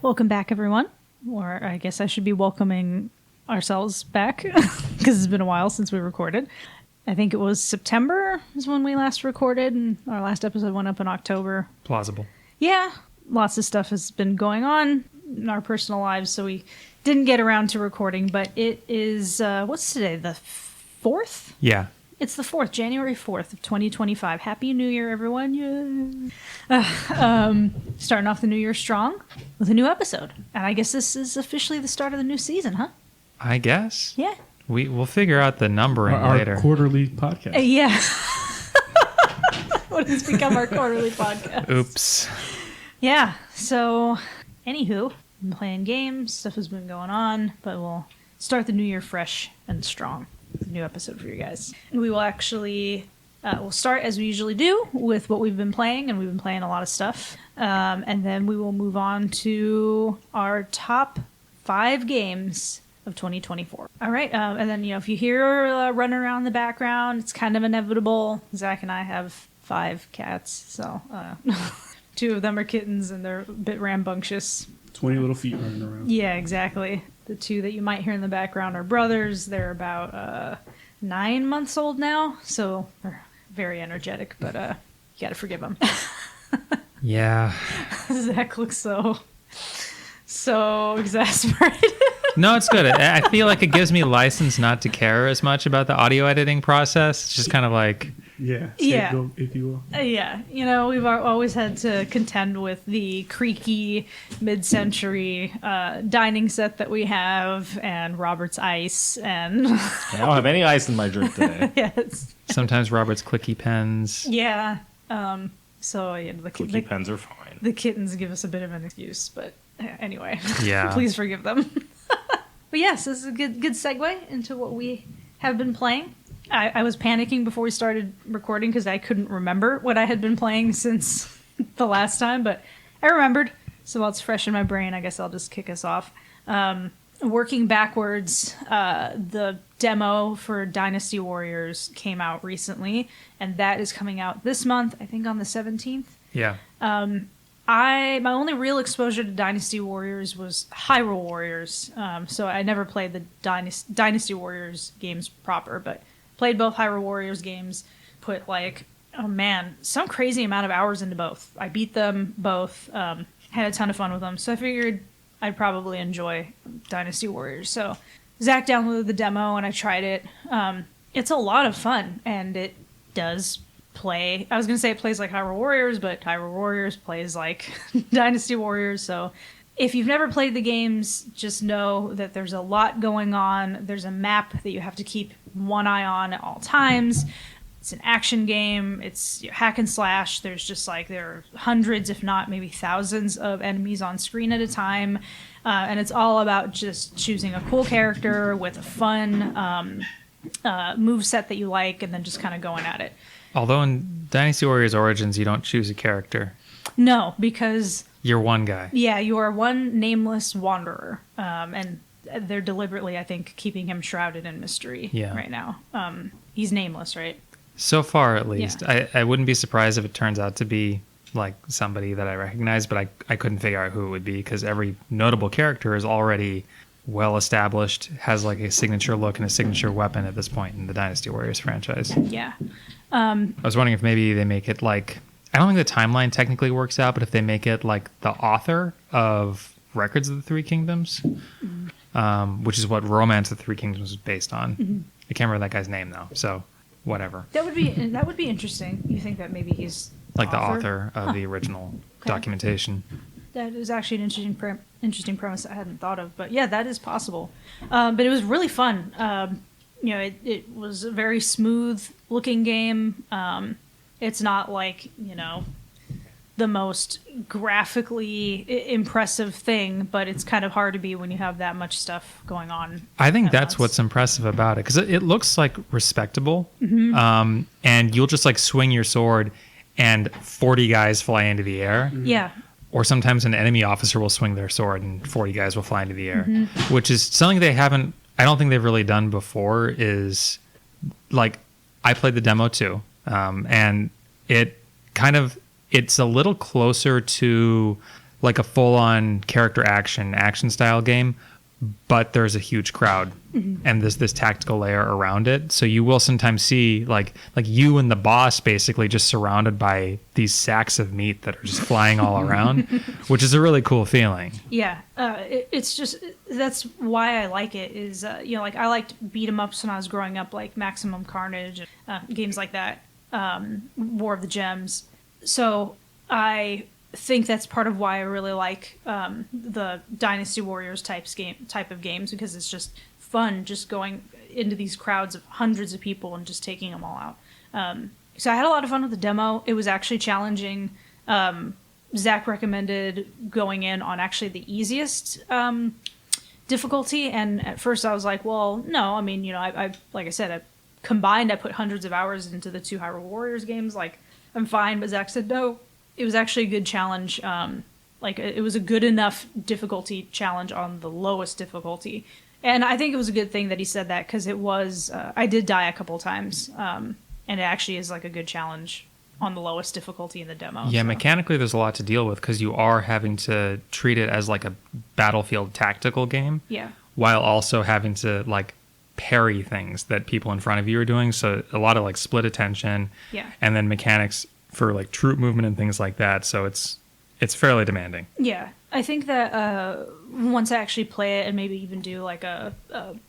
Welcome back, everyone. Or I guess I should be welcoming ourselves back because it's been a while since we recorded. I think it was September is when we last recorded, and our last episode went up in October. Plausible. Yeah, lots of stuff has been going on in our personal lives, so we didn't get around to recording, but it is, what's today, the 4th? Yeah. It's the 4th, January 4th of 2025. Happy New Year, everyone. Yeah. Starting off the new year strong with a new episode. And I guess this is officially the start of the new season, huh? I guess. Yeah. We'll figure out the numbering later. Our quarterly podcast. Yeah. What has become our quarterly podcast. Oops. Yeah. So, anywho, been playing games. Stuff has been going on. But we'll start the new year fresh and strong. New episode for you guys. And we will actually, we'll start as we usually do with what we've been playing, and we've been playing a lot of stuff. And then we will move on to our top 5 games of 2024. All right. And then, if you hear running around in the background, it's kind of inevitable. Zach and I have 5 cats, so 2 of them are kittens, and they're a bit rambunctious. 20 little feet running around. Yeah, exactly. The 2 that you might hear in the background are brothers. They're about 9 months old now, so they're very energetic, but you gotta forgive them. Yeah. Zach looks so exasperated. No, it's good. I feel like it gives me license not to care as much about the audio editing process. It's just kind of like... Yeah. Yeah. If you will. Yeah. We've always had to contend with the creaky mid-century dining set that we have, and Robert's ice, and... I don't have any ice in my drink today. Yes. Sometimes Robert's clicky pens. Yeah. So, yeah, Clicky pens are fine. The kittens give us a bit of an excuse, but anyway. Yeah. Please forgive them. But yes, this is a good segue into what we have been playing. I was panicking before we started recording because I couldn't remember what I had been playing since the last time, but I remembered. So while it's fresh in my brain, I guess I'll just kick us off. Working backwards, the demo for Dynasty Warriors came out recently, and that is coming out this month, I think on the 17th. Yeah. My only real exposure to Dynasty Warriors was Hyrule Warriors. So I never played the Dynasty Warriors games proper, but played both Hyrule Warriors games, put some crazy amount of hours into both. I beat them both, had a ton of fun with them, so I figured I'd probably enjoy Dynasty Warriors. So Zack downloaded the demo and I tried it. It's a lot of fun, and it does play. I was going to say it plays like Hyrule Warriors, but Hyrule Warriors plays like Dynasty Warriors. So if you've never played the games, just know that there's a lot going on. There's a map that you have to keep one eye on at all times. It's an action game. It's hack and slash. There's just there are hundreds, if not maybe thousands of enemies on screen at a time. And it's all about just choosing a cool character with a fun moveset that you like, and then just kind of going at it. Although in Dynasty Warriors Origins, you don't choose a character. No, because... You're one guy. Yeah, you are one nameless wanderer. And they're deliberately, I think, keeping him shrouded in mystery right now. He's nameless, right? So far, at least. Yeah. I wouldn't be surprised if it turns out to be somebody that I recognize, but I couldn't figure out who it would be, because every notable character is already well established, has a signature look and a signature weapon at this point in the Dynasty Warriors franchise. Yeah. I was wondering if maybe they make it I don't think the timeline technically works out, but if they make it the author of Records of the Three Kingdoms, which is what Romance of the Three Kingdoms was based on. Mm-hmm. I can't remember that guy's name though, so whatever. That would be interesting. You think that maybe he's the author of the original documentation. That is actually an interesting premise I hadn't thought of, but yeah, that is possible. But it was really fun. It was a very smooth looking game. It's not the most graphically impressive thing, but it's kind of hard to be when you have that much stuff going on. I think that's what's impressive about it, because it looks respectable, mm-hmm. And you'll just swing your sword and 40 guys fly into the air. Mm-hmm. Yeah. or sometimes an enemy officer will swing their sword and 40 guys will fly into the air, which is something I don't think they've really done before. Is like, I played the demo too, and it's a little closer to like a full-on character action style game, but there's a huge crowd and there's this tactical layer around it. So you will sometimes see like you and the boss basically just surrounded by these sacks of meat that are just flying all around, which is a really cool feeling. Yeah, it's just, that's why I like it. Is like I liked beat 'em ups when I was growing up, like Maximum Carnage, games like that, War of the Gems. So I think that's part of why I really like the Dynasty Warriors type of games, because it's just fun just going into these crowds of hundreds of people and just taking them all out. So I had a lot of fun with the demo. It was actually challenging. Zack recommended going in on actually the easiest difficulty, and at first I was like, well, no, I mean, I like I said, I put hundreds of hours into the 2 Hyrule Warriors games, like I'm fine. But Zack said no, it was actually a good challenge. Like it was a good enough difficulty challenge on the lowest difficulty. And I think it was a good thing that he said that, because it was, I did die a couple times. And it actually is like a good challenge on the lowest difficulty in the demo. Yeah, so. Mechanically there's a lot to deal with, because you are having to treat it as like a battlefield tactical game. Yeah. While also having to like parry things that people in front of you are doing. So a lot of like split attention. Yeah. And then mechanics for like troop movement and things like that. So it's fairly demanding. Yeah, I think that once I actually play it and maybe even do like a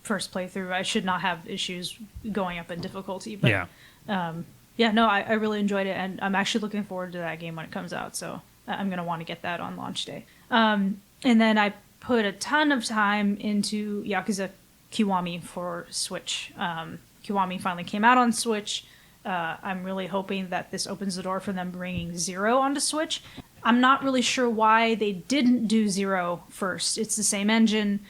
first playthrough, I should not have issues going up in difficulty. But, no, I really enjoyed it, and I'm actually looking forward to that game when it comes out. So I'm going to want to get that on launch day. And then I put a ton of time into Yakuza Kiwami for Switch. Kiwami finally came out on Switch. I'm really hoping that this opens the door for them bringing Zero onto Switch. I'm not really sure why they didn't do Zero first. It's the same engine.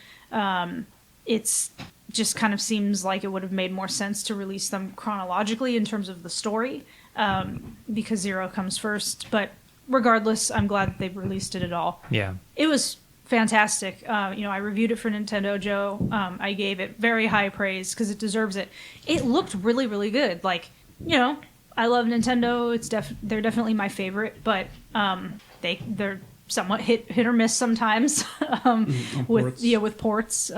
It's just kind of seems like it would have made more sense to release them chronologically in terms of the story, because Zero comes first. But regardless, I'm glad that they've released it at all. Yeah. It was fantastic. I reviewed it for Nintendo Joe. I gave it very high praise because it deserves it. It looked really, really good. Like, I love Nintendo. They're definitely my favorite, but they're somewhat hit or miss sometimes with ports.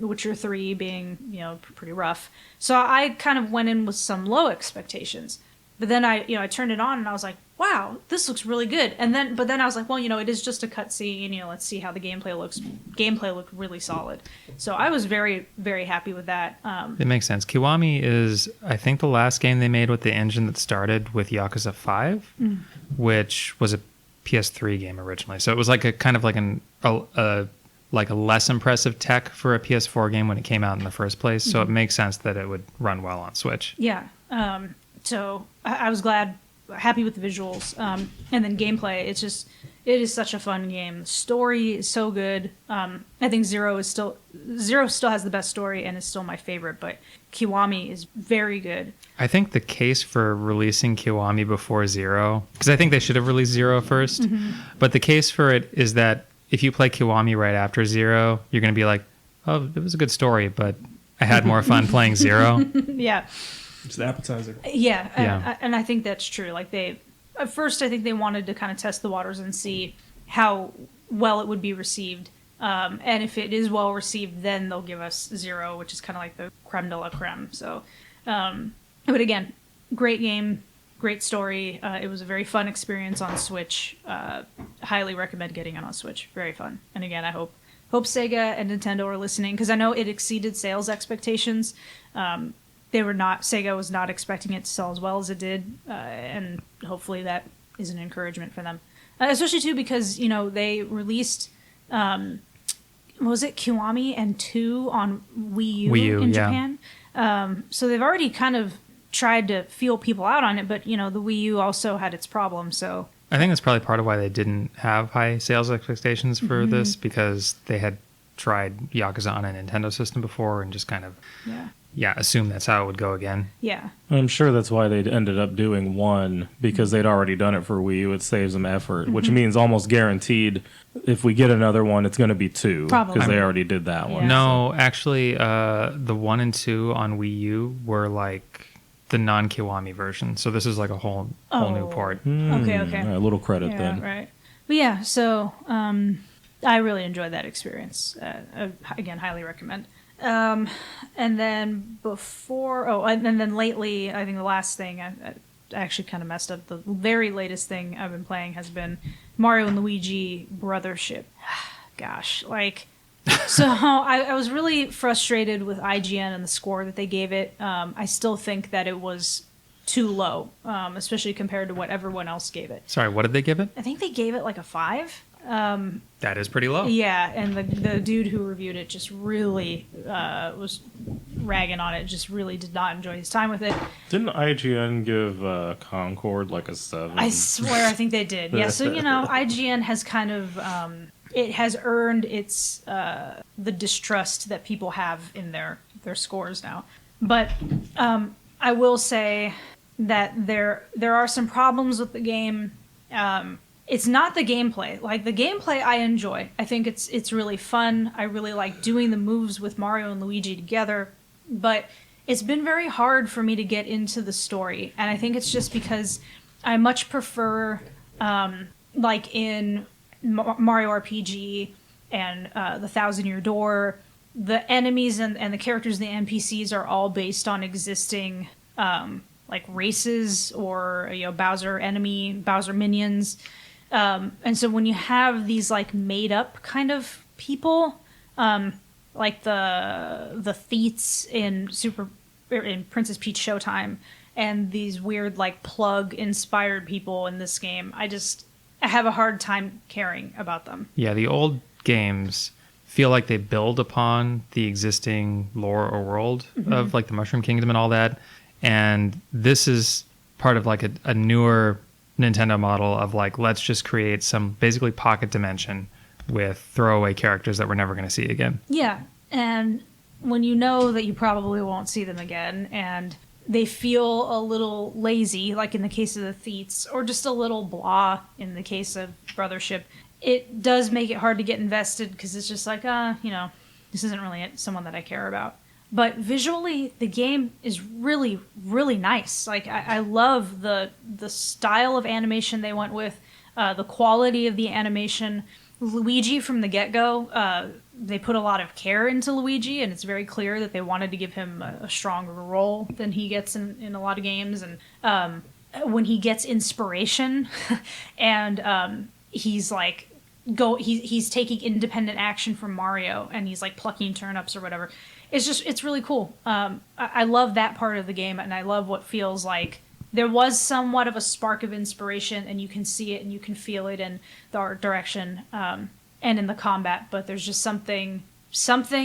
Witcher 3 being pretty rough. So I kind of went in with some low expectations, but then I turned it on and I was like, wow, this looks really good. But then I was like, well, it is just a cutscene. Let's see how the gameplay looks. Gameplay looked really solid. So I was very, very happy with that. It makes sense. Kiwami is, I think, the last game they made with the engine that started with Yakuza 5, which was a PS3 game originally. So it was like a kind of like a less impressive tech for a PS4 game when it came out in the first place. So it makes sense that it would run well on Switch. Yeah. So I was happy with the visuals, and then gameplay. It is such a fun game. The story is so good. I think Zero still has the best story and is still my favorite, but Kiwami is very good. I think the case for releasing Kiwami before Zero, because I think they should have released Zero first, but the case for it is that if you play Kiwami right after Zero, you're going to be like, oh, it was a good story, but I had more fun playing Zero. Yeah. It's the appetizer. Yeah. And I think that's true. Like at first, I think they wanted to kind of test the waters and see how well it would be received. And if it is well received, then they'll give us Zero, which is kind of like the creme de la creme. So, but again, great game, great story. It was a very fun experience on Switch. Highly recommend getting it on Switch. Very fun. And again, I hope Sega and Nintendo are listening, because I know it exceeded sales expectations. Sega was not expecting it to sell as well as it did, and hopefully that is an encouragement for them. Especially too because they released, was it Kiwami and 2 on Wii U in Japan? So they've already kind of tried to feel people out on it, but the Wii U also had its problems. So I think that's probably part of why they didn't have high sales expectations for this, because they had tried Yakuza on a Nintendo system before and just kind of assume that's how it would go again. Yeah. I'm sure that's why they ended up doing one, because they'd already done it for Wii U. It saves them effort, which means almost guaranteed if we get another one, it's going to be 2. Probably. Because they already did that one. Yeah. No, actually, the 1 and 2 on Wii U were like the non-Kiwami version. So this is like a whole new port. Okay. All right, a little credit Yeah, then. right. But yeah, so I really enjoyed that experience. Again, highly recommend. And then and then lately, I think the last thing I actually kind of messed up. The very latest thing I've been playing has been Mario and Luigi Brothership. Gosh, so I was really frustrated with IGN and the score that they gave it. I still think that it was too low, especially compared to what everyone else gave it. Sorry, what did they give it? I think they gave it like a 5. That is pretty low. Yeah, and the dude who reviewed it just really was ragging on it. Just really did not enjoy his time with it. Didn't IGN give Concord like a 7? I swear, I think they did. Yeah, so IGN has kind of it has earned its the distrust that people have in their scores now. But I will say that there are some problems with the game. It's not the gameplay. Like, the gameplay I enjoy. I think it's really fun. I really like doing the moves with Mario and Luigi together. But it's been very hard for me to get into the story. And I think it's just because I much prefer, like in Mario RPG and the Thousand Year Door, the enemies and the characters and the NPCs are all based on existing like races or Bowser enemy, Bowser minions. And so when you have these like made up kind of people, like the Theets in Princess Peach Showtime, and these weird like plug inspired people in this game, I have a hard time caring about them. Yeah, the old games feel like they build upon the existing lore or world of like the Mushroom Kingdom and all that. And this is part of like a newer Nintendo model of like, let's just create some basically pocket dimension with throwaway characters that we're never going to see again. Yeah, and when you know that you probably won't see them again, and they feel a little lazy, like in the case of the Theets, or just a little blah in the case of Brothership, it does make it hard to get invested because it's just like, this isn't really someone that I care about. But visually, the game is really, really nice. Like, I love the style of animation they went with, the quality of the animation. Luigi from the get-go, they put a lot of care into Luigi, and it's very clear that they wanted to give him a stronger role than he gets in a lot of games. And when he gets inspiration, and he's like, he's taking independent action from Mario, and he's like plucking turnips or whatever. It's really cool. I love that part of the game, and I love what feels like there was somewhat of a spark of inspiration, and you can see it and you can feel it in the art direction and in the combat, but there's just something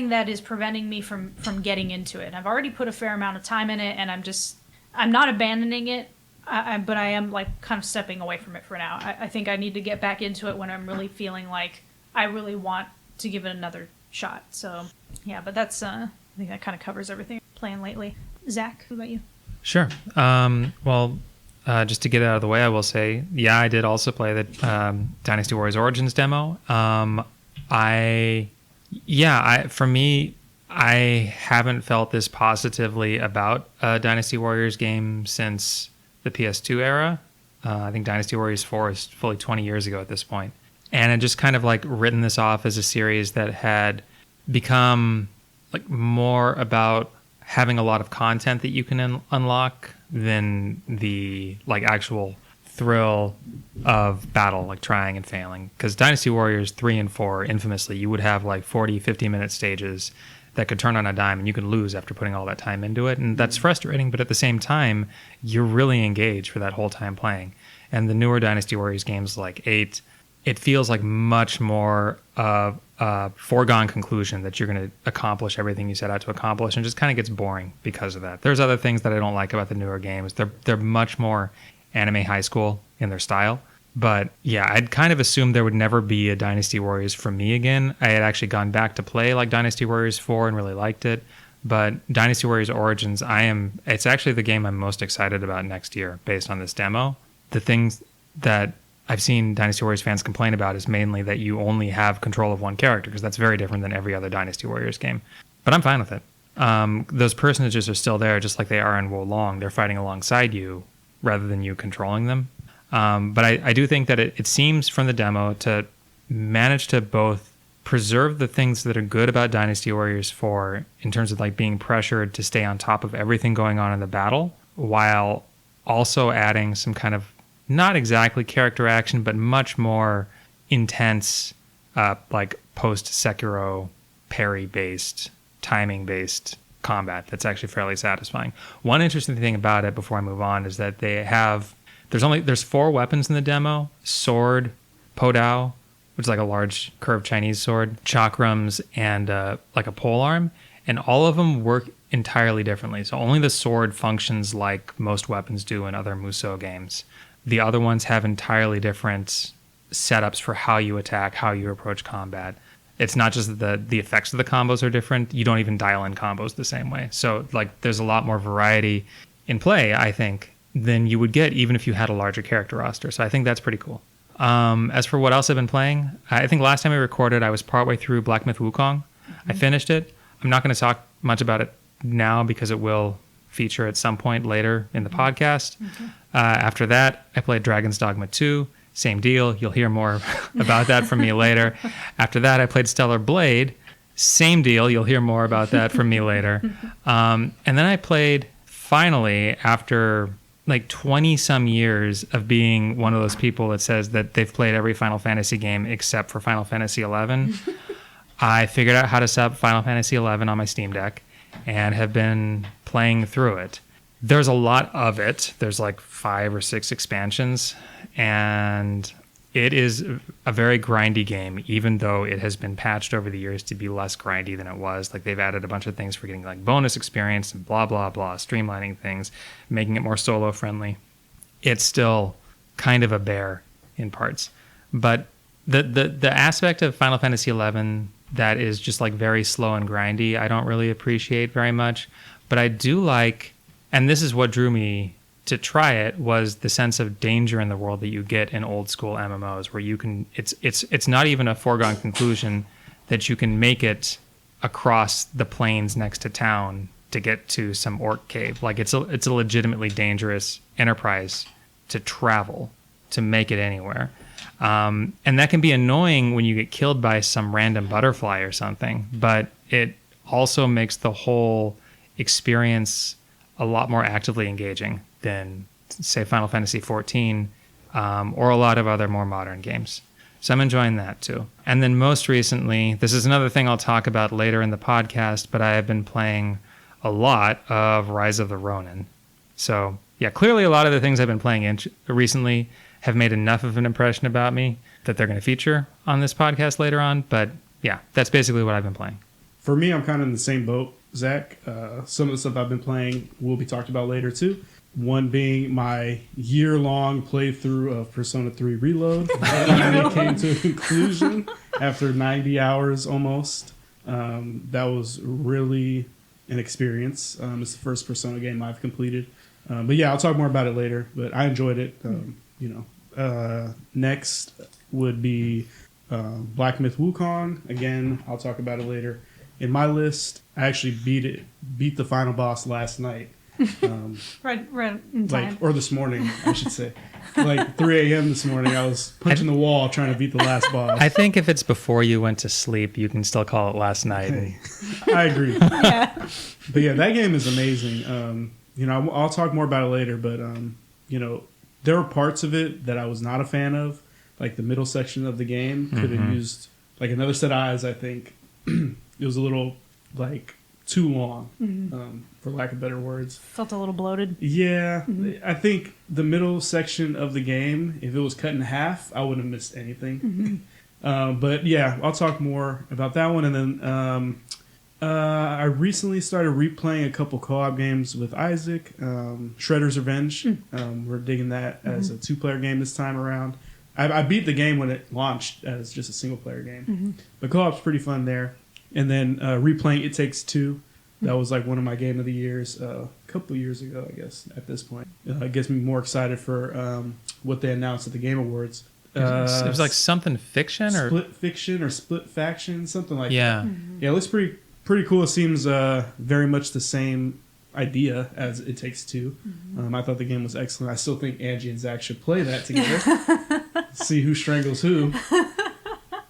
that is preventing me from getting into it. And I've already put a fair amount of time in it, and I'm not abandoning it, but I am like kind of stepping away from it for now. I think I need to get back into it when I'm really feeling like I really want to give it another shot. So yeah, but that's I think that kind of covers everything playing lately. Zach, what about you? Sure. Just to get it out of the way, I will say, I did also play the Dynasty Warriors Origins demo. For me, I haven't felt this positively about a Dynasty Warriors game since the PS2 era. I think Dynasty Warriors 4 is fully 20 years ago at this point. And it just kind of like written this off as a series that had become like more about having a lot of content that you can unlock than the like actual thrill of battle, like trying and failing. Because Dynasty Warriors 3 and 4, infamously, you would have like 40-50-minute stages that could turn on a dime and you can lose after putting all that time into it. And that's frustrating, but at the same time, you're really engaged for that whole time playing. And the newer Dynasty Warriors games like 8, it feels like much more of a foregone conclusion that you're going to accomplish everything you set out to accomplish, and just kind of gets boring because of that. There's other things that I don't like about the newer games. They're much more anime high school in their style, But yeah, I'd kind of assumed there would never be a Dynasty Warriors for me again. I had actually gone back to play like Dynasty Warriors 4 and really liked it. But Dynasty Warriors Origins, it's actually the game I'm most excited about next year based on this demo. The things that I've seen Dynasty Warriors fans complain about is mainly that you only have control of one character, because that's very different than every other Dynasty Warriors game. But I'm fine with it. Those personages are still there just like they are in Wulong. They're fighting alongside you rather than you controlling them. But I do think that it seems from the demo to manage to both preserve the things that are good about Dynasty Warriors 4 in terms of like being pressured to stay on top of everything going on in the battle, while also adding some kind of not exactly character action, but much more intense, like post-Sekiro parry-based, timing-based combat that's actually fairly satisfying. One interesting thing about it before I move on is that there's 4 weapons in the demo: sword, podao, which is like a large curved Chinese sword, chakrams, and like a polearm, and all of them work entirely differently. So only the sword functions like most weapons do in other Musou games. The other ones have entirely different setups for how you attack, how you approach combat. It's not just that the effects of the combos are different. You don't even dial in combos the same way. So like there's a lot more variety in play, I think, than you would get even if you had a larger character roster. So I think that's pretty cool. As for what else I've been playing, I think last time I recorded, I was partway through Black Myth Wukong. I finished it. I'm not going to talk much about it now because it will feature at some point later in the podcast. After that, I played Dragon's Dogma 2. Same deal. You'll hear more about that from me later. After that, I played Stellar Blade. Same deal. You'll hear more about that from me later. And then I played, finally, after like 20 some years of being one of those people that says that they've played every Final Fantasy game except for Final Fantasy 11, I figured out how to set up Final Fantasy 11 on my Steam Deck and have been playing through it. There's a lot of it. There's like 5 or 6 expansions, and it is a very grindy game, even though it has been patched over the years to be less grindy than it was. Like they've added a bunch of things for getting like bonus experience and blah, blah, blah, streamlining things, making it more solo friendly. It's still kind of a bear in parts. But the aspect of Final Fantasy XI that is just like very slow and grindy, I don't really appreciate very much. But I do like, and this is what drew me to try it, was the sense of danger in the world that you get in old school MMOs, where you can, it's not even a foregone conclusion that you can make it across the plains next to town to get to some orc cave. Like it's a legitimately dangerous enterprise to travel, to make it anywhere. And that can be annoying when you get killed by some random butterfly or something, but it also makes the whole experience a lot more actively engaging than, say, Final Fantasy XIV or a lot of other more modern games. So I'm enjoying that too. And then most recently, this is another thing I'll talk about later in the podcast, but I have been playing a lot of Rise of the Ronin. So yeah, clearly a lot of the things I've been playing recently have made enough of an impression about me that they're going to feature on this podcast later on. But yeah, that's basically what I've been playing. For me, I'm kind of in the same boat, Zach. Some of the stuff I've been playing will be talked about later too. One being my year-long playthrough of Persona 3 Reload. And it came to a conclusion after 90 hours almost. That was really an experience. It's the first Persona game I've completed. But yeah, I'll talk more about it later. But I enjoyed it. Next would be Black Myth Wukong. Again, I'll talk about it later. In my list, I actually beat the final boss last night. Right in time. Or this morning, I should say. Like 3 a.m. this morning, I was punching the wall trying to beat the last boss. I think if it's before you went to sleep, you can still call it last night. Hey, I agree. Yeah. But yeah, that game is amazing. I'll talk more about it later, but there were parts of it that I was not a fan of. Like the middle section of the game could have used like another set of eyes, I think. It was a little like too long, for lack of better words. Felt a little bloated. Yeah, I think the middle section of the game, if it was cut in half, I wouldn't have missed anything. But yeah, I'll talk more about that one. And then I recently started replaying a couple co-op games with Isaac. Shredder's Revenge. We're digging that as a 2-player game this time around. I beat the game when it launched as just a single player game. But co-op's pretty fun there. And then replaying It Takes Two. That was like one of my game of the years a couple years ago, I guess, at this point. It gets me more excited for what they announced at the Game Awards. It was like something fiction or Split Fiction or Split Faction, something like that. yeah. Yeah, it looks pretty cool. It seems very much the same idea as It Takes Two. I thought the game was excellent. I still think Angie and Zack should play that together. See who strangles who.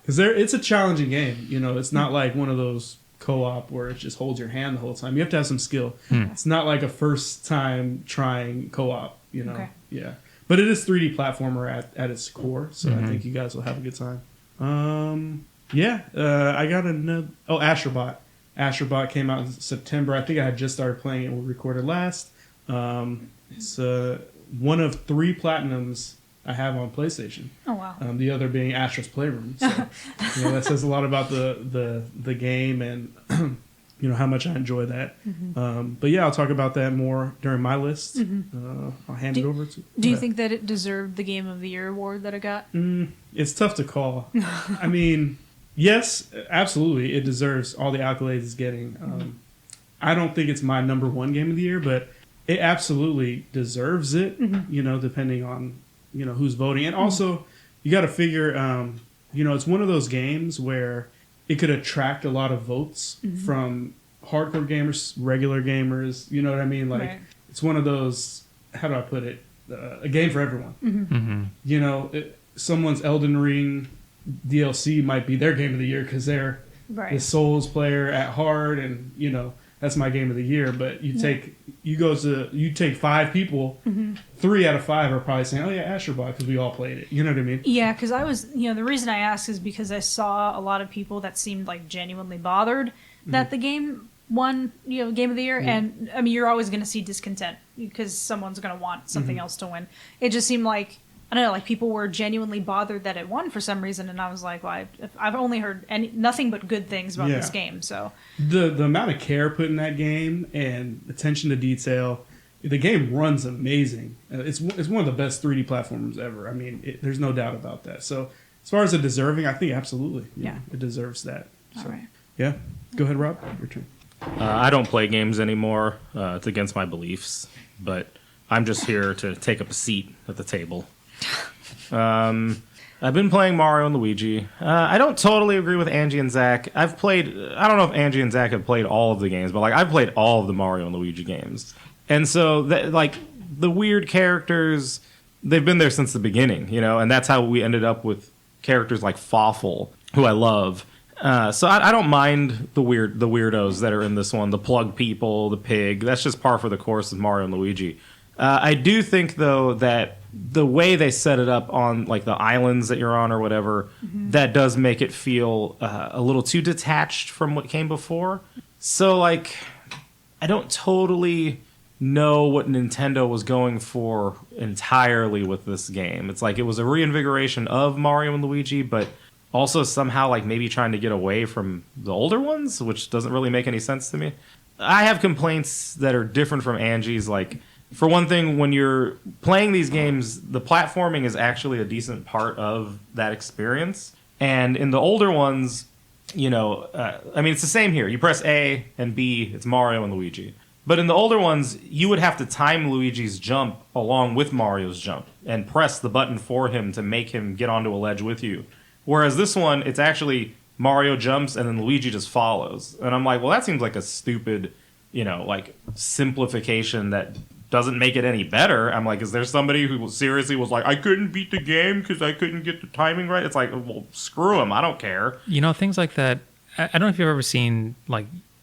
Because it's a challenging game. You know, it's not like one of those co-op where it just holds your hand the whole time. You have to have some skill. It's not like a first time trying co-op, you know. Okay. Yeah. But it is 3D platformer at its core, so I think you guys will have a good time. I got another... Oh, Astro Bot. Astro Bot came out in September. I think I had just started playing it when we recorded last. It's one of 3 platinums I have on PlayStation. Oh, wow. The other being Astro's Playroom. So, that says a lot about the game and how much I enjoy that. But yeah, I'll talk about that more during my list. I'll hand it over to. Do you think that it deserved the Game of the Year award that it got? It's tough to call. I mean, yes, absolutely, it deserves all the accolades it's getting. I don't think it's my number 1 game of the year, but it absolutely deserves it. Depending on who's voting, and also you got to figure. It's one of those games where it could attract a lot of votes from hardcore gamers, regular gamers. You know what I mean? Like It's one of those. How do I put it? A game for everyone. Someone's Elden Ring DLC might be their game of the year because they're the Souls player at heart, and that's my game of the year. But you take 5 people, 3 out of 5 are probably saying, "Oh yeah, Astro Bot," because we all played it. You know what I mean? Yeah, because I was, the reason I asked is because I saw a lot of people that seemed like genuinely bothered that the game won, Game of the Year, and I mean, you're always going to see discontent because someone's going to want something else to win. It just seemed like, I don't know, like people were genuinely bothered that it won for some reason, and I was like, well, I've only heard nothing but good things about this game. So the amount of care put in that game and attention to detail, the game runs amazing. It's one of the best 3D platformers ever. I mean, there's no doubt about that. So as far as it deserving, I think absolutely, it deserves that. So, all right, yeah, go ahead, Rob. Your turn. I don't play games anymore. It's against my beliefs, but I'm just here to take up a seat at the table. I've been playing Mario and Luigi. I don't totally agree with Angie and Zack. I don't know if Angie and Zack have played all of the games, but I've played all of the Mario and Luigi games. And so the weird characters, they've been there since the beginning, and that's how we ended up with characters like Fawful, who I love. So I don't mind the weirdos that are in this one, the plug people, the pig. That's just par for the course with Mario and Luigi. I do think, though, that the way they set it up on the islands that you're on or whatever, that does make it feel a little too detached from what came before. So, I don't totally know what Nintendo was going for entirely with this game. It's it was a reinvigoration of Mario and Luigi, but also somehow maybe trying to get away from the older ones, which doesn't really make any sense to me. I have complaints that are different from Angie's. For one thing, when you're playing these games, the platforming is actually a decent part of that experience. And in the older ones, it's the same here. You press A and B, it's Mario and Luigi. But in the older ones, you would have to time Luigi's jump along with Mario's jump and press the button for him to make him get onto a ledge with you. Whereas this one, it's actually Mario jumps and then Luigi just follows. And I'm like, well, that seems like a stupid, simplification that doesn't make it any better. I'm like, is there somebody who seriously was like, I couldn't beat the game because I couldn't get the timing right? It's like, well, screw him. I don't care. Things like that. I don't know if you've ever seen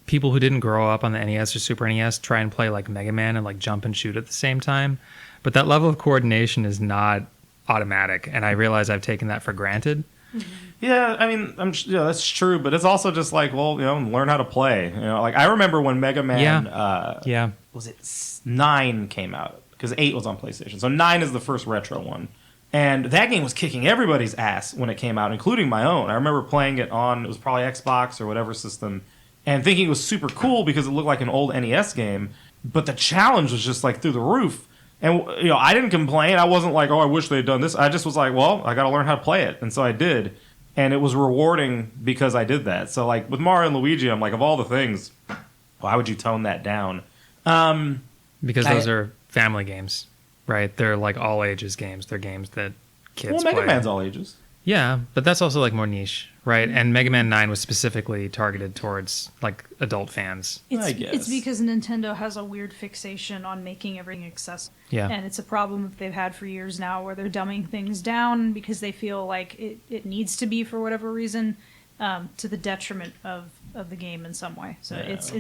people who didn't grow up on the NES or Super NES try and play Mega Man and jump and shoot at the same time. But that level of coordination is not automatic, and I realize I've taken that for granted. Yeah, I mean, that's true, but it's also just learn how to play. I remember when Mega Man, was it 9 came out, because 8 was on PlayStation. So 9 is the first retro one. And that game was kicking everybody's ass when it came out, including my own. I remember playing it on, it was probably Xbox or whatever system, and thinking it was super cool because it looked like an old NES game, but the challenge was just through the roof. And I didn't complain. I wasn't like, oh, I wish they'd done this. I just was like, well, I got to learn how to play it, and so I did, and it was rewarding because I did that. So like with Mario and Luigi, I'm like, of all the things, why would you tone that down? Because those are family games, right? They're like all ages games. They're games that kids play. Mega Man's all ages. Yeah, but that's also like more niche, right? And Mega Man 9 was specifically targeted towards like adult fans. I guess. It's because Nintendo has a weird fixation on making everything accessible. Yeah. And it's a problem that they've had for years now where they're dumbing things down because they feel like it needs to be for whatever reason, to the detriment of the game in some way. So it's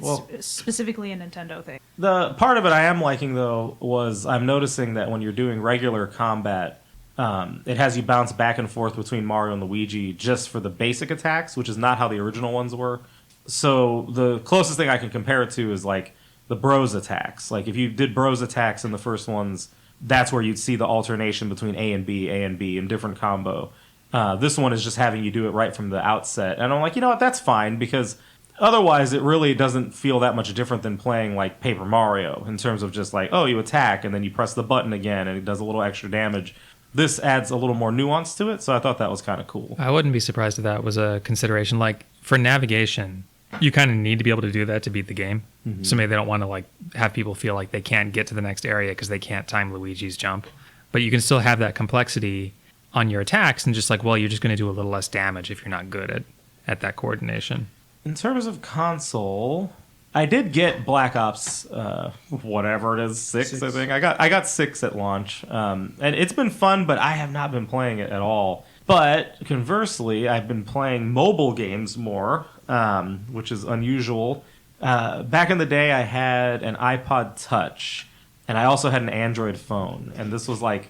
specifically a Nintendo thing. The part of it I am liking, though, was I'm noticing that when you're doing regular combat, it has you bounce back and forth between Mario and Luigi just for the basic attacks, which is not how the original ones were. So the closest thing I can compare it to is like the Bros attacks. Like if you did Bros attacks in the first ones, that's where you'd see the alternation between A and B in different combo. This one is just having you do it right from the outset. And I'm like, you know what, that's fine, because otherwise it really doesn't feel that much different than playing like Paper Mario in terms of just like, oh, you attack and then you press the button again and it does a little extra damage. This adds a little more nuance to it, so I thought that was kind of cool. I wouldn't be surprised if that was a consideration. Like for navigation, you kind of need to be able to do that to beat the game. Mm-hmm. So maybe they don't want to like have people feel like they can't get to the next area because they can't time Luigi's jump. But you can still have that complexity on your attacks and just like, well, you're just going to do a little less damage if you're not good at that coordination. In terms of console, I did get Black Ops, whatever it is, 6, I think. I got 6 at launch, and it's been fun, but I have not been playing it at all. But conversely, I've been playing mobile games more, which is unusual. Back in the day, I had an iPod Touch, and I also had an Android phone, and this was like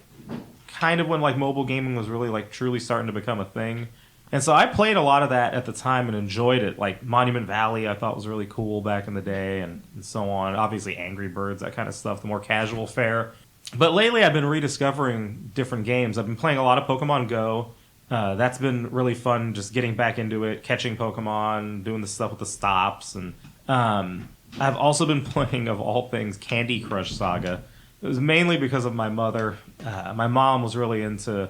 kind of when like mobile gaming was really like truly starting to become a thing. And so I played a lot of that at the time and enjoyed it. Like Monument Valley I thought was really cool back in the day, and so on. Obviously Angry Birds, that kind of stuff, the more casual fare. But lately I've been rediscovering different games. I've been playing a lot of Pokemon Go. That's been really fun, just getting back into it, catching Pokemon, doing the stuff with the stops. And I've also been playing, of all things, Candy Crush Saga. It was mainly because of my mother. My mom was really into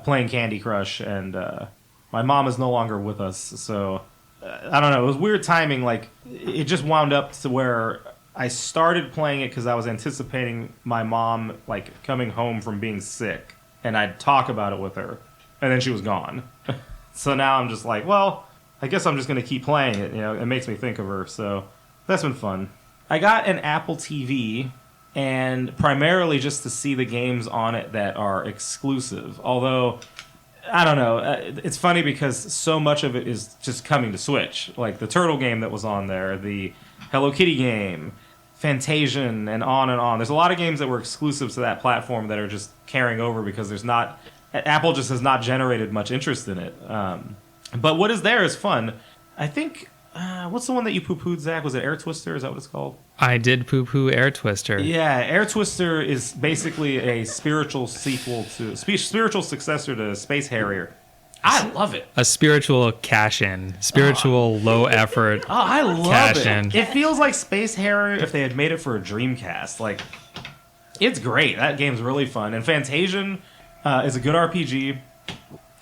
playing Candy Crush, and my mom is no longer with us, so I don't know. It was weird timing. Like it just wound up to where I started playing it because I was anticipating my mom like coming home from being sick, and I'd talk about it with her, and then she was gone. So now I'm just like, well, I guess I'm just gonna keep playing it. It makes me think of her, so that's been fun. I got an Apple TV, and primarily just to see the games on it that are exclusive. Although I don't know. It's funny because so much of it is just coming to Switch. Like the Turtle game that was on there, the Hello Kitty game, Fantasian, and on and on. There's a lot of games that were exclusive to that platform that are just carrying over because Apple just has not generated much interest in it. But what is there is fun. I think, what's the one that you poo-pooed, Zach? Was it Air Twister? Is that what it's called? I did poo-poo Air Twister. Yeah, Air Twister is basically a spiritual successor to Space Harrier. I love it. A spiritual cash-in. Spiritual low-effort I love cash-in. it. It feels like Space Harrier if they had made it for a Dreamcast. Like, it's great. That game's really fun. And Fantasian is a good RPG.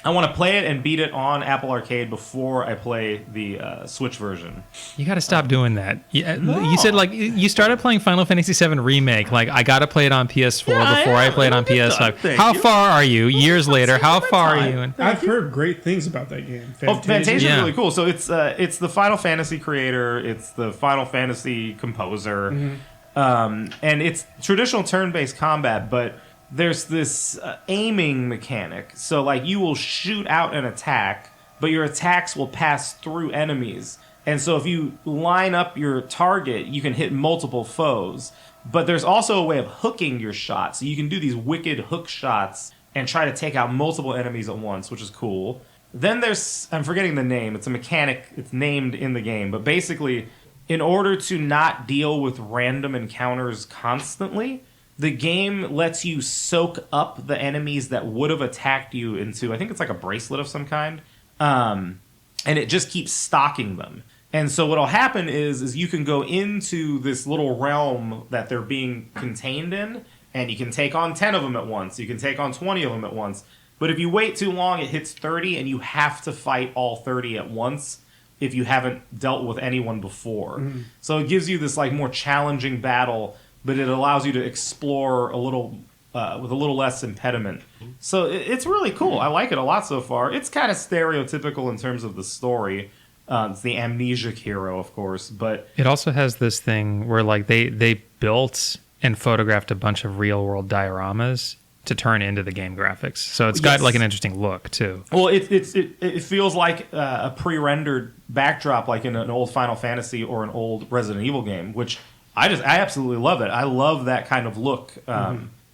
I want to play it and beat it on Apple Arcade before I play the Switch version. You got to stop doing that. You said like you started playing Final Fantasy VII Remake. Like I got to play it on PS4 before I play it on PS5. How far are you? Years later, how far are you? I've heard great things about that game. Fantasia is really cool. So it's the Final Fantasy creator. It's the Final Fantasy composer. Mm-hmm. And it's traditional turn-based combat, but there's this aiming mechanic. So, like, you will shoot out an attack, but your attacks will pass through enemies. And so if you line up your target, you can hit multiple foes. But there's also a way of hooking your shot. So you can do these wicked hook shots and try to take out multiple enemies at once, which is cool. Then there's, I'm forgetting the name. It's a mechanic. It's named in the game. But basically, in order to not deal with random encounters constantly, the game lets you soak up the enemies that would have attacked you into, I think it's like a bracelet of some kind, and it just keeps stocking them. And so what'll happen is you can go into this little realm that they're being contained in, and you can take on 10 of them at once. You can take on 20 of them at once. But if you wait too long, it hits 30, and you have to fight all 30 at once if you haven't dealt with anyone before. So it gives you this like more challenging battle, but it allows you to explore a little with a little less impediment. So it's really cool. I like it a lot so far. It's kind of stereotypical in terms of the story. It's the amnesiac hero, of course, but It also has this thing where like they built and photographed a bunch of real world dioramas to turn into the game graphics. So it's got Yes. like an interesting look too. well, it feels like a pre-rendered backdrop, like in an old Final Fantasy or an old Resident Evil game, which I absolutely love it. I love that kind of look.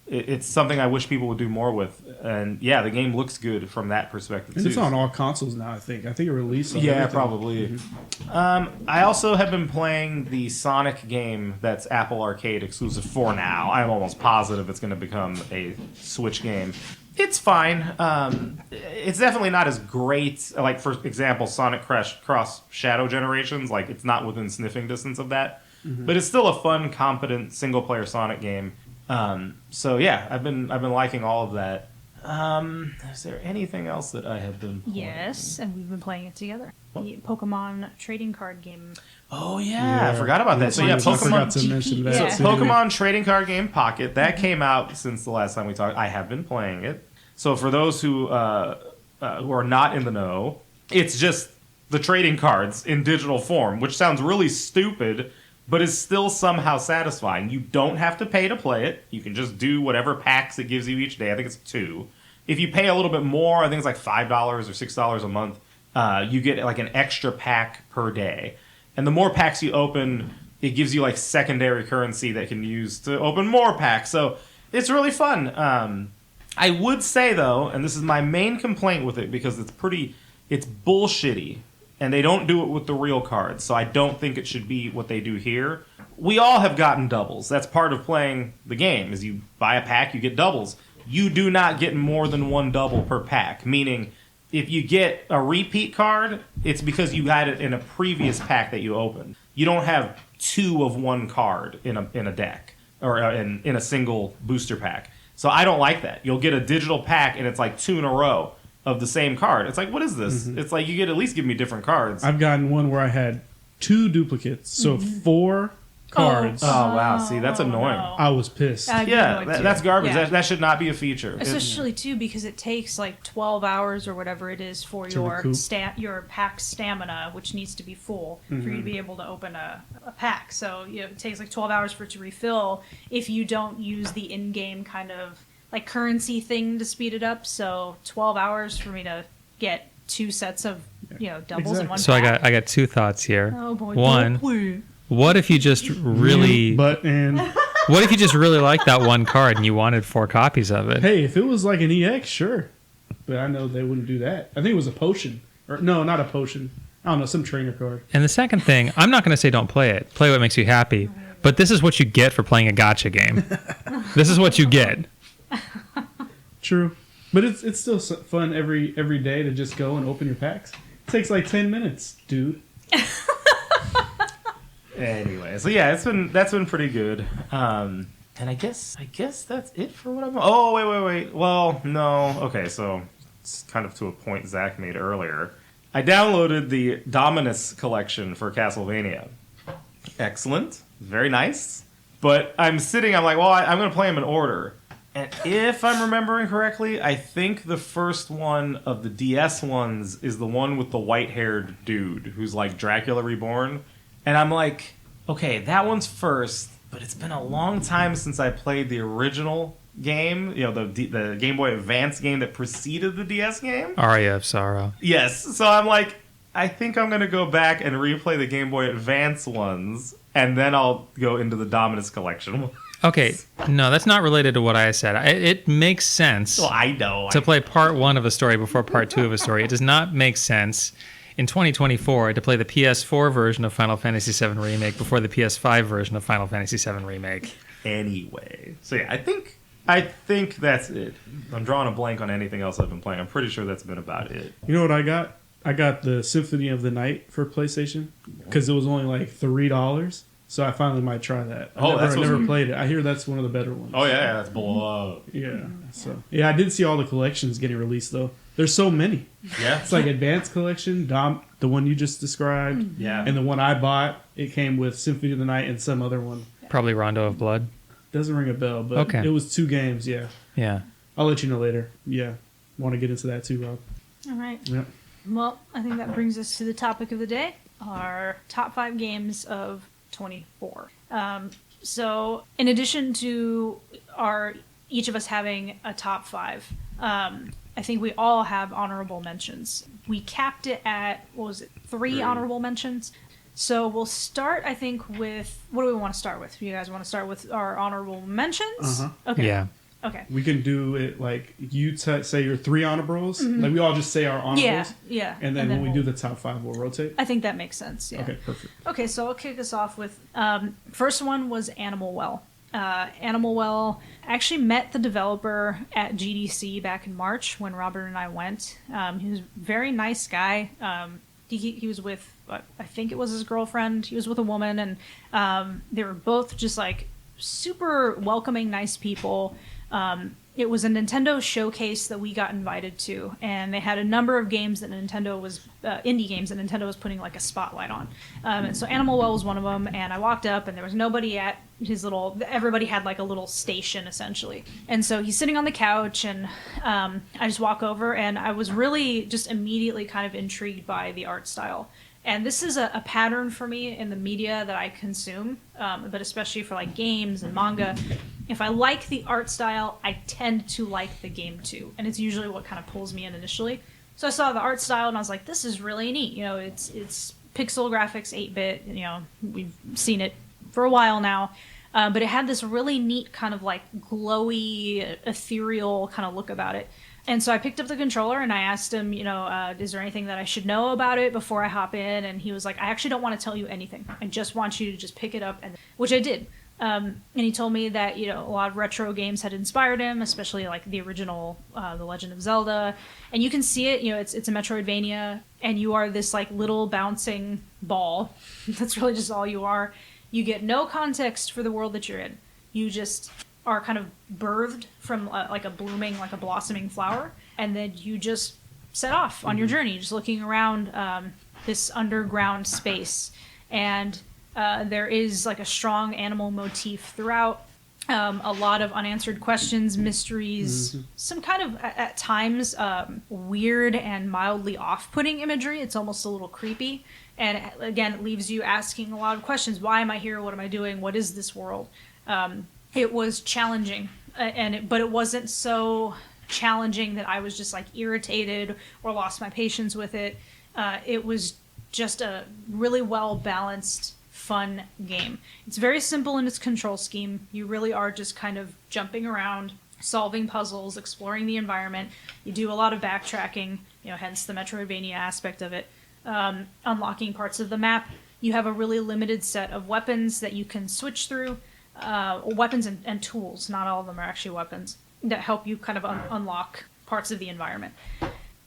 It's something I wish people would do more with. And yeah, the game looks good from that perspective And too. it's on all consoles now, I think. I think it released on Yeah, everything. probably. I also have been playing the Sonic game that's Apple Arcade exclusive for now. I'm almost positive it's going to become a Switch game. It's fine. It's definitely not as great. Like, for example, Sonic Cross Shadow Generations. Like, it's not within sniffing distance of that. But it's still a fun, competent, single-player Sonic game. So, yeah, I've been liking all of that. Is there anything else that I have been playing? Yes, and we've been playing it together. The Pokemon trading card game. Oh, yeah. I forgot about that. So, yeah, I forgot Pokemon... to mention that. Yeah. too. Pokemon Trading Card Game Pocket, that came out since the last time we talked. I have been playing it. So for those who are not in the know, it's just the trading cards in digital form, which sounds really stupid, but is still somehow satisfying. You don't have to pay to play it. You can just do whatever packs it gives you each day. I think it's 2. If you pay a little bit more, I think it's like $5 or $6 a month, you get like an extra pack per day. And the more packs you open, it gives you like secondary currency that can use to open more packs. So it's really fun. I would say though, and this is my main complaint with it because it's bullshitty, and they don't do it with the real cards. So I don't think it should be what they do here. We all have gotten doubles. That's part of playing the game. Is you buy a pack, you get doubles. You do not get more than 1 double per pack, meaning if you get a repeat card, it's because you got it in a previous pack that you opened. You don't have 2 of 1 card in a deck or in a single booster pack. So I don't like that. You'll get a digital pack and it's like 2 in a row of the same card. It's like, what is this? It's like, you could at least give me different cards. I've gotten one where I had 2 duplicates, so 4 cards. Oh, wow. See, that's annoying. no. I was pissed. I'd be Yeah, annoyed too. that's garbage. Yeah. That should not be a feature. Especially too because it takes like 12 hours or whatever it is for To your recoup. your pack stamina, which needs to be full for you to be able to open a pack. So it takes like 12 hours for it to refill if you don't use the in-game kind of like currency thing to speed it up. So 12 hours for me to get 2 sets of doubles in one So pack. I got 2 thoughts here. Oh boy. One, Boy. what if you just really But and what if you just really liked that one card and you wanted 4 copies of it? hey, if it was like an EX, sure. But I know they wouldn't do that. I think it was a potion. Or no, not a potion. I don't know, some trainer card. And the second thing, I'm not going to say don't play it. Play what makes you happy. But this is what you get for playing a gotcha game. This is what you get. True. But it's still fun every day to just go and open your packs. It takes like 10 minutes, dude. Anyway, so yeah, that's been pretty good. And I guess that's it for what I'm. Oh, wait. Well, no. Okay, so it's kind of to a point Zack made earlier. I downloaded the Dominus Collection for Castlevania. Excellent, very nice. But I'm like, well, I'm going to play them in order. And if I'm remembering correctly, I think the first one of the DS ones is the one with the white-haired dude who's like Dracula Reborn. And I'm like, okay, that one's first, but it's been a long time since I played the original game, the Game Boy Advance game that preceded the DS game. Aria of Sorrow. Yes, so I'm like, I think I'm going to go back and replay the Game Boy Advance ones, and then I'll go into the Dominus Collection. Okay, no, that's not related to what I said. It makes sense Well, I know. to play part 1 of a story before part 2 of a story. It does not make sense in 2024 to play the PS4 version of Final Fantasy VII Remake before the PS5 version of Final Fantasy VII Remake. Anyway, so yeah, I think that's it. I'm drawing a blank on anything else I've been playing. I'm pretty sure that's been about it. You know what I got? I got the Symphony of the Night for PlayStation because it was only like $3. So I finally might try that. That's I never played it. I hear that's one of the better ones. Oh yeah, that's below. Yeah. So I did see all the collections getting released though. There's so many. Yeah. It's like Advanced Collection, the one you just described. Yeah. And the one I bought, it came with Symphony of the Night and some other one. Probably Rondo of Blood. Doesn't ring a bell, but Okay. it was 2 games. Yeah. Yeah. I'll let you know later. Yeah. Want to get into that too, Rob? All right. Yeah. Well, I think that brings us to the topic of the day, our top 5 games of 24. So in addition to each of us having a top 5, I think we all have honorable mentions. We capped it at, 3 honorable mentions? So we'll start, I think, with, what do we want to start with? You guys want to start with our honorable mentions? Uh-huh. Okay. Yeah. Okay. We can do it like you say your 3 honorables. Like we all just say our honorables. Yeah. And then when we do the top 5, we'll rotate. I think that makes sense. Yeah. Okay, perfect. Okay, so I'll kick us off with first one was Animal Well. Animal Well, I actually met the developer at GDC back in March when Robert and I went. He was a very nice guy. He was with, I think it was his girlfriend. He was with a woman, and they were both just like super welcoming, nice people. It was a Nintendo showcase that we got invited to, and they had a number of games that Nintendo was indie games that Nintendo was putting like a spotlight on. And so Animal Well was one of them, and I walked up and there was nobody at his everybody had like a little station essentially. And so he's sitting on the couch, and I just walk over, and I was really just immediately kind of intrigued by the art style. And this is a pattern for me in the media that I consume, but especially for like games and manga. If I like the art style, I tend to like the game too. And it's usually what kind of pulls me in initially. So I saw the art style and I was like, this is really neat. You know, it's pixel graphics, 8-bit. You know, we've seen it for a while now. But it had this really neat kind of like glowy, ethereal kind of look about it. And so I picked up the controller and I asked him, you know, is there anything that I should know about it before I hop in? And he was like, I actually don't want to tell you anything. I just want you to just pick it up, which I did. And he told me that, you know, a lot of retro games had inspired him, especially like the original The Legend of Zelda. And you can see it, you know, it's a Metroidvania, and you are this like little bouncing ball. That's really just all you are. You get no context for the world that you're in. You just are kind of birthed from like a blossoming flower, and then you just set off on your journey, just looking around this underground space. And there is like a strong animal motif throughout, a lot of unanswered questions, mysteries, some kind of, at times, weird and mildly off-putting imagery. It's almost a little creepy. And again, it leaves you asking a lot of questions. Why am I here? What am I doing? What is this world? It was challenging, but it wasn't so challenging that I was just like irritated or lost my patience with it. It was just a really well-balanced, fun game. It's very simple in its control scheme. You really are just kind of jumping around, solving puzzles, exploring the environment. You do a lot of backtracking, you know, hence the Metroidvania aspect of it. Unlocking parts of the map. You have a really limited set of weapons that you can switch through. Weapons and tools, not all of them are actually weapons, that help you kind of unlock parts of the environment.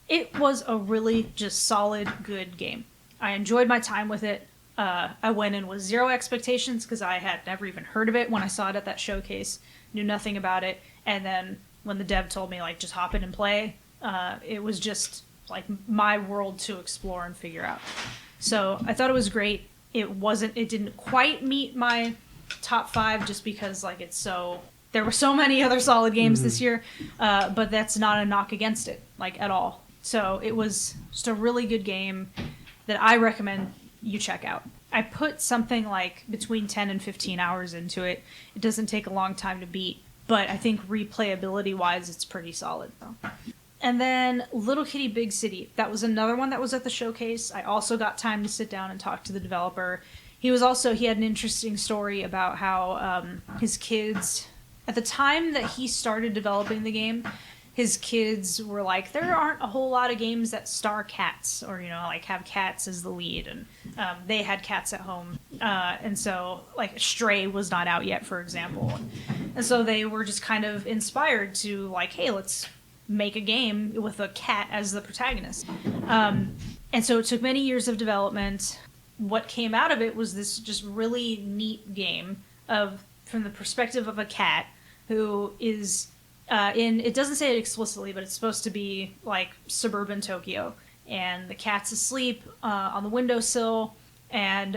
It was a really just solid, good game. I enjoyed my time with it. I went in with zero expectations because I had never even heard of it when I saw it at that showcase, knew nothing about it, and then when the dev told me, like, just hop in and play, it was just, like, my world to explore and figure out. So I thought it was great. It didn't quite meet my top 5 just because like there were so many other solid games this year, but that's not a knock against it, like, at all. So it was just a really good game that I recommend you check out. I put something like between 10 and 15 hours into it. It doesn't take a long time to beat, but I think replayability wise it's pretty solid. And then Little Kitty Big City, that was another one that was at the showcase. I also got time to sit down and talk to the developer. He had an interesting story about how his kids, at the time that he started developing the game, his kids were like, there aren't a whole lot of games that star cats, or, you know, like have cats as the lead, and they had cats at home. And so, like, Stray was not out yet, for example. And so they were just kind of inspired to, like, hey, let's make a game with a cat as the protagonist. And so it took many years of development. what came out of it was this just really neat game from the perspective of a cat who is it doesn't say it explicitly, but it's supposed to be like suburban Tokyo, and the cat's asleep on the windowsill and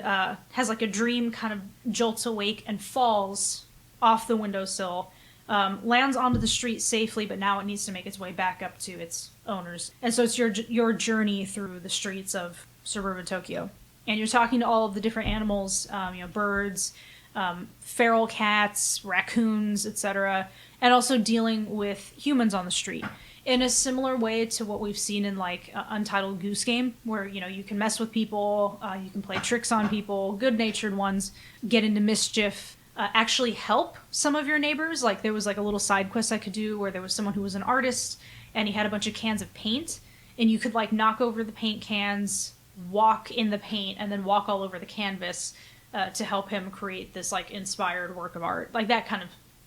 has like a dream, kind of jolts awake and falls off the windowsill, lands onto the street safely, but now it needs to make its way back up to its owners. And so it's your journey through the streets of suburban Tokyo, and you're talking to all of the different animals, birds, feral cats, raccoons, etc., and also dealing with humans on the street in a similar way to what we've seen in like Untitled Goose Game, where you can mess with people, you can play tricks on people, good-natured ones, get into mischief, actually help some of your neighbors. Like there was like a little side quest I could do where there was someone who was an artist and he had a bunch of cans of paint, and you could like knock over the paint cans, walk in the paint, and then walk all over the canvas to help him create this like inspired work of art. Like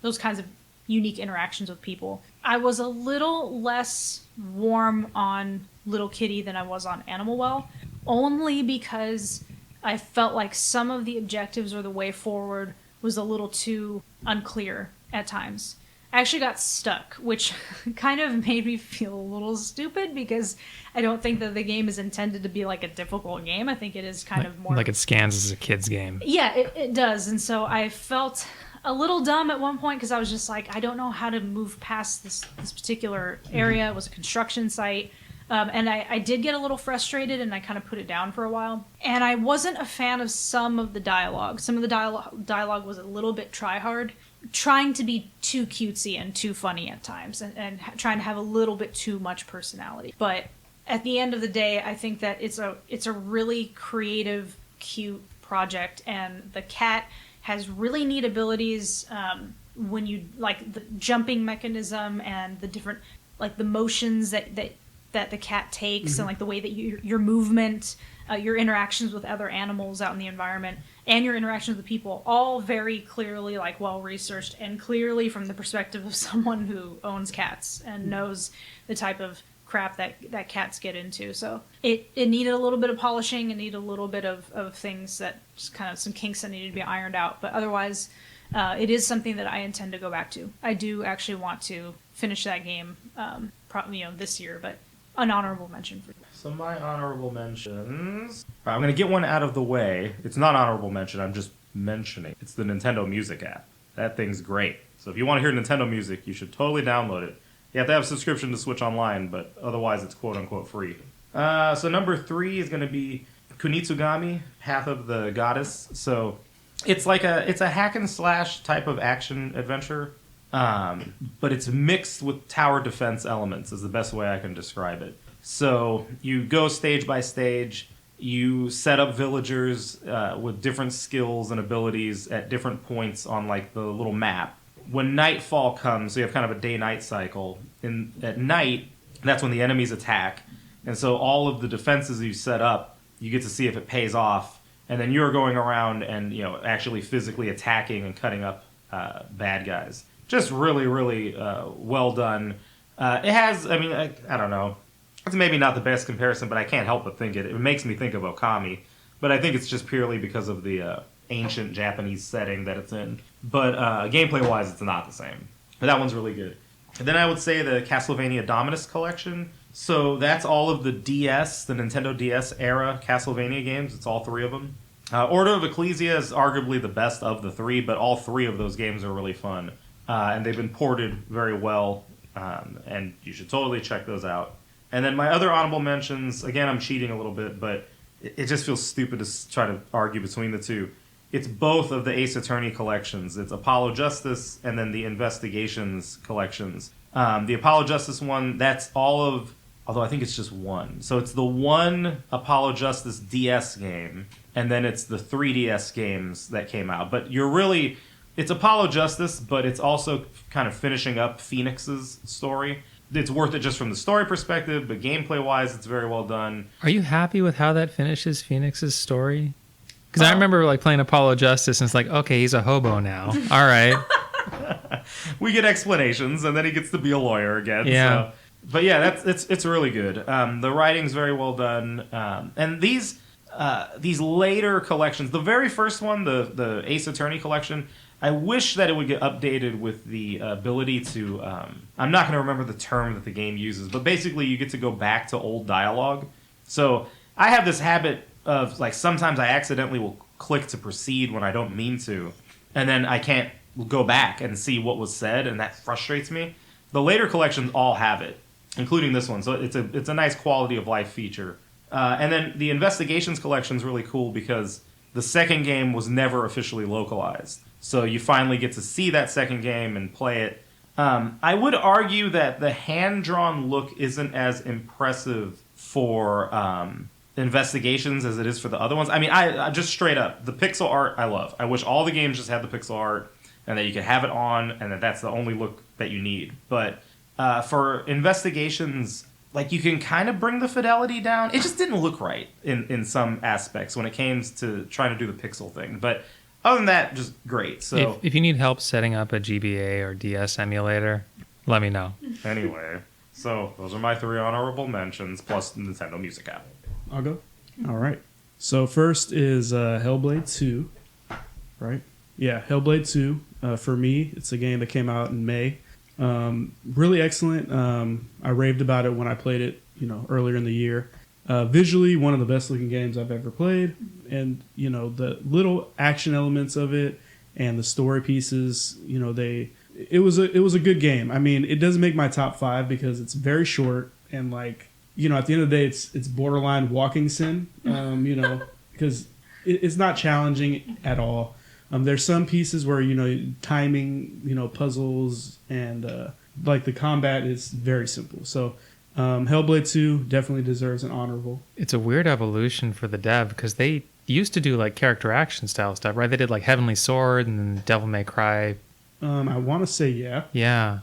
those kinds of unique interactions with people. I was a little less warm on Little Kitty than I was on Animal Well, only because I felt like some of the objectives or the way forward was a little too unclear at times. I actually got stuck, which kind of made me feel a little stupid because I don't think that the game is intended to be like a difficult game. I think it is kind of more... Like it scans as a kid's game. Yeah, it does. And so I felt a little dumb at one point because I was just like, I don't know how to move past this particular area. It was a construction site. And I did get a little frustrated, and I kind of put it down for a while. And I wasn't a fan of some of the dialogue. Some of the dialogue was a little bit try-hard, trying to be too cutesy and too funny at times, and trying to have a little bit too much personality. But at the end of the day, I think that it's a really creative, cute project, and the cat has really neat abilities when you like the jumping mechanism and the different like the motions that the cat takes, and like the way that your movement, your interactions with other animals out in the environment, and your interactions with people, all very clearly like well researched and clearly from the perspective of someone who owns cats and knows the type of crap that cats get into. So it needed a little bit of polishing, and needed a little bit of things that just kind of some kinks that needed to be ironed out. But otherwise, it is something that I intend to go back to. I do actually want to finish that game, this year, but an honorable mention for you. So my honorable mentions... I'm going to get one out of the way. It's not honorable mention, I'm just mentioning. It's the Nintendo Music app. That thing's great. So if you want to hear Nintendo music, you should totally download it. You have to have a subscription to Switch Online, but otherwise it's quote-unquote free. So number 3 is going to be Kunitsu-Gami, Path of the Goddess. So it's like it's a hack-and-slash type of action adventure, but it's mixed with tower defense elements is the best way I can describe it. So you go stage by stage, you set up villagers with different skills and abilities at different points on like the little map. When nightfall comes, so you have kind of a day-night cycle. At night, that's when the enemies attack. And so all of the defenses you set up, you get to see if it pays off. And then you're going around and actually physically attacking and cutting up bad guys. Just really, really well done. It has, I don't know. It's maybe not the best comparison, but I can't help but think it makes me think of Okami. But I think it's just purely because of the ancient Japanese setting that it's in. But gameplay-wise, it's not the same. But that one's really good. And then I would say the Castlevania Dominus Collection. So that's all of the DS, the Nintendo DS era Castlevania games. It's all 3 of them. Order of Ecclesia is arguably the best of the 3, but all 3 of those games are really fun. And they've been ported very well, and you should totally check those out. And then my other honorable mentions, again, I'm cheating a little bit, but it just feels stupid to try to argue between the two. It's both of the Ace Attorney collections. It's Apollo Justice and then the Investigations collections. The Apollo Justice one, that's all of... Although I think it's just one. So it's the one Apollo Justice DS game, and then it's the 3DS games that came out. But it's Apollo Justice, but it's also kind of finishing up Phoenix's story. It's worth it just from the story perspective, but gameplay-wise, it's very well done. Are you happy with how that finishes Phoenix's story? Because I remember like playing Apollo Justice, and it's like, okay, he's a hobo now. All right. We get explanations, and then he gets to be a lawyer again. Yeah. So. But yeah, it's really good. The writing's very well done. And these, these later collections, the very first one, the Ace Attorney collection, I wish that it would get updated with the ability to, I'm not going to remember the term that the game uses, but basically you get to go back to old dialogue. So I have this habit of, like, sometimes I accidentally will click to proceed when I don't mean to, and then I can't go back and see what was said, and that frustrates me. The later collections all have it, including this one, so it's a nice quality of life feature. And then the Investigations collection is really cool because the second game was never officially localized. So you finally get to see that second game and play it. I would argue that the hand-drawn look isn't as impressive for Investigations as it is for the other ones. I mean, I just straight up, the pixel art I love. I wish all the games just had the pixel art and that you could have it on and that's the only look that you need. But for Investigations, like, you can kind of bring the fidelity down. It just didn't look right in some aspects when it came to trying to do the pixel thing. But other than that, just great. So if you need help setting up a GBA or DS emulator, let me know. Anyway, so those are my 3 honorable mentions, plus the Nintendo Music app. I'll go. All right. So first is Hellblade 2, right? Yeah, Hellblade 2. For me, it's a game that came out in May. Really excellent. I raved about it when I played it, earlier in the year. Visually, one of the best looking games I've ever played, and the little action elements of it and the story pieces, it was a good game. I mean, it doesn't make my top 5 because it's very short and, like, at the end of the day, it's borderline walking sim. Because it's not challenging at all. There's some pieces where timing, puzzles, and like the combat is very simple. So Hellblade 2 definitely deserves an honorable. It's a weird evolution for the dev because they used to do like character action style stuff, right? They did like Heavenly Sword and then Devil May Cry. I want to say yeah. Yeah.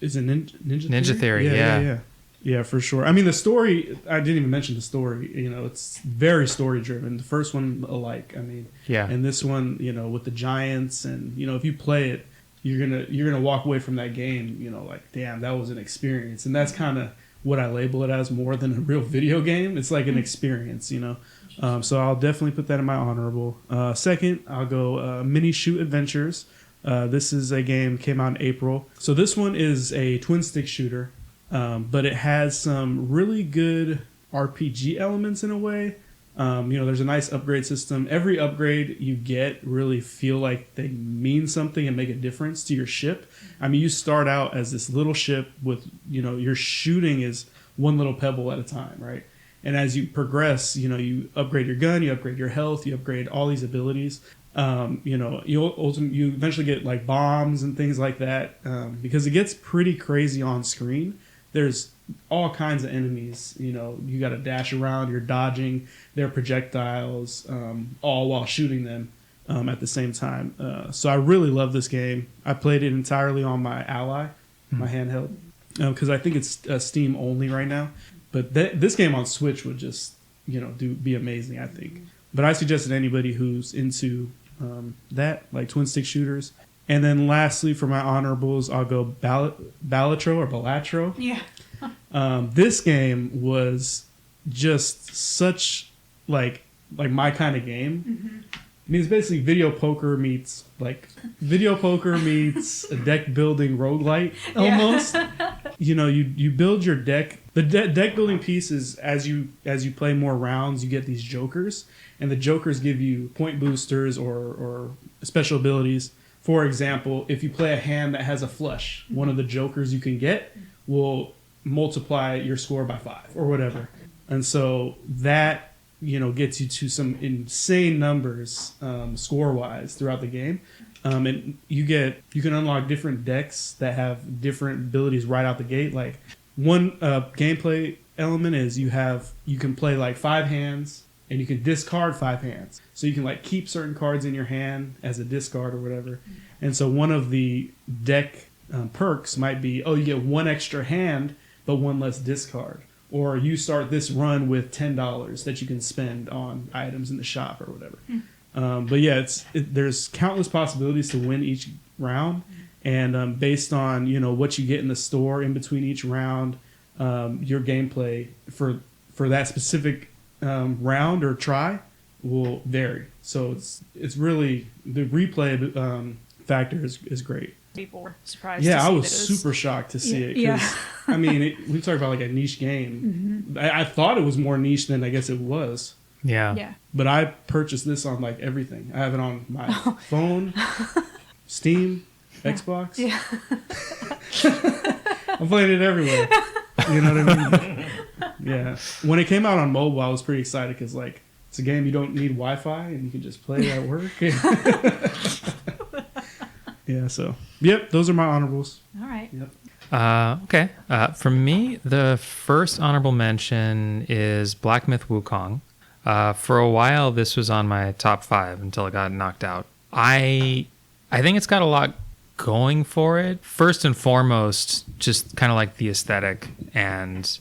Is it Ninja Theory? Yeah. Yeah, for sure. I mean, the story, I didn't even mention the story. It's very story driven. The first one alike. I mean, yeah. And this one, with the giants, and if you play it, you're gonna walk away from that game, like, damn, that was an experience. And that's kind of what I label it as, more than a real video game. It's like an experience, So I'll definitely put that in my honorable. Second, I'll go Minishoot Adventures. This is a game, came out in April. So this one is a twin stick shooter. But it has some really good RPG elements in a way. There's a nice upgrade system. Every upgrade you get really feel like they mean something and make a difference to your ship. I mean, you start out as this little ship with, your shooting is one little pebble at a time, right? And as you progress, you upgrade your gun, you upgrade your health, you upgrade all these abilities. You eventually get like bombs and things like that, because it gets pretty crazy on screen. There's all kinds of enemies. You got to dash around. You're dodging their projectiles, all while shooting them at the same time. So I really love this game. I played it entirely on my Ally, my handheld, because I think it's Steam only right now. But this game on Switch would just be amazing, I think. But I suggest that anybody who's into that, like twin stick shooters. And then lastly, for my honorables, I'll go Balatro. Yeah. This game was just such like my kind of game. Mm-hmm. I mean, it's basically video poker meets a deck building roguelite almost. You build your deck. The deck building pieces, as you play more rounds, you get these jokers, and the jokers give you point boosters or special abilities. For example, if you play a hand that has a flush, one of the jokers you can get will multiply your score by 5 or whatever. And so that, gets you to some insane numbers score-wise throughout the game. And you can unlock different decks that have different abilities right out the gate. Like one gameplay element is you can play like 5 hands and you can discard 5 hands. So you can like keep certain cards in your hand as a discard or whatever. And so one of the deck perks might be, you get 1 extra hand, but 1 less discard. Or you start this run with $10 that you can spend on items in the shop or whatever. But yeah, there's countless possibilities to win each round. And based on, what you get in the store in between each round, your gameplay for that specific round or try will vary. So it's really the replay factor is great. People were surprised. Yeah, to see I was that it super shocked to see it. Yeah. 'Cause, I mean, we talk about like a niche game. I thought it was more niche than I guess it was. Yeah. Yeah. But I purchased this on like everything. I have it on my phone, Steam, Xbox. Yeah. I'm playing it everywhere. You know what I mean? Yeah. When it came out on mobile, I was pretty excited because like it's a game you don't need Wi-Fi and you can just play at work. Yeah. So yep, those are my honorables. All right. Yep. Okay. For me, the first honorable mention is Black Myth Wukong. For a while, this was on my top 5 until it got knocked out. I think it's got a lot going for it. First and foremost, just kind of like the aesthetic and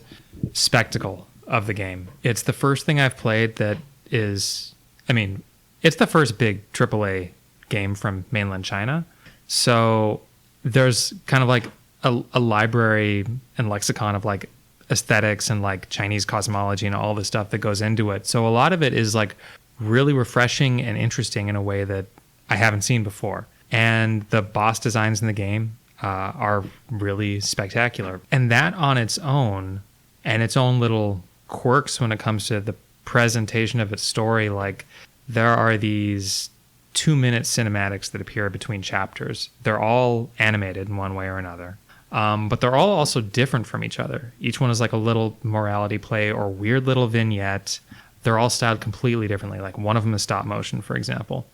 spectacle of the game. It's the first thing I've played that is, I mean, it's the first big AAA game from mainland China. So there's kind of like a library and lexicon of like aesthetics and like Chinese cosmology and all the stuff that goes into it. So a lot of it is like really refreshing and interesting in a way that I haven't seen before. And the boss designs in the game are really spectacular. And that on its own and its own little quirks when it comes to the presentation of its story, like there are these 2-minute cinematics that appear between chapters. They're all animated in one way or another. But they're all also different from each other. Each one is like a little morality play or weird little vignette. They're all styled completely differently. Like one of them is stop motion, for example.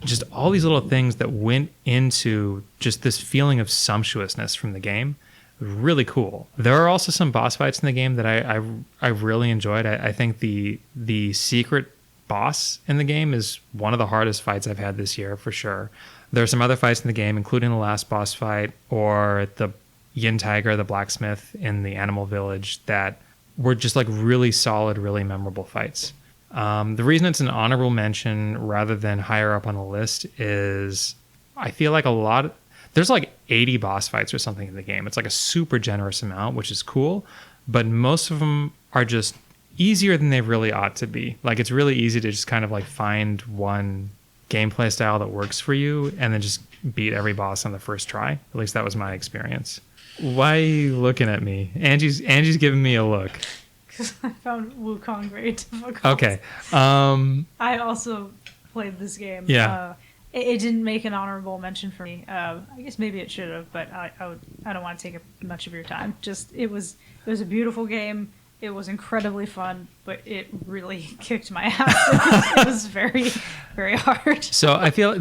Just all these little things that went into just this feeling of sumptuousness from the game. Really cool. There are also some boss fights in the game that I really enjoyed. I think the secret boss in the game is one of the hardest fights I've had this year for sure. There are some other fights in the game, including the last boss fight or the Yin Tiger, the blacksmith in the animal village, that were just like really solid, really memorable fights. The reason it's an honorable mention rather than higher up on the list is I feel like there's like 80 boss fights or something in the game. It's like a super generous amount, which is cool, but most of them are just easier than they really ought to be. Like it's really easy to just kind of like find one gameplay style that works for you and then just beat every boss on the first try. At least that was my experience. Why are you looking at me? Angie's giving me a look. Because I found Wukong very difficult. Okay. I also played this game. Yeah. It didn't make an honorable mention for me. I guess maybe it should have, but I don't want to take up much of your time. Just it was a beautiful game. It was incredibly fun, but it really kicked my ass. It was very, very hard. So I feel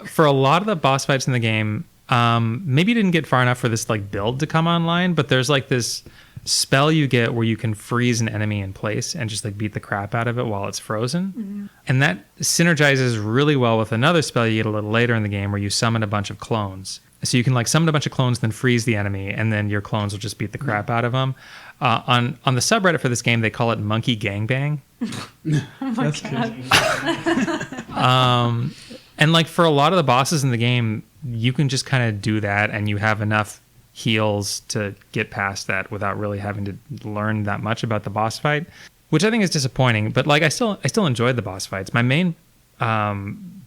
for a lot of the boss fights in the game, maybe you didn't get far enough for this like build to come online, but there's like this spell you get where you can freeze an enemy in place and just like beat the crap out of it while it's frozen. Mm-hmm. And that synergizes really well with another spell you get a little later in the game where you summon a bunch of clones. So you can like summon a bunch of clones, then freeze the enemy, and then your clones will just beat the crap out of them. On the subreddit for this game, they call it Monkey Gangbang. That's good. And like for a lot of the bosses in the game, you can just kind of do that, and you have enough heals to get past that without really having to learn that much about the boss fight, which I think is disappointing. But like I still enjoyed the boss fights. My main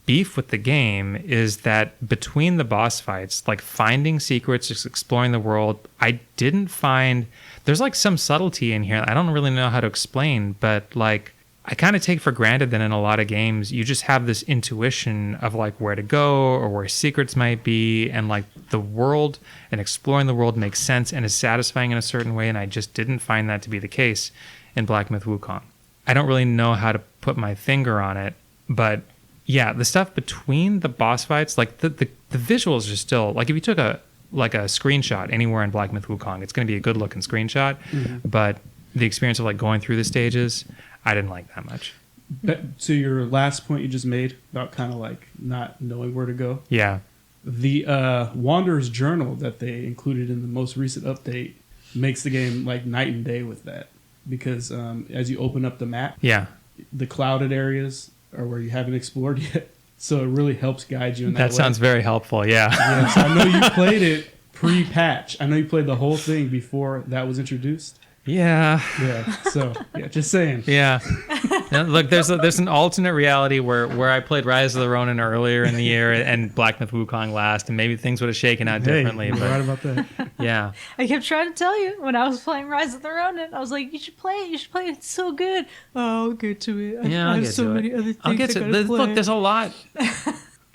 beef with the game is that between the boss fights, like finding secrets, just exploring the world, I didn't find there's like some subtlety in here I don't really know how to explain, but like I kind of take for granted that in a lot of games you just have this intuition of like where to go or where secrets might be, and like the world and exploring the world makes sense and is satisfying in a certain way, and I just didn't find that to be the case in Black Myth Wukong. I don't really know how to put my finger on it, but yeah, the stuff between the boss fights, like the visuals are still like if you took a screenshot anywhere in Black Myth Wukong, it's going to be a good looking screenshot, but the experience of like going through the stages, I didn't like that much. To your last point you just made about kind of like not knowing where to go. Yeah. The Wanderer's Journal that they included in the most recent update makes the game like night and day with that, because as you open up the map, the clouded areas are where you haven't explored yet. So it really helps guide you in that way. That sounds very helpful, yeah. So I know you played it pre-patch. I know you played the whole thing before that was introduced. Yeah. Yeah. So yeah, just saying. Yeah. Now, look, there's an alternate reality where I played Rise of the Ronin earlier in the year and Black Myth Wukong last, and maybe things would have shaken out differently. Hey, you're But right about that. yeah. I kept trying to tell you when I was playing Rise of the Ronin. I was like, you should play it. You should play it. It's so good. Oh, I'll get to it. Yeah, I I'll have get so to many it. other things I'll get to I gotta it. play. Look, there's a lot.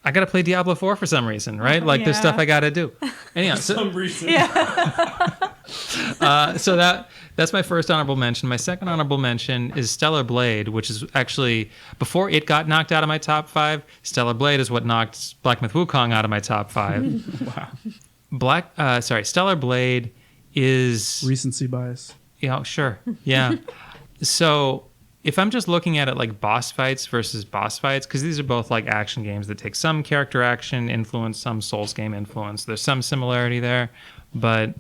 I got to play Diablo 4 for some reason, right? Like, there's Yeah. stuff I got to do. Anyhow, so, Some reason. so that's my first honorable mention. My second honorable mention is Stellar Blade, which is actually, before it got knocked out of my top 5, Stellar Blade is what knocked Black Myth Wukong out of my top 5. Wow. Stellar Blade is... Recency bias. Yeah, sure. Yeah. So if I'm just looking at it like boss fights versus boss fights, because these are both like action games that take some character action influence, some Souls game influence. There's some similarity there. But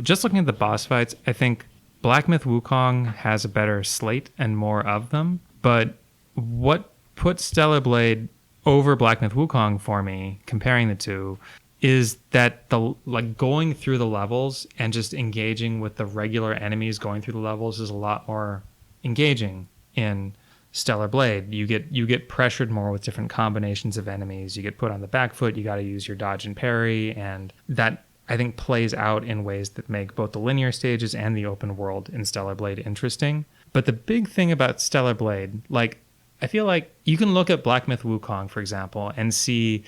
just looking at the boss fights, I think Black Myth Wukong has a better slate and more of them. But what puts Stellar Blade over Black Myth Wukong for me, comparing the two, is that the like going through the levels and just engaging with the regular enemies going through the levels is a lot more engaging in Stellar Blade. You get pressured more with different combinations of enemies. You get put on the back foot. You got to use your dodge and parry, and that I think plays out in ways that make both the linear stages and the open world in Stellar Blade interesting. But the big thing about Stellar Blade, like I feel like you can look at Black Myth Wukong, for example, and see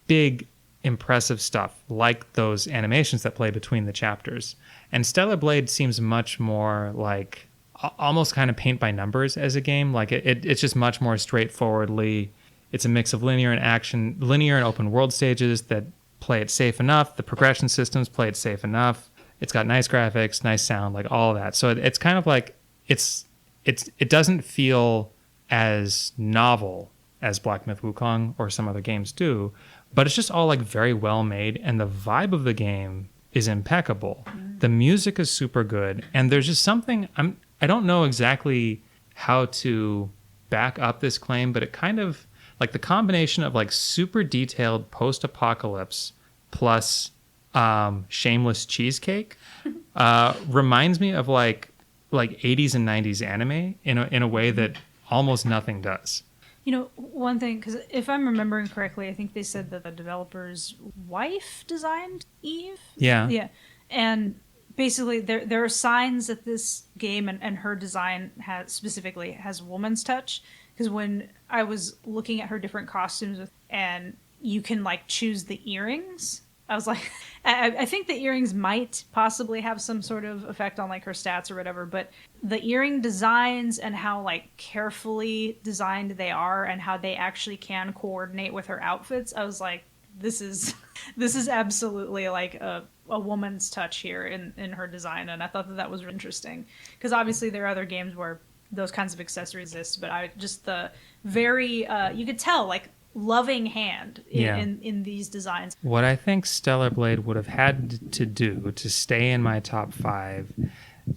big impressive stuff like those animations that play between the chapters. And Stellar Blade seems much more like almost kind of paint by numbers as a game. Like it's just much more straightforwardly. It's a mix of linear and open world stages that play it safe enough. The progression systems play it safe enough. It's got nice graphics, nice sound, like all of that. So it's kind of like it doesn't feel as novel as Black Myth Wukong or some other games do, but it's just all like very well made, and the vibe of the game is impeccable. The music is super good, and there's just something I don't know exactly how to back up this claim, but it kind of like the combination of like super detailed post-apocalypse plus shameless cheesecake reminds me of like 80s and 90s anime in a way that almost nothing does. You know, one thing, because if I'm remembering correctly, I think they said that the developer's wife designed Eve. Yeah. Yeah. And basically, there are signs that this game and her design specifically has woman's touch. Because when I was looking at her different costumes and you can like choose the earrings, I was like, I think the earrings might possibly have some sort of effect on like her stats or whatever, but the earring designs and how like carefully designed they are and how they actually can coordinate with her outfits, I was like, this is absolutely like a woman's touch here in her design, and I thought that was interesting because obviously there are other games where those kinds of accessories exist, but I just the very you could tell like loving hand in these designs. What I think Stellar Blade would have had to do to stay in my top 5,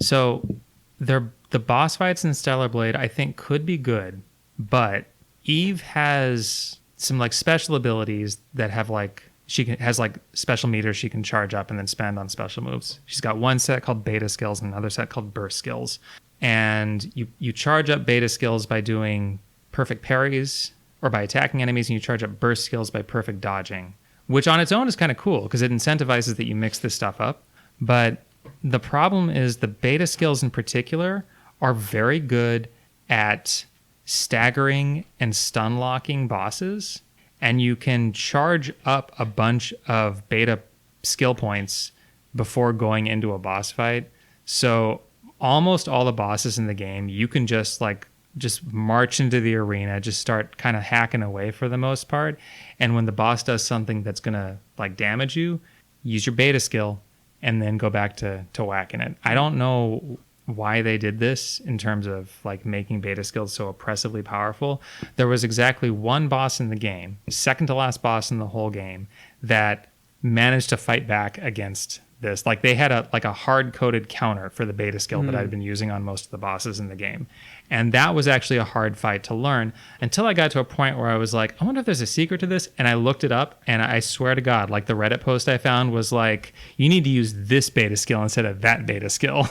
so the boss fights in Stellar Blade I think could be good, but Eve has some like special abilities that have like has like special meters she can charge up and then spend on special moves. She's got one set called beta skills and another set called burst skills, and you charge up beta skills by doing perfect parries or by attacking enemies, and you charge up burst skills by perfect dodging, which on its own is kind of cool because it incentivizes that you mix this stuff up. But the problem is the beta skills in particular are very good at staggering and stun locking bosses, and you can charge up a bunch of beta skill points before going into a boss fight. So almost all the bosses in the game, you can just march into the arena, just start kind of hacking away for the most part. And when the boss does something that's going to like damage you, use your beta skill and then go back to whacking it. I don't know why they did this in terms of like making beta skills so oppressively powerful. There was exactly one boss in the game, second to last boss in the whole game, that managed to fight back against this. Like they had a hard-coded counter for the beta skill that I'd been using on most of the bosses in the game. And that was actually a hard fight to learn until I got to a point where I was like, I wonder if there's a secret to this. And I looked it up, and I swear to God, like the Reddit post I found was like, you need to use this beta skill instead of that beta skill.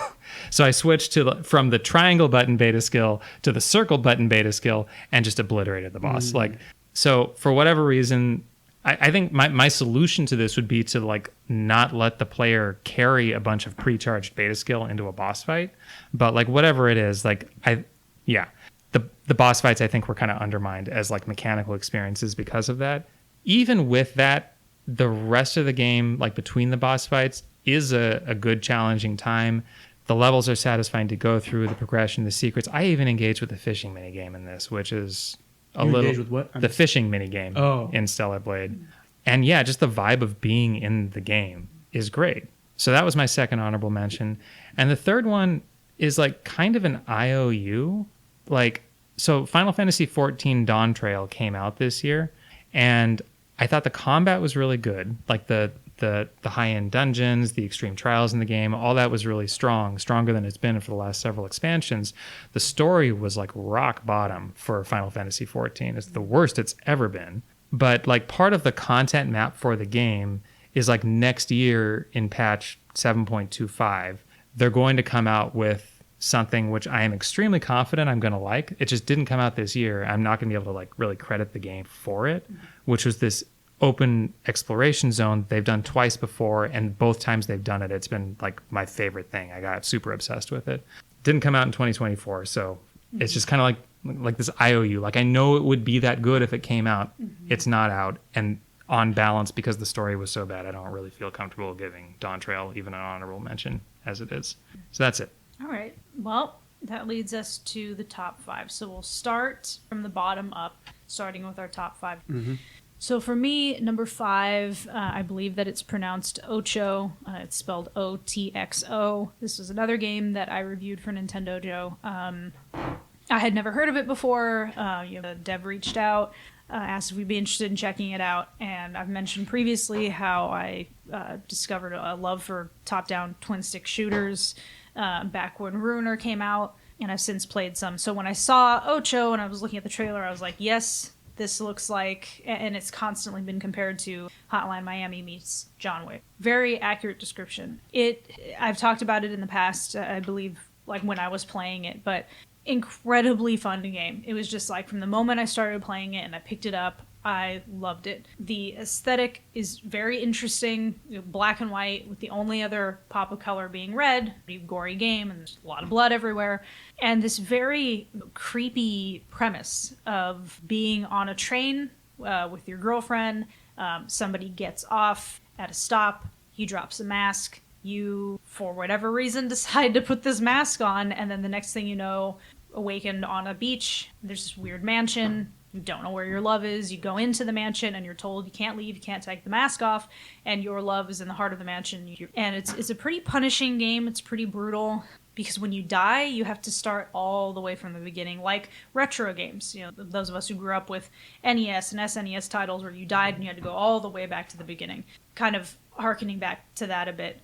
So I switched from the triangle button beta skill to the circle button beta skill and just obliterated the boss. Like, so for whatever reason, I think my solution to this would be to like not let the player carry a bunch of pre-charged beta skill into a boss fight. But like whatever it is, like the boss fights I think were kind of undermined as like mechanical experiences because of that. Even with that, the rest of the game, like between the boss fights, is a good challenging time. The levels are satisfying to go through, the progression, the secrets. I even engaged with the fishing minigame in this, which is Engage with what? The fishing minigame in Stellar Blade. And yeah, just the vibe of being in the game is great. So that was my second honorable mention. And the third one is like kind of an IOU. Like, so Final Fantasy XIV Dawntrail came out this year, and I thought the combat was really good. Like the high-end dungeons, the extreme trials in the game, all that was really strong, stronger than it's been for the last several expansions. The story was like rock bottom for Final Fantasy XIV. It's the worst it's ever been. But like part of the content map for the game is like next year in patch 7.25, they're going to come out with something which I am extremely confident I'm going to like. It just didn't come out this year. I'm not going to be able to like really credit the game for it, which was this open exploration zone they've done twice before, and both times they've done it, it's been like my favorite thing. I got super obsessed with it. Didn't come out in 2024, so it's just kind of like this IOU. Like I know it would be that good if it came out. It's not out, and on balance, because the story was so bad, I don't really feel comfortable giving Dawntrail even an honorable mention as it is. So that's it. All right. Well, that leads us to the top 5. So we'll start from the bottom up, starting with our top 5. So for me, number 5, I believe that it's pronounced Otxo. It's spelled O-T-X-O. This was another game that I reviewed for Nintendo Joe. I had never heard of it before. The dev reached out, asked if we'd be interested in checking it out. And I've mentioned previously how I discovered a love for top-down twin-stick shooters back when Ruiner came out, and I've since played some. So when I saw Otxo and I was looking at the trailer, I was like, yes, this looks like, and it's constantly been compared to Hotline Miami meets John Wick. Very accurate description. I've talked about it in the past, I believe, like when I was playing it, but incredibly fun game. It was just like from the moment I started playing it and I picked it up, I loved it. The aesthetic is very interesting, black and white, with the only other pop of color being red. Pretty gory game, and there's a lot of blood everywhere. And this very creepy premise of being on a train with your girlfriend. Somebody gets off at a stop. He drops a mask. You, for whatever reason, decide to put this mask on, and then the next thing you know, awakened on a beach. There's this weird mansion. You don't know where your love is. You go into the mansion and you're told you can't leave, you can't take the mask off, and your love is in the heart of the mansion. And it's a pretty punishing game. It's pretty brutal because when you die, you have to start all the way from the beginning, like retro games. You know, those of us who grew up with NES and SNES titles where you died and you had to go all the way back to the beginning, kind of hearkening back to that a bit.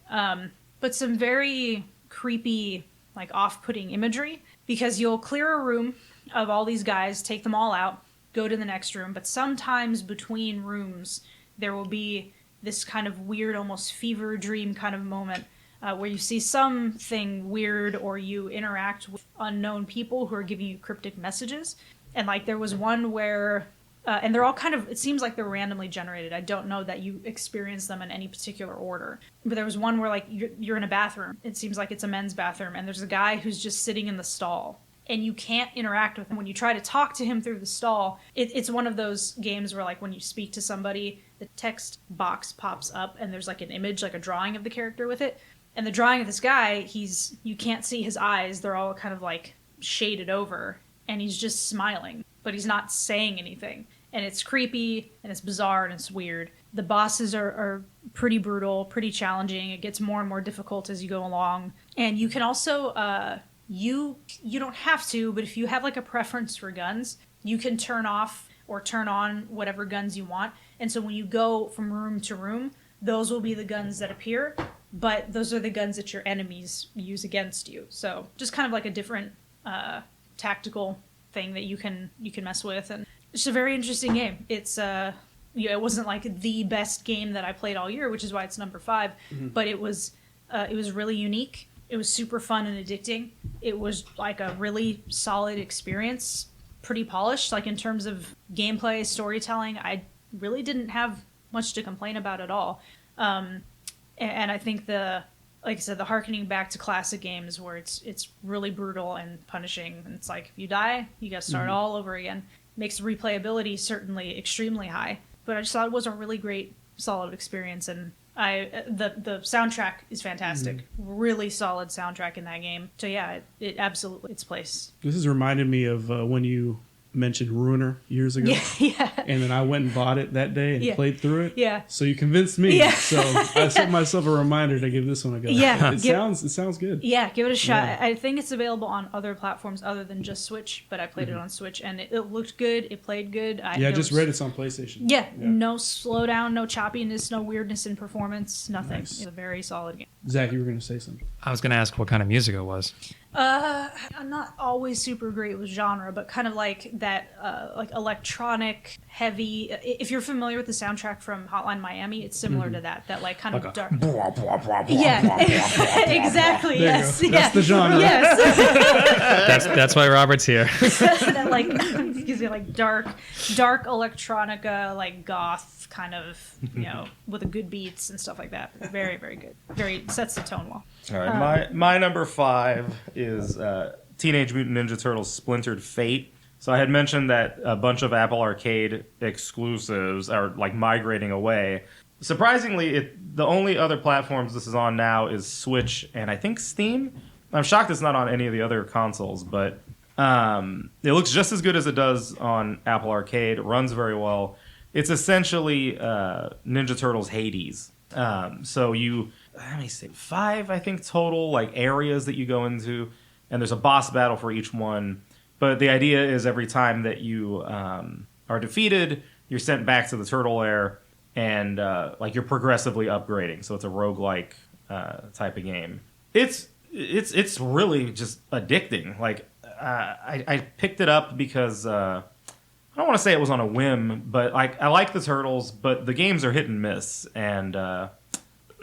But some very creepy, like off-putting imagery, because you'll clear a room of all these guys, take them all out, go to the next room, but sometimes between rooms there will be this kind of weird, almost fever dream kind of moment where you see something weird or you interact with unknown people who are giving you cryptic messages. And like there was one where and they're all kind of, it seems like they're randomly generated. I don't know that you experience them in any particular order. But there was one where like you're in a bathroom. It seems like it's a men's bathroom, and there's a guy who's just sitting in the stall, and you can't interact with him. When you try to talk to him through the stall, it's one of those games where like when you speak to somebody, the text box pops up and there's like an image, like a drawing of the character with it. And the drawing of this guy, you can't see his eyes. They're all kind of like shaded over, and he's just smiling, but he's not saying anything. And it's creepy, and it's bizarre, and it's weird. The bosses are pretty brutal, pretty challenging. It gets more and more difficult as you go along. And you can also, you don't have to, but if you have like a preference for guns, you can turn off or turn on whatever guns you want. And so when you go from room to room, those will be the guns that appear. but those are the guns that your enemies use against you. So just kind of like a different tactical thing that you can mess with, and it's a very interesting game. It's it wasn't like the best game that I played all year, which is why it's number 5, but it was really unique. It was super fun and addicting. It was like a really solid experience, pretty polished. Like in terms of gameplay, storytelling, I really didn't have much to complain about at all. And I think like I said, the harkening back to classic games where it's really brutal and punishing. And it's like, if you die, you got to start all over again. Makes replayability certainly extremely high. But I just thought it was a really great, solid experience. And the soundtrack is fantastic. Really solid soundtrack in that game. So yeah, it absolutely its place. This has reminded me of when you mentioned Ruiner years ago. Yeah. And then I went and bought it that day and played through it. Yeah. So you convinced me. Yeah. So I set myself a reminder to give this one a go. Yeah. It sounds good. Yeah, give it a shot. Yeah. I think it's available on other platforms other than just Switch, but I played it on Switch and it looked good. It played good. I just read it's on PlayStation. Yeah, no slowdown, no choppiness, no weirdness in performance, nothing. Nice. It's a very solid game. Zach, you were going to say something. I was going to ask what kind of music it was. I'm not always super great with genre, but kind of like that, like electronic, heavy. If you're familiar with the soundtrack from Hotline Miami, it's similar to that. That like kind of dark. Yeah, exactly. There Yes, you go. That's the genre. Yes, That's why Robert's here. that like excuse me, like dark electronica, like goth kind of, with a good beats and stuff like that. Very, very good. Very sets the tone well. All right, my number 5 is Teenage Mutant Ninja Turtles Splintered Fate. So I had mentioned that a bunch of Apple Arcade exclusives are like migrating away. Surprisingly, the only other platforms this is on now is Switch and I think Steam. I'm shocked it's not on any of the other consoles, but it looks just as good as it does on Apple Arcade. It runs very well. It's essentially Ninja Turtles Hades. So let me see, 5, I think, total like areas that you go into, and there's a boss battle for each one. But the idea is every time that you are defeated, you're sent back to the turtle lair, and like you're progressively upgrading. So it's a roguelike type of game. It's really just addicting. Like I picked it up because I don't want to say it was on a whim, but like I like the turtles, but the games are hit and miss, and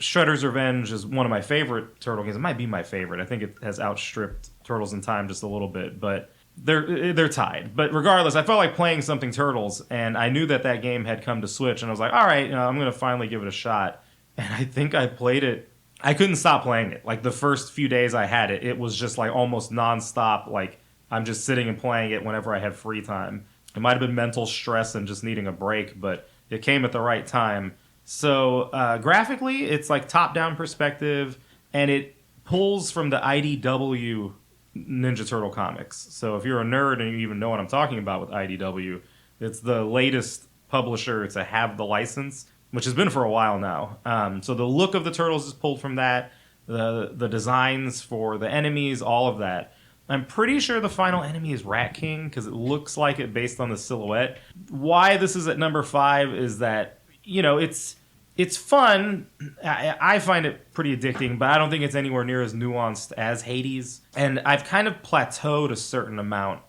Shredder's Revenge is one of my favorite turtle games. It might be my favorite. I think it has outstripped Turtles in Time just a little bit, but they're tied. But regardless, I felt like playing something Turtles, and I knew that game had come to Switch, and I was like, all right, I'm going to finally give it a shot. And I think I played it. I couldn't stop playing it. Like the first few days I had it, it was just like almost nonstop. Like I'm just sitting and playing it whenever I had free time. It might have been mental stress and just needing a break, but it came at the right time. So graphically, it's like top-down perspective, and it pulls from the IDW Ninja Turtle comics. So if you're a nerd and you even know what I'm talking about with IDW, it's the latest publisher to have the license, which has been for a while now. So the look of the Turtles is pulled from that, the designs for the enemies, all of that. I'm pretty sure the final enemy is Rat King because it looks like it based on the silhouette. Why this is at number 5 is that, it's fun. I find it pretty addicting, but I don't think it's anywhere near as nuanced as Hades. And I've kind of plateaued a certain amount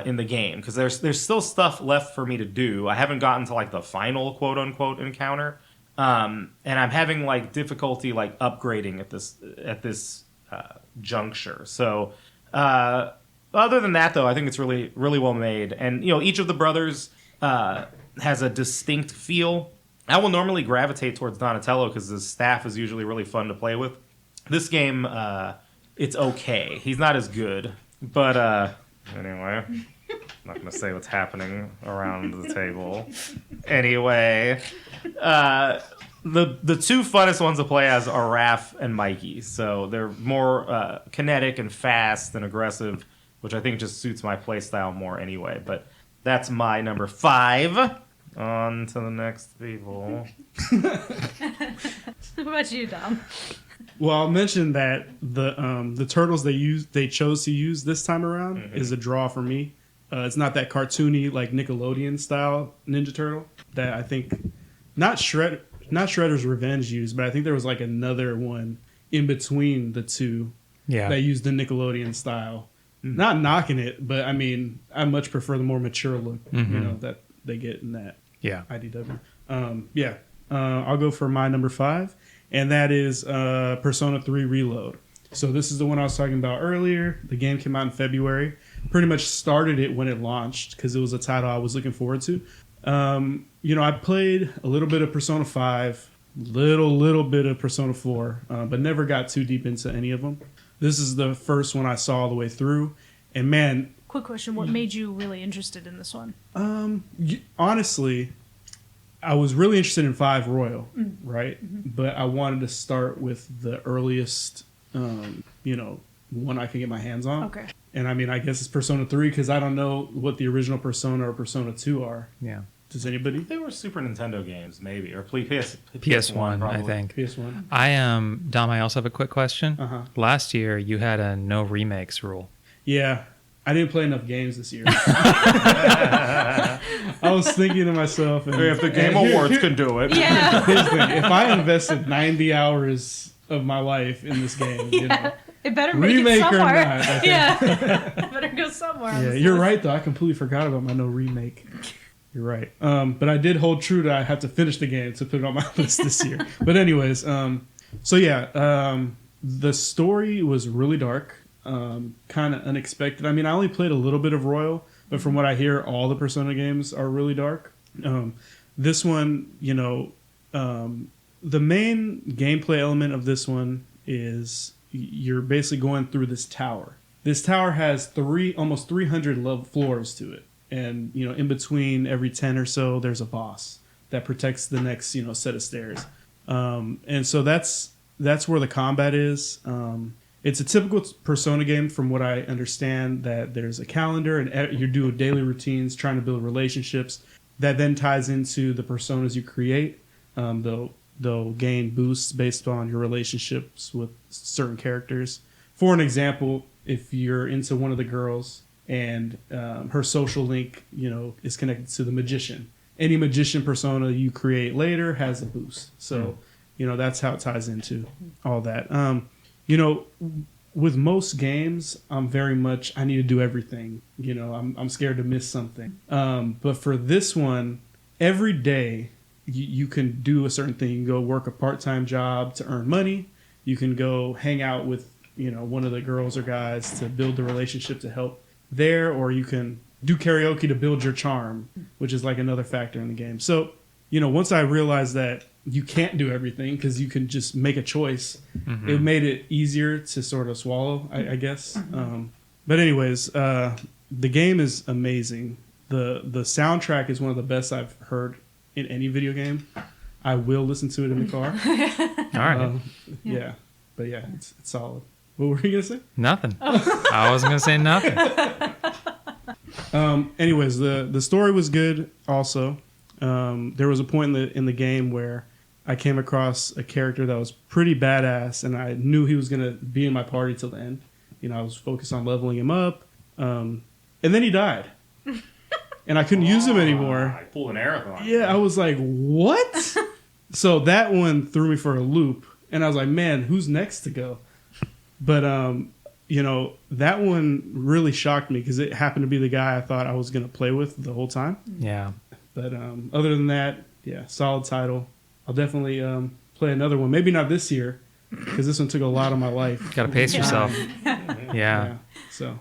in the game because there's still stuff left for me to do. I haven't gotten to like the final quote unquote encounter, and I'm having like difficulty like upgrading at this juncture. So other than that, though, I think it's really really well made, and each of the brothers has a distinct feel. I will normally gravitate towards Donatello because his staff is usually really fun to play with. This game, it's okay. He's not as good, but anyway, I'm not going to say what's happening around the table. Anyway, the two funnest ones to play as are Raph and Mikey. So they're more kinetic and fast and aggressive, which I think just suits my play style more anyway. But that's my number 5. On to the next people. What about you, Dom? Well, I'll mention that the turtles they chose to use this time around is a draw for me. It's not that cartoony like Nickelodeon style Ninja Turtle that I think not Shredder not Shredder's Revenge used, but I think there was like another one in between the two that used the Nickelodeon style. Not knocking it, but I mean, I much prefer the more mature look, that they get in that IDW. I'll go for my number 5, and that is Persona 3 Reload. So this is the one I was talking about earlier. The game came out in February. Pretty much started it when it launched because it was a title I was looking forward to. I played a little bit of Persona 5, little bit of Persona 4, but never got too deep into any of them. This is the first one I saw all the way through. And man... Quick question, what made you really interested in this one? Honestly, I was really interested in 5 Royal, right? But I wanted to start with the earliest, one I can get my hands on. Okay. And I mean, I guess it's Persona 3 because I don't know what the original Persona or Persona 2 are. Yeah. Does anybody? They were Super Nintendo games, maybe, or PS1, probably. I think. PS1. Dom, I also have a quick question. Last year, you had a no remakes rule. Yeah. I didn't play enough games this year. I was thinking to myself... if the Game Awards can do it. Yeah. Here's the thing. If I invested 90 hours of my life in this game, it better make remake it or somewhere. not, I think. Yeah. Better go somewhere. Yeah, you're right, though. I completely forgot about my no remake. You're right. But I did hold true to I have to finish the game to put it on my list this year. But anyways, the story was really dark, kind of unexpected. I mean, I only played a little bit of Royal, but from what I hear, all the Persona games are really dark. This one, the main gameplay element of this one is you're basically going through this tower. This tower has almost 300 floors to it. And, in between every 10 or so, there's a boss that protects the next, set of stairs. And so that's where the combat is. It's a typical Persona game from what I understand, that there's a calendar and you're doing daily routines, trying to build relationships that then ties into the personas you create. They'll gain boosts based on your relationships with certain characters. For an example, if you're into one of the girls... and her social link, is connected to the magician. Any magician persona you create later has a boost. So, that's how it ties into all that. With most games, I'm very much, I need to do everything. I'm scared to miss something. But for this one, every day you can do a certain thing. You can go work a part-time job to earn money. You can go hang out with, one of the girls or guys to build the relationship to help there, or you can do karaoke to build your charm, which is like another factor in the game. So, once I realized that you can't do everything because you can just make a choice, it made it easier to sort of swallow, I guess. But anyways, the game is amazing. The soundtrack is one of the best I've heard in any video game. I will listen to it in the car. All right. Yeah. But yeah, it's solid. What were you going to say? Nothing. I wasn't going to say nothing. Anyways, the story was good also. There was a point in the game where I came across a character that was pretty badass, and I knew he was going to be in my party till the end. I was focused on leveling him up. And then he died. And I couldn't use him anymore. I pulled an arrow on Yeah, I was like, what? So that one threw me for a loop. And I was like, man, who's next to go? But, that one really shocked me because it happened to be the guy I thought I was going to play with the whole time. Yeah. But other than that, yeah, solid title. I'll definitely play another one. Maybe not this year because this one took a lot of my life. Got to pace yourself. Yeah. So.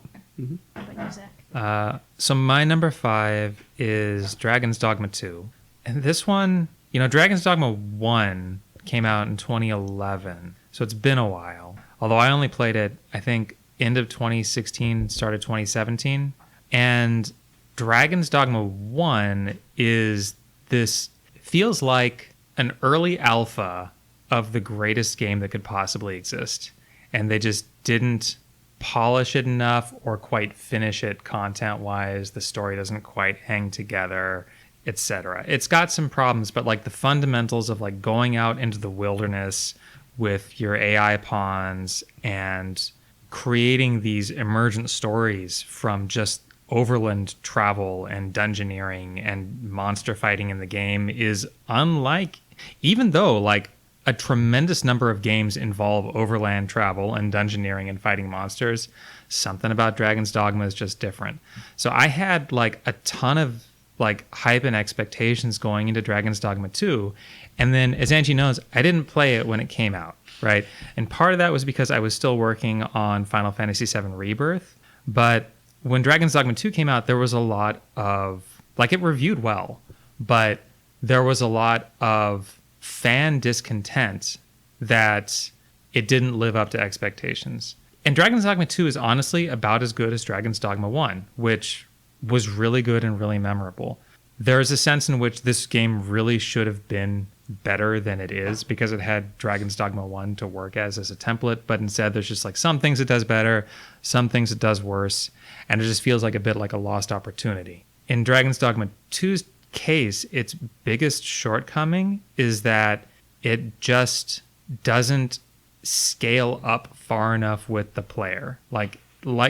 How about you, Zach? So my number 5 is Dragon's Dogma 2. And this one, Dragon's Dogma 1 came out in 2011. So it's been a while. Although I only played it, I think, end of 2016, started 2017. And Dragon's Dogma 1 is this, feels like an early alpha of the greatest game that could possibly exist. And they just didn't polish it enough or quite finish it content-wise. The story doesn't quite hang together, etc. It's got some problems, but like the fundamentals of like going out into the wilderness with your AI pawns and creating these emergent stories from just overland travel and dungeoneering and monster fighting in the game is unlike even though like a tremendous number of games involve overland travel and dungeoneering and fighting monsters, something about Dragon's Dogma is just different. So I had like a ton of like hype and expectations going into Dragon's Dogma 2. And then, as Angie knows, I didn't play it when it came out, right? And part of that was because I was still working on Final Fantasy VII Rebirth. But when Dragon's Dogma 2 came out, there was a lot of, like, it reviewed well, but there was a lot of fan discontent that it didn't live up to expectations. And Dragon's Dogma 2 is honestly about as good as Dragon's Dogma 1, which was really good and really memorable. There is a sense in which this game really should have been better than it is because it had Dragon's Dogma 1 to work as a template, but instead there's just like some things it does better, some things it does worse, and it just feels like a bit like a lost opportunity. In Dragon's Dogma 2's case, its biggest shortcoming is that it just doesn't scale up far enough with the player. Like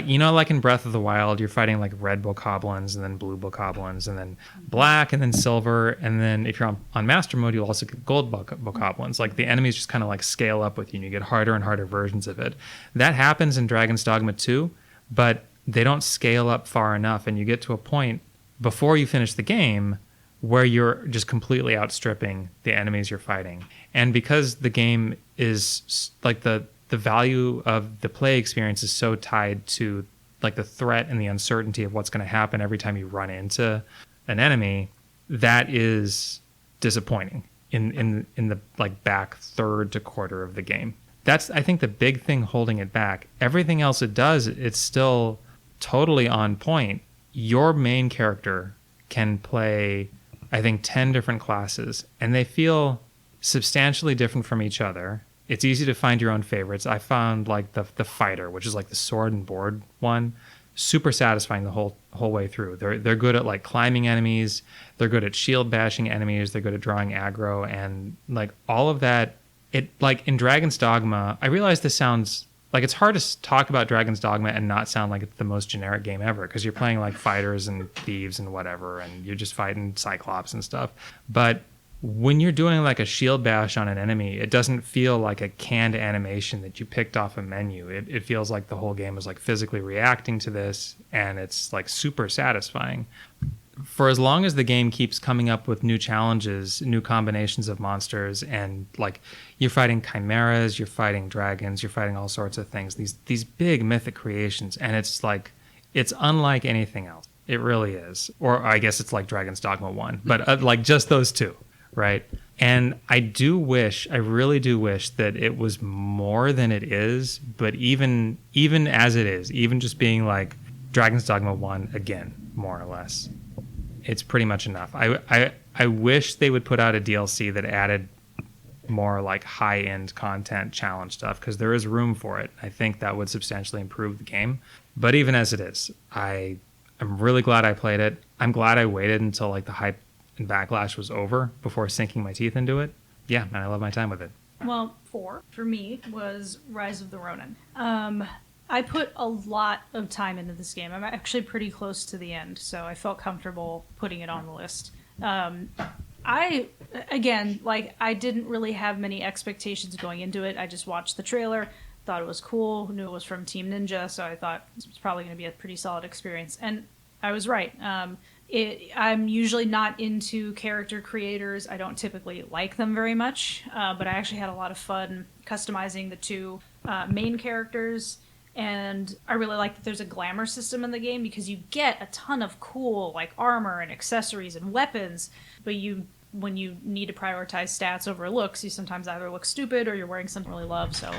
you know, like in Breath of the Wild, you're fighting like red bokoblins and then blue bokoblins and then black and then silver, and then if you're on master mode, you'll also get gold bokoblins. Like the enemies just kind of like scale up with you and you get harder and harder versions of it. That happens in Dragon's Dogma 2, but they don't scale up far enough, and you get to a point before you finish the game where you're just completely outstripping the enemies you're fighting. And because the game is like the value of the play experience is so tied to like the threat and the uncertainty of what's going to happen every time you run into an enemy, that is disappointing in the like back third to quarter of the game. That's, I think, the big thing holding it back. Everything else it does, it's still totally on point. Your main character can play, I think, 10 different classes, and they feel substantially different from each other. It's easy to find your own favorites. I found like the fighter, which is like the sword and board one, super satisfying the whole way through. They're good at like climbing enemies. They're good at shield bashing enemies. They're good at drawing aggro, and like all of that. It like in Dragon's Dogma, I realize this sounds like it's hard to talk about Dragon's Dogma and not sound like it's the most generic game ever, because you're playing like fighters and thieves and whatever, and you're just fighting Cyclops and stuff. But when you're doing like a shield bash on an enemy, it doesn't feel like a canned animation that you picked off a menu. It feels like the whole game is like physically reacting to this, and it's like super satisfying. For as long as the game keeps coming up with new challenges, new combinations of monsters, and like you're fighting chimeras, you're fighting dragons, you're fighting all sorts of things, these big mythic creations, and it's like, it's unlike anything else. It really is. Or I guess it's like Dragon's Dogma 1, but like just those two. Right. And I really do wish that it was more than it is. But even as it is, even just being like Dragon's Dogma 1 again, more or less, it's pretty much enough. I wish they would put out a DLC that added more like high end content challenge stuff, because there is room for it. I think that would substantially improve the game. But even as it is, I'm really glad I played it. I'm glad I waited until like the hype and backlash was over before sinking my teeth into it. Yeah, and I love my time with it. Well, 4 for me was Rise of the Ronin. I put a lot of time into this game. I'm actually pretty close to the end, so I felt comfortable putting it on the list. I didn't really have many expectations going into it. I just watched the trailer, thought it was cool, knew it was from Team Ninja, so I thought it was probably going to be a pretty solid experience. And I was right. I'm usually not into character creators. I don't typically like them very much, but I actually had a lot of fun customizing the two main characters, and I really like that there's a glamour system in the game, because you get a ton of cool like armor and accessories and weapons, but when you need to prioritize stats over looks, you sometimes either look stupid or you're wearing something you really love. So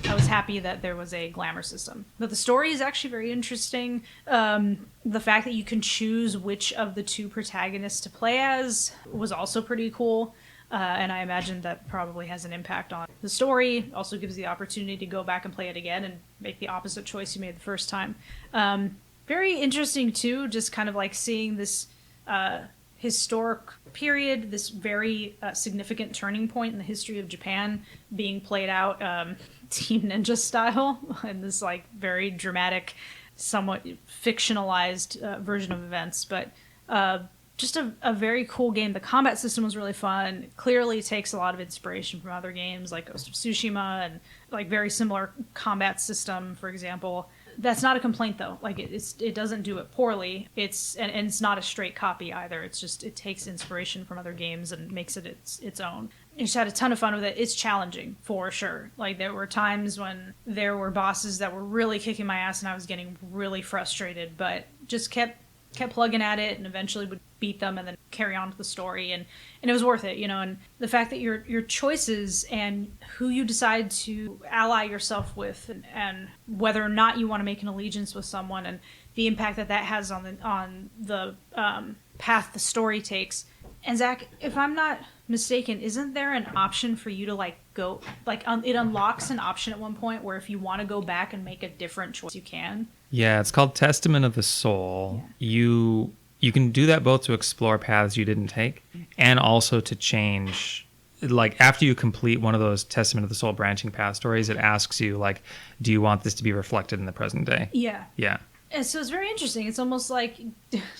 I was happy that there was a glamour system. But the story is actually very interesting. The fact that you can choose which of the two protagonists to play as was also pretty cool. And I imagine that probably has an impact on the story. Also gives the opportunity to go back and play it again and make the opposite choice you made the first time. Very interesting, too, just kind of like seeing this historic period, this very significant turning point in the history of Japan being played out Team Ninja style in this like very dramatic, somewhat fictionalized version of events. But just a very cool game. The combat system was really fun. Clearly takes a lot of inspiration from other games like Ghost of Tsushima and like very similar combat system, for example. That's not a complaint though. Like it doesn't do it poorly. And it's not a straight copy either. It's just it takes inspiration from other games and makes it its own. I just had a ton of fun with it. It's challenging for sure. Like there were times when there were bosses that were really kicking my ass and I was getting really frustrated, but just kept plugging at it and eventually would beat them and then carry on with the story, and it was worth it, and the fact that your choices and who you decide to ally yourself with and whether or not you want to make an allegiance with someone and the impact that has on the path the story takes. And Zach, if I'm not mistaken, isn't there an option for you to go it unlocks an option at one point where if you want to go back and make a different choice you can? Yeah, it's called Testament of the Soul. Yeah. You can do that both to explore paths you didn't take and also to change. Like after you complete one of those Testament of the Soul branching path stories, it asks you do you want this to be reflected in the present day? Yeah. Yeah. And so it's very interesting. It's almost like,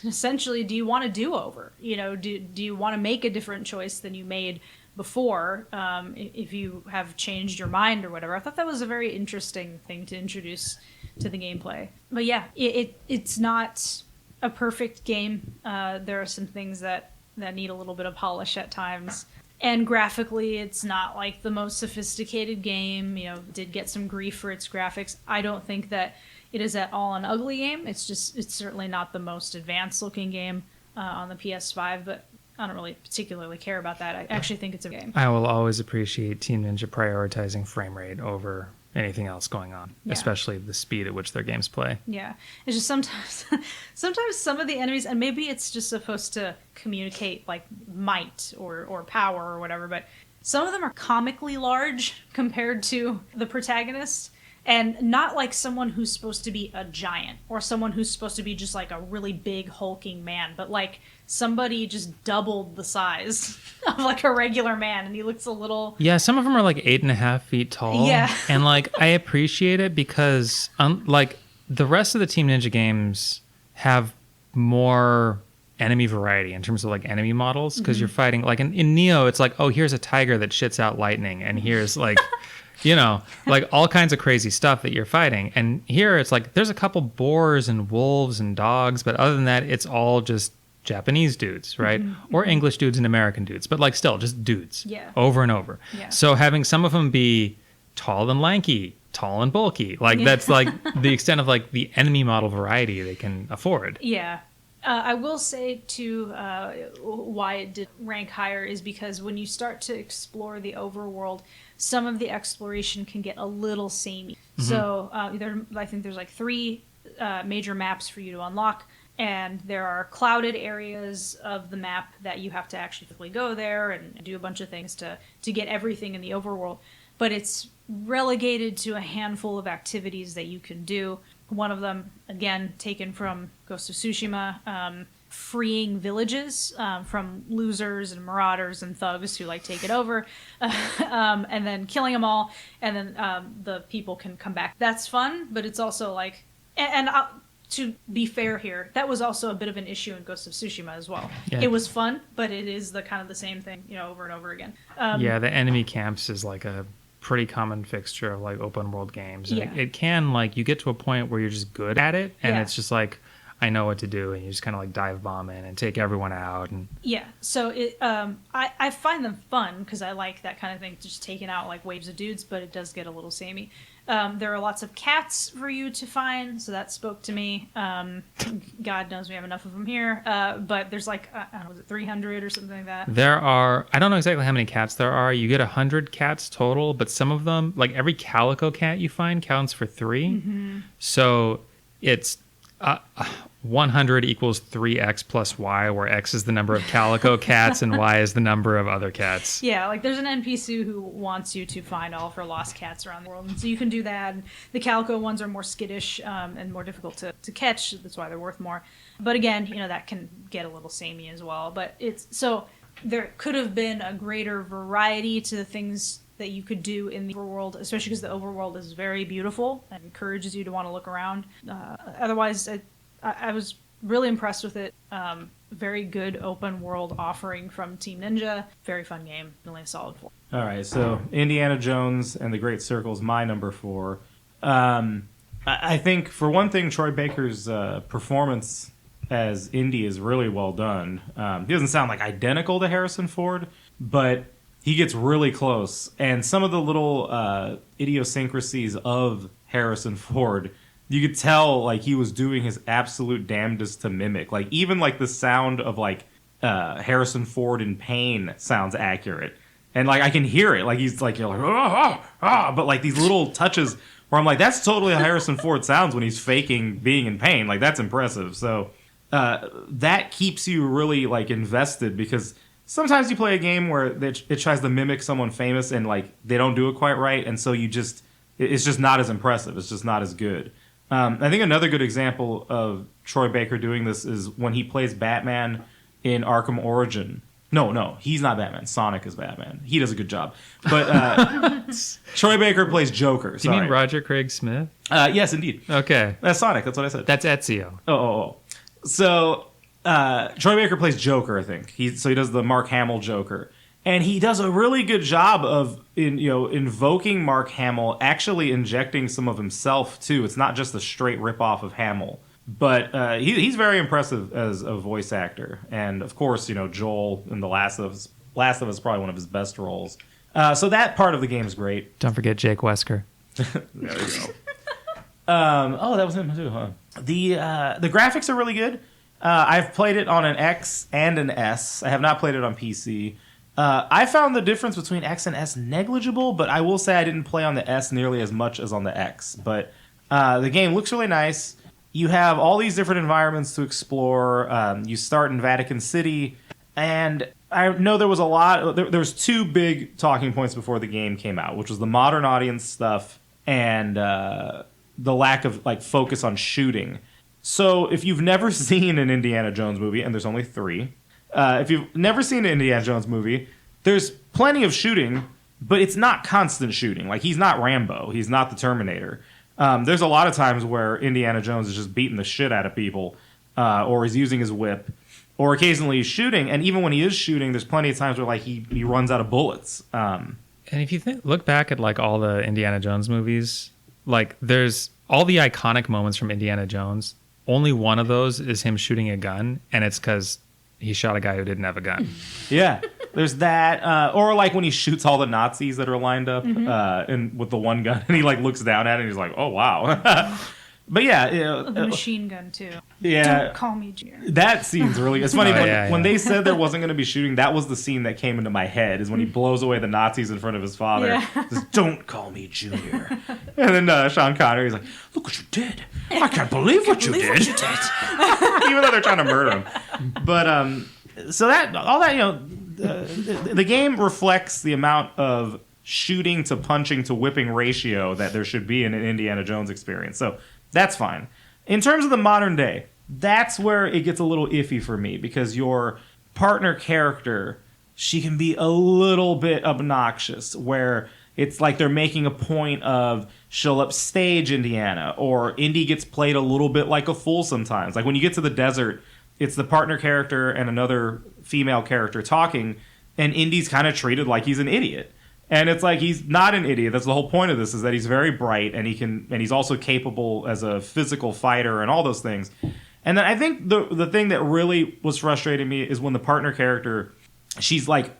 essentially, do you want a do-over? Do you want to make a different choice than you made before, if you have changed your mind or whatever? I thought that was a very interesting thing to introduce to the gameplay. But yeah, it's not a perfect game. There are some things that need a little bit of polish at times. And graphically, it's not like the most sophisticated game. Did get some grief for its graphics. I don't think that it is at all an ugly game. It's certainly not the most advanced looking game on the PS5, but I don't really particularly care about that. I actually think it's a game. I will always appreciate Team Ninja prioritizing frame rate over anything else going on, especially the speed at which their games play. Yeah. It's just sometimes some of the enemies, and maybe it's just supposed to communicate might or power or whatever, but some of them are comically large compared to the protagonist. And not like someone who's supposed to be a giant or someone who's supposed to be just a really big hulking man, but somebody just doubled the size of a regular man, and he looks a little... Yeah, some of them are 8.5 feet tall. Yeah. And I appreciate it because the rest of the Team Ninja games have more enemy variety in terms of enemy models, because you're fighting in Neo, it's here's a tiger that shits out lightning, and here's all kinds of crazy stuff that you're fighting. And here it's there's a couple boars and wolves and dogs, but other than that, it's all just Japanese dudes, right? Mm-hmm. Or English dudes and American dudes, but still just dudes. Yeah. Over and over. Yeah. So having some of them be tall and lanky, tall and bulky, that's the extent of the enemy model variety they can afford. Yeah. I will say, too, why it did rank higher is because when you start to explore the overworld, some of the exploration can get a little samey. Mm-hmm. So I think there's 3 major maps for you to unlock, and there are clouded areas of the map that you have to actually physically go there and do a bunch of things to get everything in the overworld. But it's relegated to a handful of activities that you can do. One of them, again, taken from Ghost of Tsushima, freeing villages from losers and marauders and thugs who take it over, and then killing them all, and then the people can come back. That's fun, but it's also to be fair here, that was also a bit of an issue in Ghost of Tsushima as well. Yeah. It was fun, but it is the kind of the same thing, over and over again. Yeah, the enemy camps is a pretty common fixture of open world games, and it can you get to a point where you're just good at it, and it's just I know what to do, and you just kind of dive bomb in and take everyone out. And so I find them fun because I like that kind of thing, just taking out waves of dudes, but it does get a little samey. There are lots of cats for you to find, so that spoke to me. God knows we have enough of them here, but there's I don't know, was it 300 or something like that? There are, I don't know exactly how many cats there are. You get 100 cats total, but some of them, every calico cat you find counts for 3. Mm-hmm. So it's 100 equals 3x plus y, where x is the number of calico cats and y is the number of other cats. Yeah, there's an NPC who wants you to find all of her lost cats around the world, and so you can do that. And the calico ones are more skittish and more difficult to catch. That's why they're worth more. But again, that can get a little samey as well. But there could have been a greater variety to the things that you could do in the overworld, especially because the overworld is very beautiful and encourages you to want to look around. Otherwise, I was really impressed with it. Very good open world offering from Team Ninja. Very fun game. Really a solid 4. All right, so Indiana Jones and the Great Circle is my number 4. I think, for one thing, Troy Baker's performance as Indy is really well done. He doesn't sound like identical to Harrison Ford, but he gets really close. And some of the little idiosyncrasies of Harrison Ford, you could tell like he was doing his absolute damnedest to mimic. Like even like the sound of like Harrison Ford in pain sounds accurate. And like I can hear it. Like he's like, you're like, but like these little touches where I'm like, that's totally how Harrison Ford sounds when he's faking being in pain. Like that's impressive. So that keeps you really like invested, because sometimes you play a game where it tries to mimic someone famous and like they don't do it quite right, and so it's just not as impressive. It's just not as good. I think another good example of Troy Baker doing this is when he plays Batman in Arkham Origin. No, he's not Batman. Sonic is Batman. He does a good job. But Troy Baker plays Joker. Do you mean Roger Craig Smith? Yes, indeed. Okay. That's Sonic. That's what I said. That's Ezio. Oh. So Troy Baker plays Joker, I think. He does the Mark Hamill Joker. And he does a really good job of invoking Mark Hamill, actually injecting some of himself, too. It's not just a straight ripoff of Hamill. But he's very impressive as a voice actor. And, of course, Joel in The Last of Us is probably one of his best roles. So that part of the game is great. Don't forget Jake Wesker. There you go. That was him, too, huh? The graphics are really good. I've played it on an X and an S. I have not played it on PC. I found the difference between X and S negligible, but I will say I didn't play on the S nearly as much as on the X. But the game looks really nice. You have all these different environments to explore. You start in Vatican City, and I know there was there was 2 big talking points before the game came out, which was the modern audience stuff and the lack of like focus on shooting. So if you've never seen an Indiana Jones movie, and there's only 3, if you've never seen an Indiana Jones movie, there's plenty of shooting, but it's not constant shooting. Like, he's not Rambo. He's not the Terminator. There's a lot of times where Indiana Jones is just beating the shit out of people, or he's using his whip, or occasionally he's shooting. And even when he is shooting, there's plenty of times where like he runs out of bullets. And if you look back at like all the Indiana Jones movies, like there's all the iconic moments from Indiana Jones. Only one of those is him shooting a gun, and it's because he shot a guy who didn't have a gun. Yeah, there's that. Or like when he shoots all the Nazis that are lined up and with the one gun, and he like looks down at it and he's like, oh, wow. But yeah. The machine gun, too. Yeah. Don't call me Junior. That scene's really... It's funny, when yeah. they said there wasn't going to be shooting, that was the scene that came into my head, is when he blows away the Nazis in front of his father. Yeah. Says, don't call me Junior. And then Sean Connery's like, look what you did. I can't believe what you did. Even though they're trying to murder him. But, so that, all that, the game reflects the amount of shooting to punching to whipping ratio that there should be in an Indiana Jones experience. So that's fine. In terms of the modern day, that's where it gets a little iffy for me, because your partner character, she can be a little bit obnoxious, where it's like they're making a point of she'll upstage Indiana, or Indy gets played a little bit like a fool sometimes. Like when you get to the desert, it's the partner character and another female character talking, and Indy's kind of treated like he's an idiot. And it's like, he's not an idiot. That's the whole point of this, is that he's very bright, and he's also capable as a physical fighter and all those things. And then I think the thing that really was frustrating me is when the partner character, she's like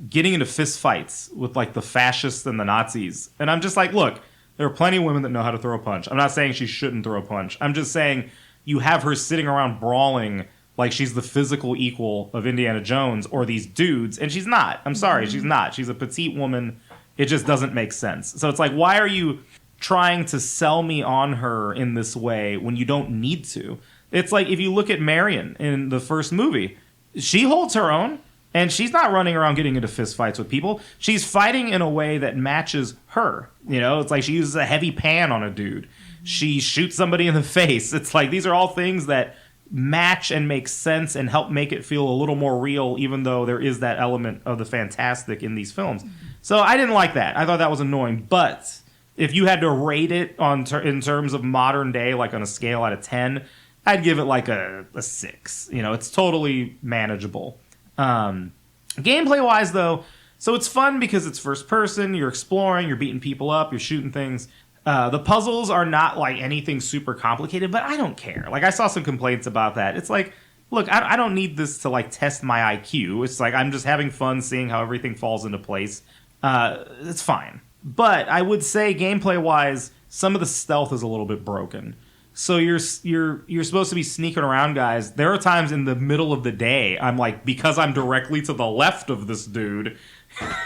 getting into fist fights with like the fascists and the Nazis. And I'm just like, look, there are plenty of women that know how to throw a punch. I'm not saying she shouldn't throw a punch. I'm just saying you have her sitting around brawling like she's the physical equal of Indiana Jones or these dudes, and she's not. I'm sorry, she's not. She's a petite woman. It just doesn't make sense. So it's like, why are you trying to sell me on her in this way when you don't need to? It's like, if you look at Marion in the first movie, she holds her own, and she's not running around getting into fistfights with people. She's fighting in a way that matches her. It's like she uses a heavy pan on a dude. She shoots somebody in the face. It's like, these are all things that match and make sense and help make it feel a little more real, even though there is that element of the fantastic in these films. So I didn't like that. I thought that was annoying. But if you had to rate it in terms of modern day, like on a scale out of 10, I'd give it like a 6. You know, it's totally manageable. Gameplay wise though, so it's fun because it's first person, you're exploring, you're beating people up, you're shooting things. The puzzles are not like anything super complicated, but I don't care. Like I saw some complaints about that. It's like, look, I don't need this to like test my IQ. It's like I'm just having fun seeing how everything falls into place. It's fine. But I would say gameplay wise, some of the stealth is a little bit broken. So you're supposed to be sneaking around, guys. There are times in the middle of the day, I'm like, because I'm directly to the left of this dude,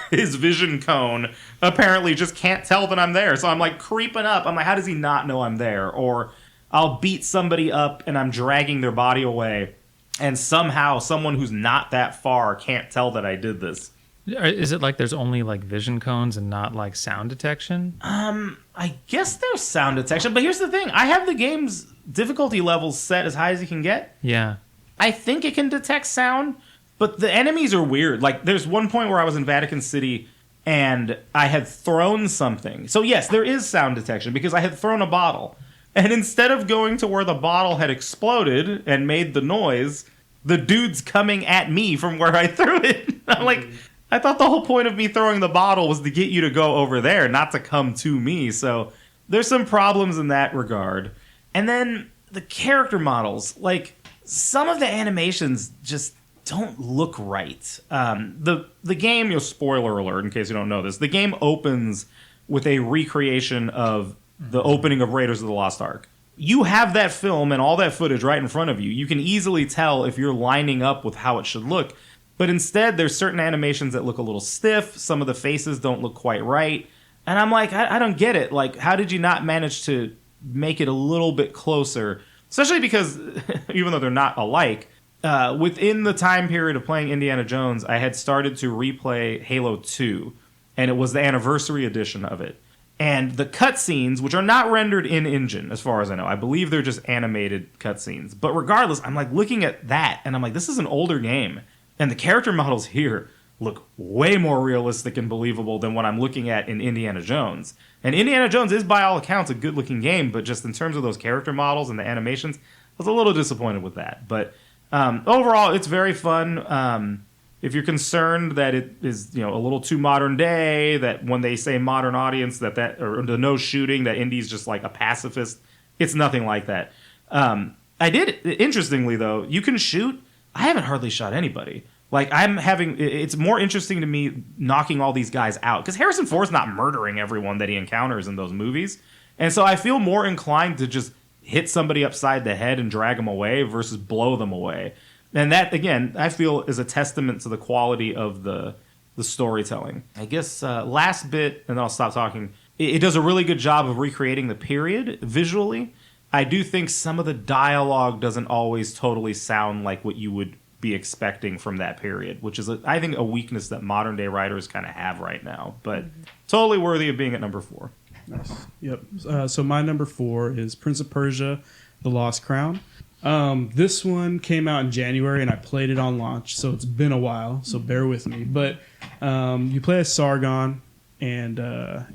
his vision cone apparently just can't tell that I'm there. So I'm like creeping up. I'm like, how does he not know I'm there? Or I'll beat somebody up and I'm dragging their body away, and somehow someone who's not that far can't tell that I did this. Is it like there's only like vision cones and not like sound detection? I guess there's sound detection, but here's the thing. I have the game's difficulty levels set as high as you can get. Yeah. I think it can detect sound, but the enemies are weird. Like, there's one point where I was in Vatican City, and I had thrown something. So, yes, there is sound detection, because I had thrown a bottle. And instead of going to where the bottle had exploded and made the noise, the dude's coming at me from where I threw it. I'm like, I thought the whole point of me throwing the bottle was to get you to go over there, not to come to me. So there's some problems in that regard. And then the character models, like, some of the animations just don't look right. The game, spoiler alert in case you don't know this, the game opens with a recreation of the opening of Raiders of the Lost Ark. You have that film and all that footage right in front of you. You can easily tell if you're lining up with how it should look. But instead, there's certain animations that look a little stiff. Some of the faces don't look quite right. And I'm like, I don't get it. Like, how did you not manage to make it a little bit closer? Especially because, even though they're not alike, within the time period of playing Indiana Jones, I had started to replay Halo 2. And it was the anniversary edition of it. And the cutscenes, which are not rendered in-engine, as far as I know. I believe they're just animated cutscenes. But regardless, I'm like looking at that, and I'm like, this is an older game. And the character models here look way more realistic and believable than what I'm looking at in Indiana Jones. And Indiana Jones is, by all accounts, a good-looking game, but just in terms of those character models and the animations, I was a little disappointed with that. But overall, it's very fun. If you're concerned that it is, a little too modern day, that when they say modern audience, that or the no shooting, that Indy's just like a pacifist, it's nothing like that. Interestingly though, you can shoot. I haven't hardly shot anybody. Like, it's more interesting to me knocking all these guys out, because Harrison Ford's not murdering everyone that he encounters in those movies. And so I feel more inclined to just hit somebody upside the head and drag them away versus blow them away. And that, again, I feel is a testament to the quality of the storytelling. I guess last bit, and then I'll stop talking. It does a really good job of recreating the period visually. I do think some of the dialogue doesn't always totally sound like what you would be expecting from that period, which is, I think, a weakness that modern day writers kind of have right now. But totally worthy of being at number 4. Nice. Yep. So my number 4 is Prince of Persia, The Lost Crown. This one came out in January, and I played it on launch, so it's been a while, so bear with me. But you play as Sargon, and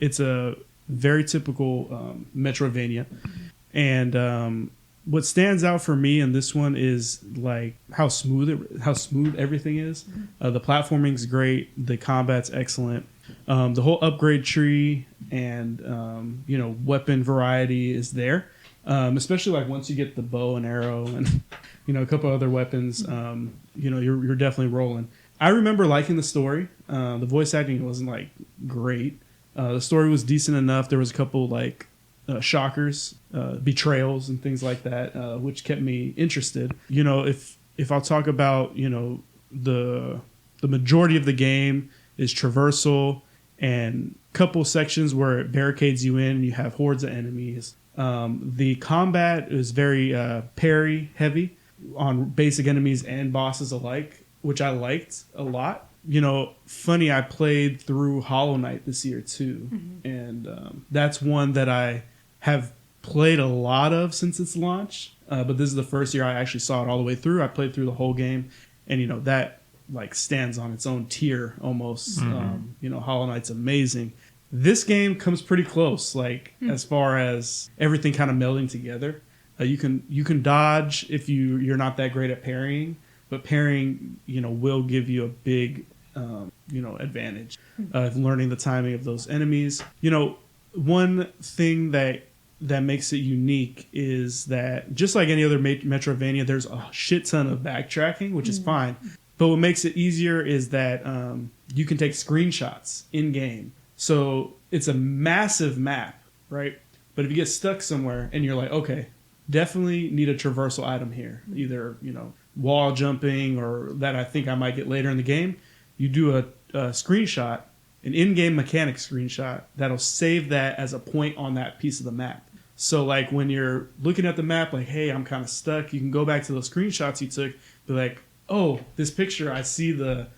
it's a very typical Metroidvania. And what stands out for me in this one is like how smooth everything is. The platforming's great, the combat's excellent. The whole upgrade tree and weapon variety is there. Especially like once you get the bow and arrow and a couple other weapons, you're definitely rolling. I remember liking the story. The voice acting wasn't like great. The story was decent enough. There was a couple like shockers, betrayals, and things like that, which kept me interested. If I'll talk about the majority of the game is traversal and couple sections where it barricades you in. And you have hordes of enemies. The combat is very parry heavy on basic enemies and bosses alike, which I liked a lot. Funny, I played through Hollow Knight this year too, and that's one that I have played a lot of since its launch. But this is the first year I actually saw it all the way through. I played through the whole game, and that like stands on its own tier almost. Hollow Knight's amazing. This game comes pretty close, like as far as everything kind of melding together. You can dodge if you're not that great at parrying, but parrying, will give you a big, advantage of learning the timing of those enemies. One thing that makes it unique is that just like any other Metroidvania, there's a shit ton of backtracking, which is fine. But what makes it easier is that you can take screenshots in game. So it's a massive map, right? But if you get stuck somewhere and you're like, okay, definitely need a traversal item here, either wall jumping or that I think I might get later in the game, you do a screenshot, an in-game mechanic screenshot that'll save that as a point on that piece of the map. So like when you're looking at the map, like, hey, I'm kind of stuck, you can go back to those screenshots you took, be like, oh, this picture, I see the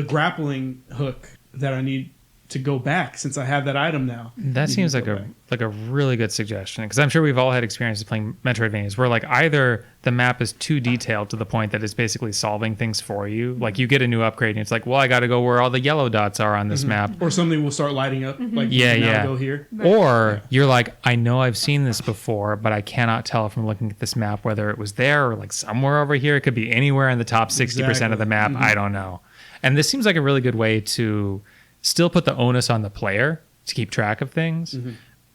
grappling hook that I need to go back since I have that item now. That seems like a really good suggestion, because I'm sure we've all had experiences playing Metroidvanias where like either the map is too detailed to the point that it's basically solving things for you. Like you get a new upgrade and it's like, well, I got to go where all the yellow dots are on this map. Or something will start lighting up. Like, yeah. Go here. Or you're like, I know I've seen this before, but I cannot tell from looking at this map whether it was there or like somewhere over here. It could be anywhere in the top 60% of the map. I don't know. And this seems like a really good way to still put the onus on the player to keep track of things,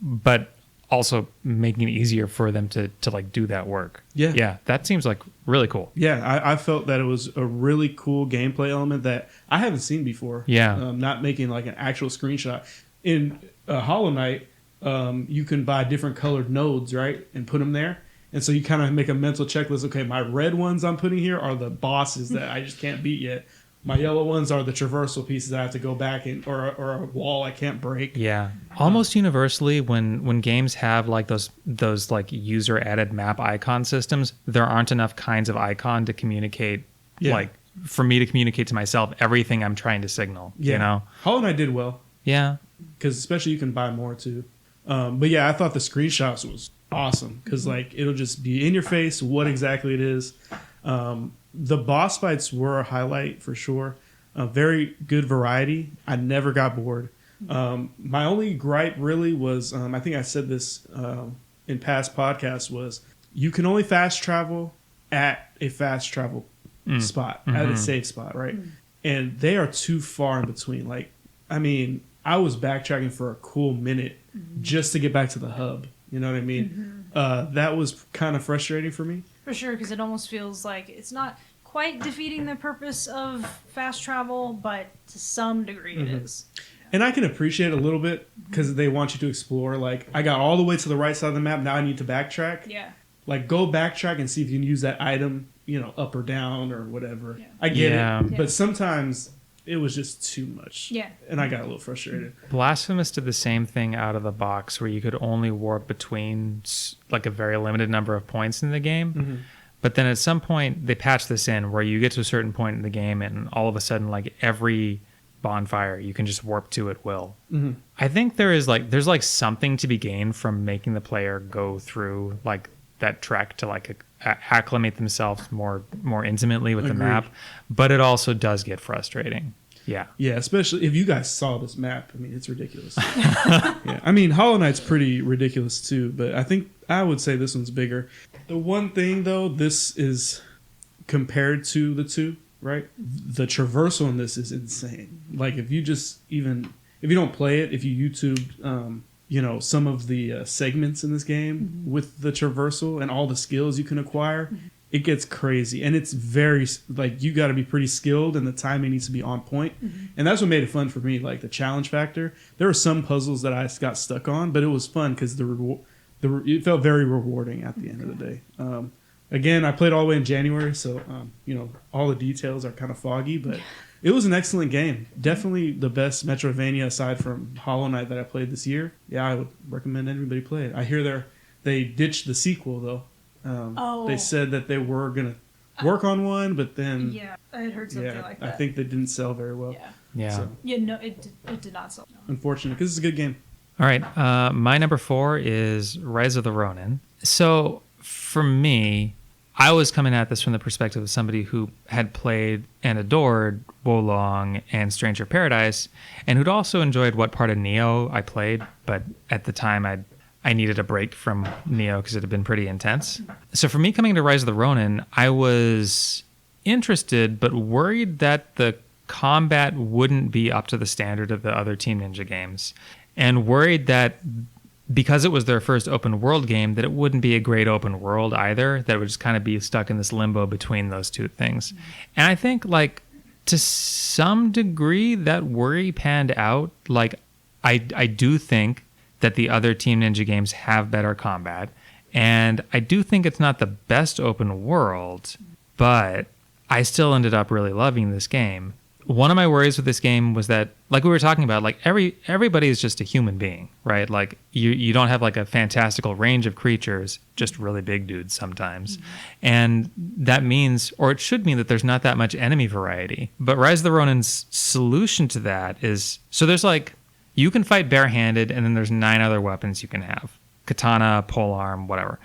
but also making it easier for them to like do that work. Yeah, that seems like really cool. Yeah, I felt that it was a really cool gameplay element that I haven't seen before. Yeah. Not making like an actual screenshot. In Hollow Knight, you can buy different colored nodes, right, and put them there. And so you kind of make a mental checklist. Okay, my red ones I'm putting here are the bosses that I just can't beat yet. My yellow ones are the traversal pieces I have to go back in, or a wall I can't break. Yeah, almost universally, when games have like those like user added map icon systems, there aren't enough kinds of icon to communicate. Yeah. Like for me to communicate to myself everything I'm trying to signal. Yeah. Hollow Knight did well. Yeah, because especially you can buy more too. But yeah, I thought the screenshots was awesome because like it'll just be in your face what exactly it is. The boss fights were a highlight for sure. A very good variety. I never got bored. My only gripe really was, I think I said this in past podcasts, was you can only fast travel at a fast travel spot, at a safe spot, right? And they are too far in between. Like, I mean, I was backtracking for a cool minute just to get back to the hub. You know what I mean? That was kind of frustrating for me. For sure, because it almost feels like it's not quite defeating the purpose of fast travel, but to some degree it is. And I can appreciate it a little bit because they want you to explore. Like, I got all the way to the right side of the map. Now I need to backtrack. Yeah. Like, go backtrack and see if you can use that item, up or down or whatever. Yeah. I get it. But sometimes it was just too much. Yeah. And I got a little frustrated. Blasphemous did the same thing out of the box where you could only warp between like a very limited number of points in the game. But then at some point they patched this in where you get to a certain point in the game and all of a sudden like every bonfire you can just warp to at will. I think there's like something to be gained from making the player go through like that trek to like acclimate themselves more intimately with the map, but it also does get frustrating. Yeah, especially if you guys saw this map. I mean, it's ridiculous. I mean, Hollow Knight's pretty ridiculous too, but I think I would say this one's bigger. The one thing though, this is compared to the two, right? The traversal in this is insane. Like if you don't play it, if you YouTube some of the segments in this game with the traversal and all the skills you can acquire, it gets crazy. And it's very, like, you got to be pretty skilled and the timing needs to be on point. And that's what made it fun for me, like the challenge factor. There were some puzzles that I got stuck on, but it was fun because it felt very rewarding at the end of the day. Again, I played all the way in January, so, all the details are kind of foggy, but it was an excellent game. Definitely the best Metroidvania aside from Hollow Knight that I played this year. Yeah, I would recommend anybody play it. I hear they ditched the sequel, though. They said that they were going to work on one, but then... Yeah, I had heard something like that. I think they didn't sell very well. Yeah. So, it did not sell. No. Unfortunate, because it's a good game. All right, my number 4 is Rise of the Ronin. So, for me, I was coming at this from the perspective of somebody who had played and adored Wolong and Stranger Paradise, and who'd also enjoyed what part of Neo I played, but at the time I needed a break from Neo because it had been pretty intense. So for me coming to Rise of the Ronin, I was interested but worried that the combat wouldn't be up to the standard of the other Team Ninja games, and worried that because it was their first open world game, that it wouldn't be a great open world either, that it would just kind of be stuck in this limbo between those two things. And I think, like, to some degree, that worry panned out. Like, I do think that the other Team Ninja games have better combat, and I do think it's not the best open world, but I still ended up really loving this game. One of my worries with this game was that, like we were talking about, like everybody is just a human being, right? Like you don't have like a fantastical range of creatures, just really big dudes sometimes. Mm-hmm. And that means, or it should mean, that there's not that much enemy variety. But Rise of the Ronin's solution to that is, so there's like, you can fight barehanded, and then there's 9 other weapons you can have. Katana, polearm, whatever.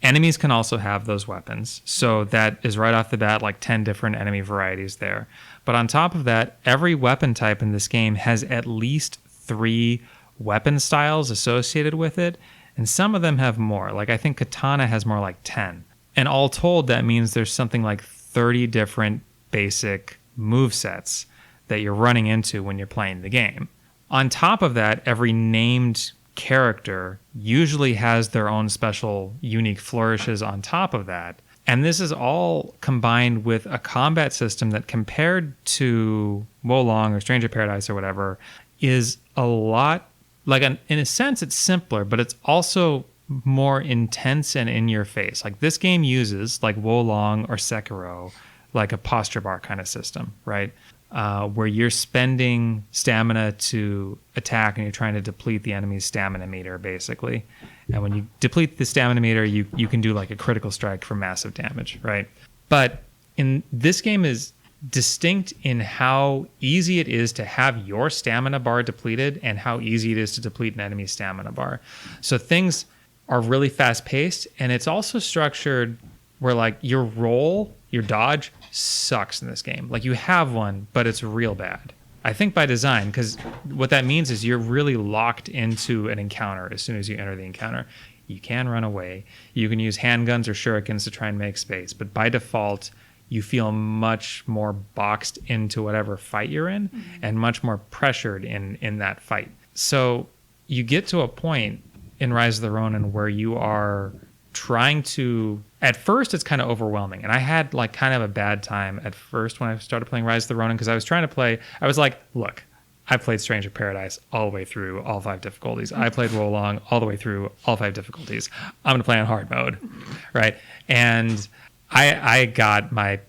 Enemies can also have those weapons. So that is right off the bat like 10 different enemy varieties there. But on top of that, every weapon type in this game has at least 3 weapon styles associated with it. And some of them have more. Like I think Katana has more like 10. And all told, that means there's something like 30 different basic movesets that you're running into when you're playing the game. On top of that, every named character usually has their own special unique flourishes on top of that. And this is all combined with a combat system that, compared to Wolong or Stranger Paradise or whatever, is a lot, like, in a sense it's simpler, but it's also more intense and in your face. Like this game uses, like Wolong or Sekiro, like a posture bar kind of system, right? Where you're spending stamina to attack, and you're trying to deplete the enemy's stamina meter, basically. And when you deplete the stamina meter, you can do like a critical strike for massive damage, right? But in this game is distinct in how easy it is to have your stamina bar depleted and how easy it is to deplete an enemy's stamina bar. So things are really fast paced, and it's also structured where like your roll, your dodge sucks in this game. Like you have one, but it's real bad. I think by design, because what that means is you're really locked into an encounter as soon as you enter the encounter. You can run away. You can use handguns or shurikens to try and make space. But by default, you feel much more boxed into whatever fight you're in, and much more pressured in that fight. So you get to a point in Rise of the Ronin where you are trying to, at first it's kind of overwhelming, and I had like kind of a bad time at first when I started playing Rise of the Ronin, because I was trying to play, I was like, look, I played Stranger Paradise all the way through all 5 difficulties. I played Wolong all the way through all 5 difficulties. I'm going to play on hard mode, right? And I got my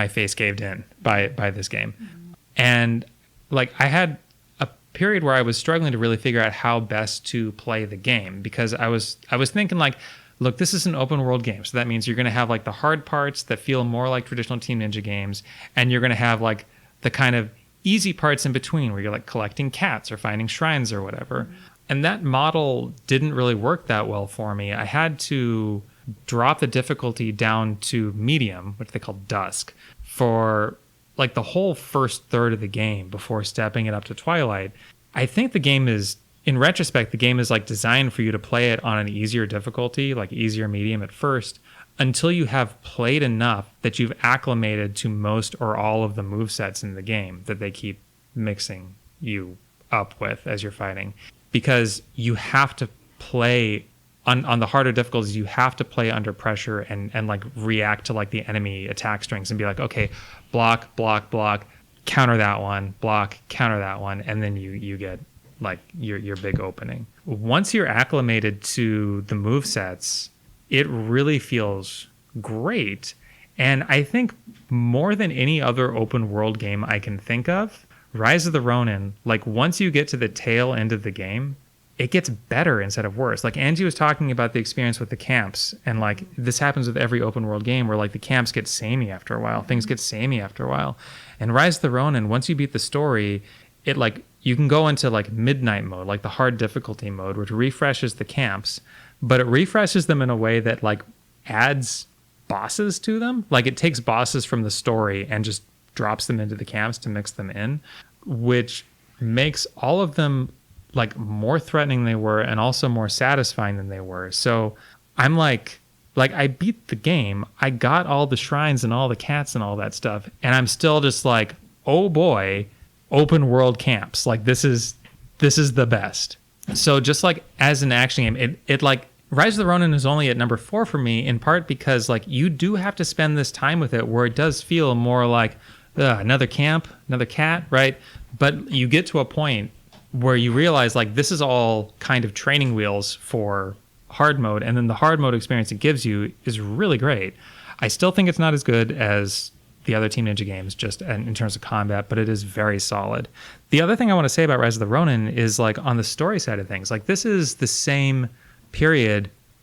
face caved in by this game. And like I had a period where I was struggling to really figure out how best to play the game, because I was thinking like, look, this is an open world game. So that means you're going to have like the hard parts that feel more like traditional Team Ninja games. And you're going to have like the kind of easy parts in between where you're like collecting cats or finding shrines or whatever. And that model didn't really work that well for me. I had to drop the difficulty down to medium, which they call dusk, for like the whole first third of the game before stepping it up to Twilight. I think the game is, in retrospect, the game is like designed for you to play it on an easier difficulty, like easier medium at first, until you have played enough that you've acclimated to most or all of the movesets in the game that they keep mixing you up with as you're fighting. Because you have to play on the harder difficulties, you have to play under pressure and like react to like the enemy attack strings and be like, okay, block, block, block, counter that one, block, counter that one, and then you get like your big opening. Once you're acclimated to the movesets, it really feels great. And I think more than any other open world game I can think of, Rise of the Ronin, like once you get to the tail end of the game, it gets better instead of worse. Like Angie was talking about the experience with the camps, and like this happens with every open world game where like the camps get samey after a while, things get samey after a while. And Rise of the Ronin, once you beat the story, it like you can go into like midnight mode, like the hard difficulty mode, which refreshes the camps, but it refreshes them in a way that like adds bosses to them. Like it takes bosses from the story and just drops them into the camps to mix them in, which makes all of them like more threatening they were and also more satisfying than they were. So I'm like I beat the game. I got all the shrines and all the cats and all that stuff. And I'm still just like, oh boy, open world camps. Like this is the best. So just like as an action game, it like Rise of the Ronin is only at number 4 for me, in part because like you do have to spend this time with it where it does feel more like another camp, another cat, right? But you get to a point where you realize like this is all kind of training wheels for hard mode, and then the hard mode experience it gives you is really great. I still think it's not as good as the other Team Ninja games just in terms of combat, but it is very solid. The other thing I want to say about Rise of the Ronin is like on the story side of things, like this is the same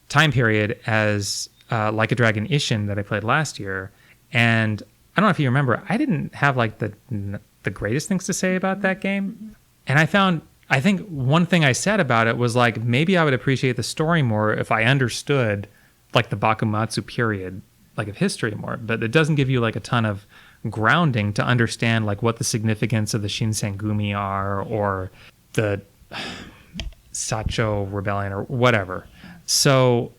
time period as Like a Dragon Ishin that I played last year, and I don't know if you remember, I didn't have like the greatest things to say about that game, and I think one thing I said about it was like maybe I would appreciate the story more if I understood like the Bakumatsu period like of history more, but it doesn't give you like a ton of grounding to understand like what the significance of the Shinsengumi are or the Sacho rebellion or whatever. So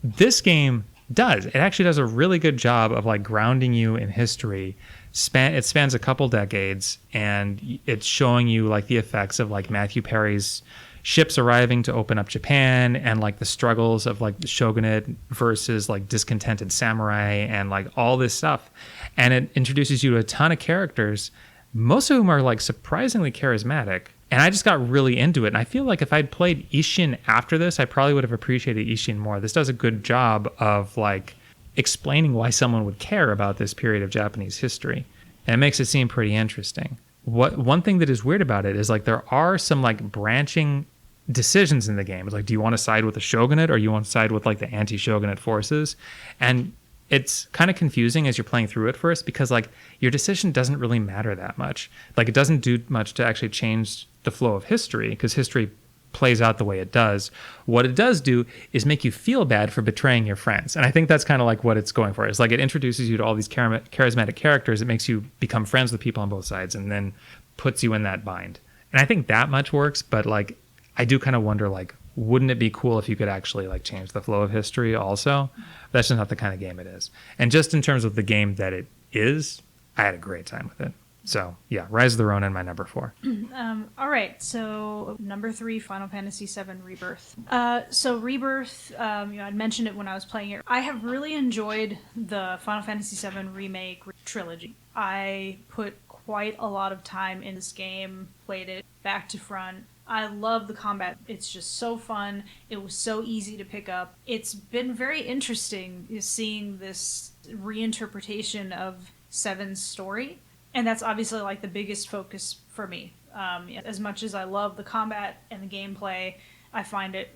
this game it actually does a really good job of like grounding you in history. It spans a couple decades, and it's showing you like the effects of like Matthew Perry's ships arriving to open up Japan, and like the struggles of like the shogunate versus like discontented samurai, and like all this stuff. And it introduces you to a ton of characters, most of whom are like surprisingly charismatic. And I just got really into it. And I feel like if I'd played Ishin after this, I probably would have appreciated Ishin more. This does a good job of like explaining why someone would care about this period of Japanese history. And it makes it seem pretty interesting. One thing that is weird about it is like there are some like branching decisions in the game. It's like, do you want to side with the shogunate or you want to side with like the anti-shogunate forces? And it's kind of confusing as you're playing through it first, because like your decision doesn't really matter that much. Like it doesn't do much to actually change the flow of history, because history plays out the way it does. What it does do is make you feel bad for betraying your friends. And I think that's kind of like what it's going for. It's like it introduces you to all these charismatic characters. It makes you become friends with people on both sides and then puts you in that bind. And I think that much works, but like I do kind of wonder, like, wouldn't it be cool if you could actually like change the flow of history also? That's just not the kind of game it is. And just in terms of the game that it is, I had a great time with it. So yeah, Rise of the Ronin, my number 4. All right, so number 3, Final Fantasy VII Rebirth. So Rebirth, I'd mentioned it when I was playing it. I have really enjoyed the Final Fantasy VII Remake trilogy. I put quite a lot of time in this game, played it back to front. I love the combat. It's just so fun. It was so easy to pick up. It's been very interesting seeing this reinterpretation of Seven's story. And that's obviously like the biggest focus for me. As much as I love the combat and the gameplay, I find it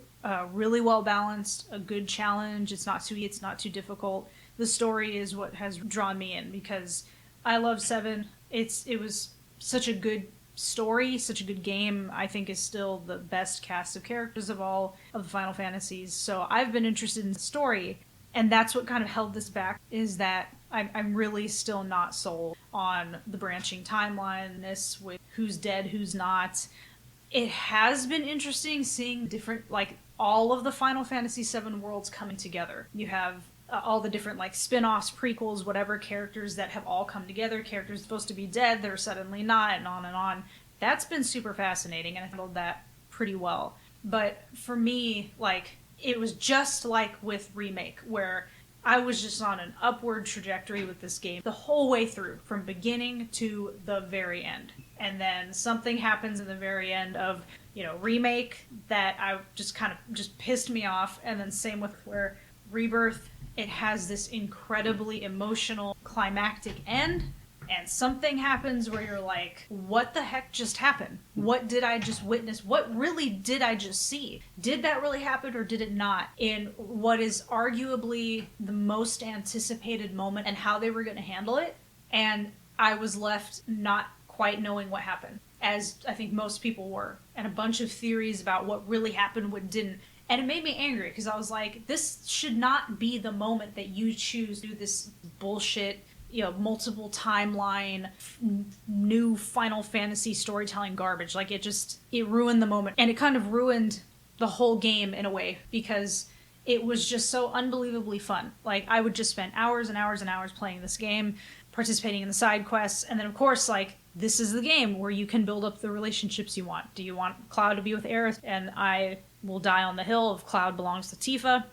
really well balanced, a good challenge. It's not too difficult. The story is what has drawn me in, because I love Seven. It was such a good story, such a good game. I think is still the best cast of characters of all of the Final Fantasies. So I've been interested in the story, and that's what kind of held this back, is that I'm really still not sold on the branching timeline, this with who's dead, who's not. It has been interesting seeing different, like, all of the Final Fantasy VII worlds coming together. You have all the different, like, spin-offs, prequels, whatever, characters that have all come together, characters supposed to be dead, they're suddenly not, and on and on. That's been super fascinating, and I handled that pretty well. But for me, like, it was just like with Remake, where I was just on an upward trajectory with this game the whole way through, from beginning to the very end. And then something happens in the very end of, Remake that I just kind of just pissed me off. And then same with where Rebirth, it has this incredibly emotional climactic end. And something happens where you're like, what the heck just happened? What did I just witness? What really did I just see? Did that really happen or did it not? In what is arguably the most anticipated moment and how they were going to handle it. And I was left not quite knowing what happened, as I think most people were. And a bunch of theories about what really happened, what didn't. And it made me angry, because I was like, this should not be the moment that you choose to do this bullshit, multiple timeline, new Final Fantasy storytelling garbage. Like it ruined the moment, and it kind of ruined the whole game in a way because it was just so unbelievably fun. Like I would just spend hours and hours and hours playing this game, participating in the side quests, and then of course like this is the game where you can build up the relationships you want. Do you want Cloud to be with Aerith? And I will die on the hill if Cloud belongs to Tifa.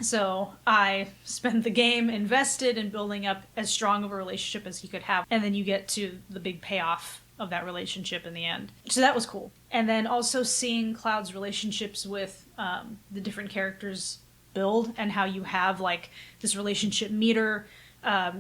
So I spent the game invested in building up as strong of a relationship as you could have. And then you get to the big payoff of that relationship in the end. So that was cool. And then also seeing Cloud's relationships with the different characters build and how you have like this relationship meter.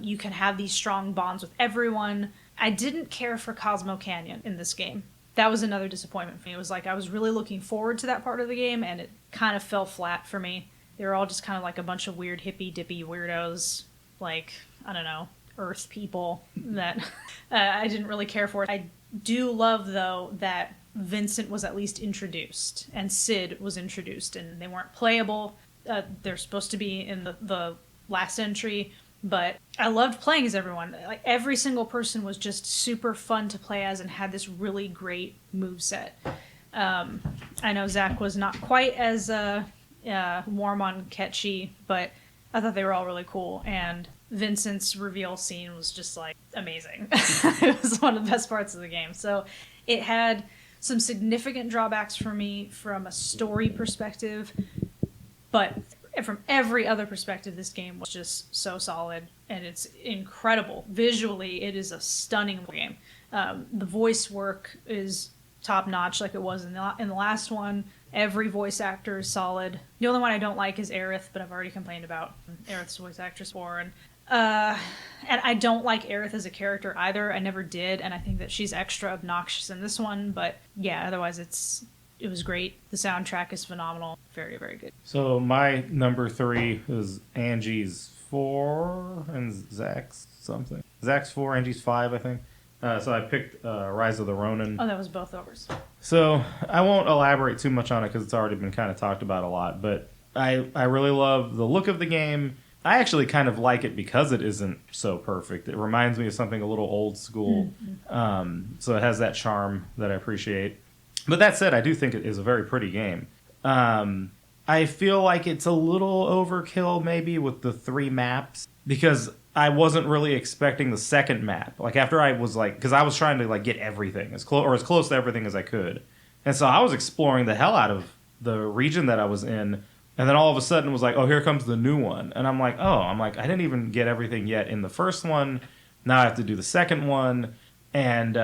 You can have these strong bonds with everyone. I didn't care for Cosmo Canyon in this game. That was another disappointment for me. It was like I was really looking forward to that part of the game, and it kind of fell flat for me. They were all just kind of like a bunch of weird hippy-dippy weirdos, like, I don't know, Earth people that I didn't really care for. I do love, though, that Vincent was at least introduced, and Sid was introduced, and they weren't playable. They're supposed to be in the last entry, but I loved playing as everyone. Like every single person was just super fun to play as and had this really great moveset. I know Zack was not quite as warm on Ketchi, but I thought they were all really cool. And Vincent's reveal scene was just like amazing. It was one of the best parts of the game. So it had some significant drawbacks for me from a story perspective, but from every other perspective, this game was just so solid, and it's incredible. Visually, it is a stunning game. The voice work is top-notch like it was in the last one. Every voice actor is solid. The only one I don't like is Aerith, but I've already complained about Aerith's voice actress before. And I don't like Aerith as a character either. I never did, and I think that she's extra obnoxious in this one. But yeah, otherwise it was great. The soundtrack is phenomenal. Very, very good. So my number 3 is Angie's 4 and Zack's something. Zack's 4, Angie's 5, I think. So I picked Rise of the Ronin. Oh, that was both overs. So I won't elaborate too much on it because it's already been kind of talked about a lot. But I really love the look of the game. I actually kind of like it because it isn't so perfect. It reminds me of something a little old school. Mm-hmm. So it has that charm that I appreciate. But that said, I do think it is a very pretty game. I feel like it's a little overkill maybe with the 3 maps because I wasn't really expecting the second map. Like after I was like, because I was trying to like get everything as close to everything as I could, and so I was exploring the hell out of the region that I was in, and then all of a sudden it was like, oh, here comes the new one, and I'm like, I didn't even get everything yet in the first one. Now I have to do the second one, and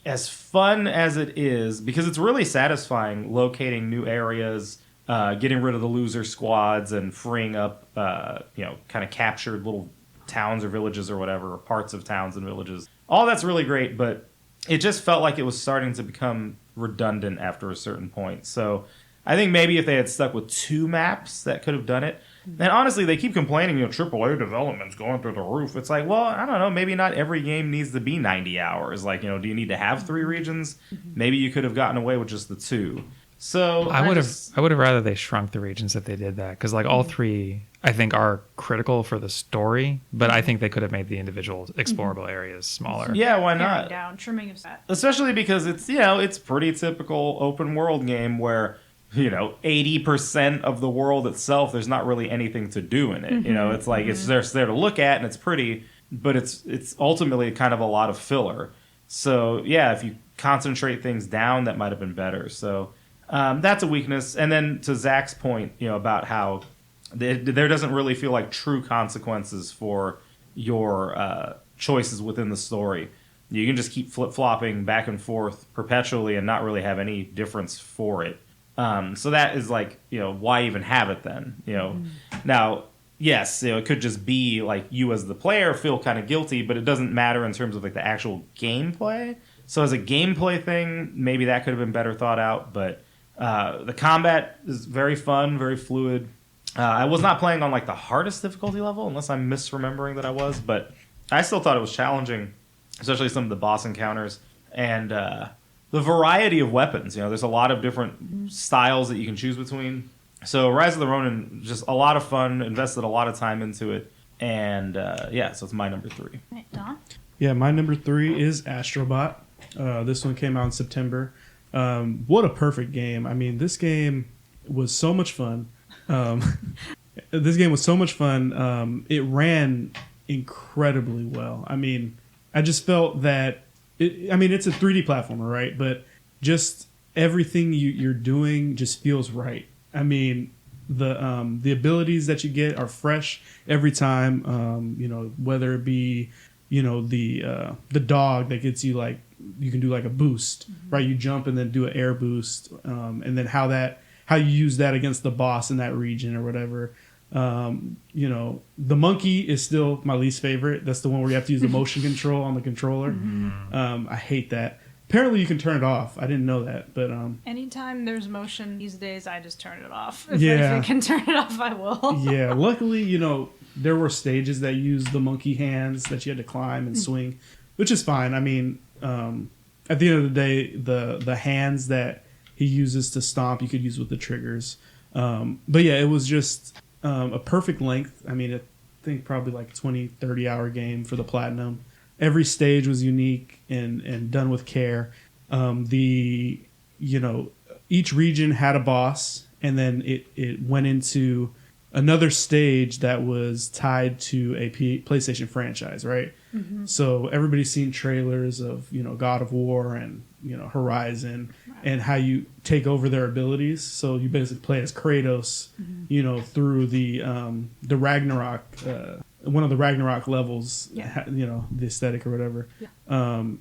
as fun as it is, because it's really satisfying locating new areas, getting rid of the loser squads, and freeing up, kind of captured little towns or villages or whatever, or parts of towns and villages. All that's really great, but it just felt like it was starting to become redundant after a certain point. So I think maybe if they had stuck with 2 maps, that could have done it. And honestly, they keep complaining, AAA development's going through the roof. It's like, well, I don't know, maybe not every game needs to be 90 hours. Like, do you need to have 3 regions? Maybe you could have gotten away with just the 2. So I would have rather they shrunk the regions if they did that, because like all 3 I think are critical for the story, but I think they could have made the individual explorable areas smaller. Yeah, why not? Trimming of that. Especially because it's pretty typical open world game where 80% of the world itself, there's not really anything to do in it. It's like it's there to look at and it's pretty, but it's ultimately kind of a lot of filler. So yeah, if you concentrate things down, that might have been better. So that's a weakness. And then to Zach's point, about how there doesn't really feel like true consequences for your choices within the story. You can just keep flip-flopping back and forth perpetually and not really have any difference for it. So that is like, why even have it then? Now, yes, it could just be like you as the player feel kind of guilty, but it doesn't matter in terms of like the actual gameplay. So as a gameplay thing, maybe that could have been better thought out, but the combat is very fun, very fluid. I was not playing on like the hardest difficulty level, unless I'm misremembering that I was, but I still thought it was challenging, especially some of the boss encounters and the variety of weapons. There's a lot of different styles that you can choose between. So Rise of the Ronin, just a lot of fun, invested a lot of time into it. And so it's my number 3. Right, Don? Yeah, my number 3 is Astro Bot. This one came out in September. What a perfect game. I mean, this game was so much fun. It ran incredibly well. I mean, I just felt that it's a 3D platformer, right? But just everything you're doing just feels right. I mean, the abilities that you get are fresh every time. Whether it be the dog that gets you, like, you can do like a boost, right? You jump and then do an air boost, and then how you use that against the boss in that region or whatever. The monkey is still my least favorite. That's the one where you have to use the motion control on the controller. I hate that. Apparently you can turn it off. I didn't know that, but Anytime there's motion these days, I just turn it off. If Yeah. I can turn it off, I will. yeah. Luckily, there were stages that used the monkey hands that you had to climb and swing, which is fine. I mean, at the end of the day, the hands that he uses to stomp, you could use with the triggers. But yeah, it was just a perfect length. I mean, I think probably like 20, 30-hour game for the platinum. Every stage was unique and done with care. Each region had a boss, and then it went into another stage that was tied to a PlayStation franchise, right? So everybody's seen trailers of God of War and Horizon, and how you take over their abilities. So you basically play as Kratos, through the Ragnarok, one of the Ragnarok levels, the aesthetic or whatever. The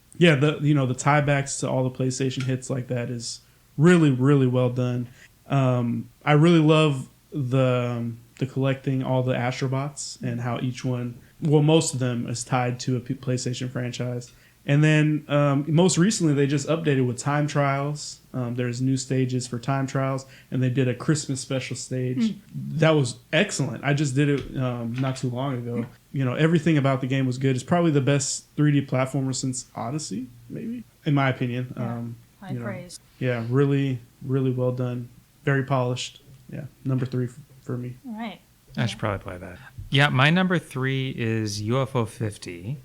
tiebacks to all the PlayStation hits like that is really, really well done. I really love the collecting all the Astro Bots and how each one, well, most of them is tied to a PlayStation franchise. And then most recently, they just updated with time trials. There's new stages for time trials, and they did a Christmas special stage. That was excellent. I just did it not too long ago. Everything about the game was good. It's probably the best 3D platformer since Odyssey, maybe, in my opinion. High praise. Yeah, really, really well done. Very polished. Yeah, number 3 for me. All right. I should probably play that. Yeah, my number 3 is UFO 50.